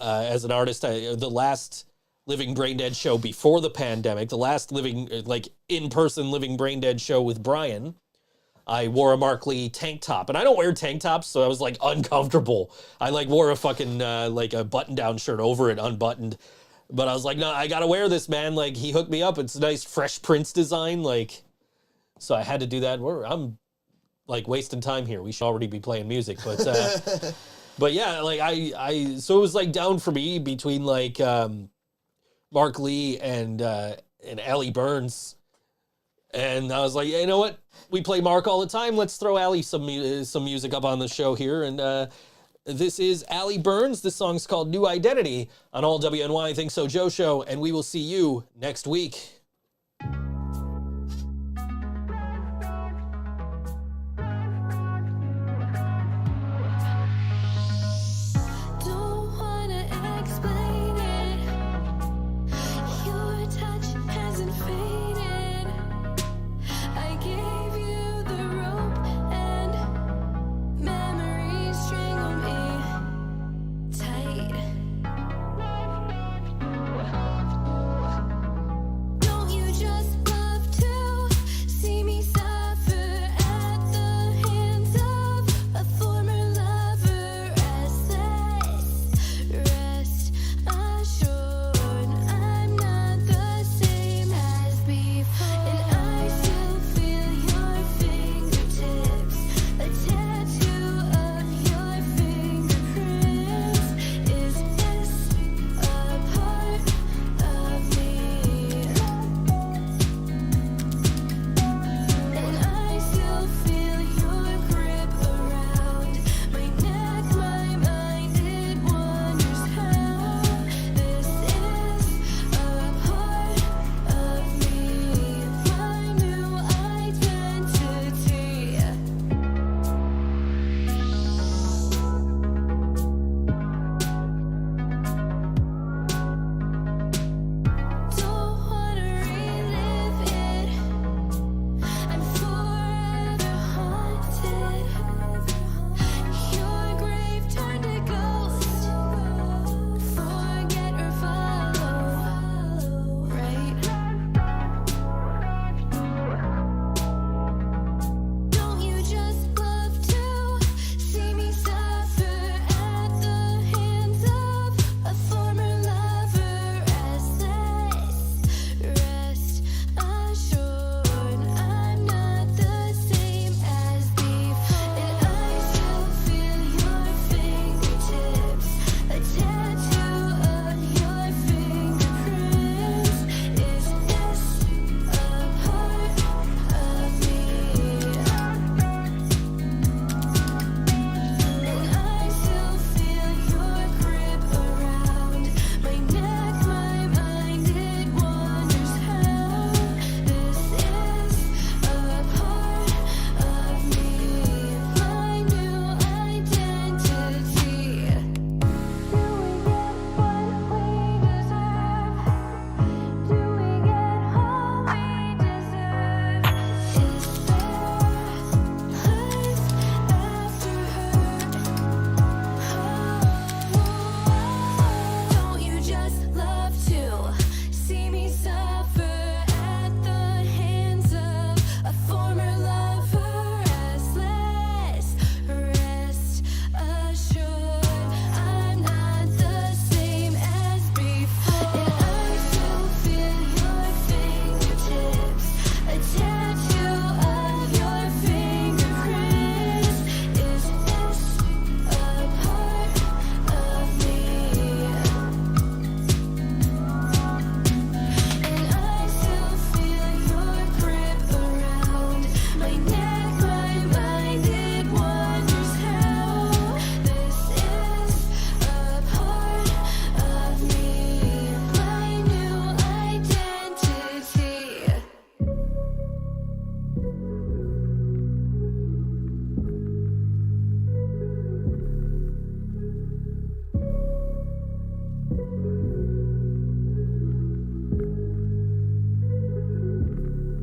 S3: as an artist. The last Living Brain Dead show before the pandemic, the last living, like, in-person Living Brain Dead show with Brian, I wore a Mark Lee tank top. And I don't wear tank tops, so I was, like, uncomfortable. I, like, wore a fucking, like, a button-down shirt over it, unbuttoned. But I was like, no, I gotta wear this, man. Like, he hooked me up. It's a nice Fresh Prince design. Like, so I had to do that. I'm, like, wasting time here. We should already be playing music. But, but yeah, like, so it was, like, down for me between, like, Mark Lee and Allie Burns. And I was like, yeah, you know what? We play Mark all the time. Let's throw Allie some music up on the show here. And this is Allie Burns. This song's called New Identity on all WNY ThinkSoJoE show. And we will see you next week.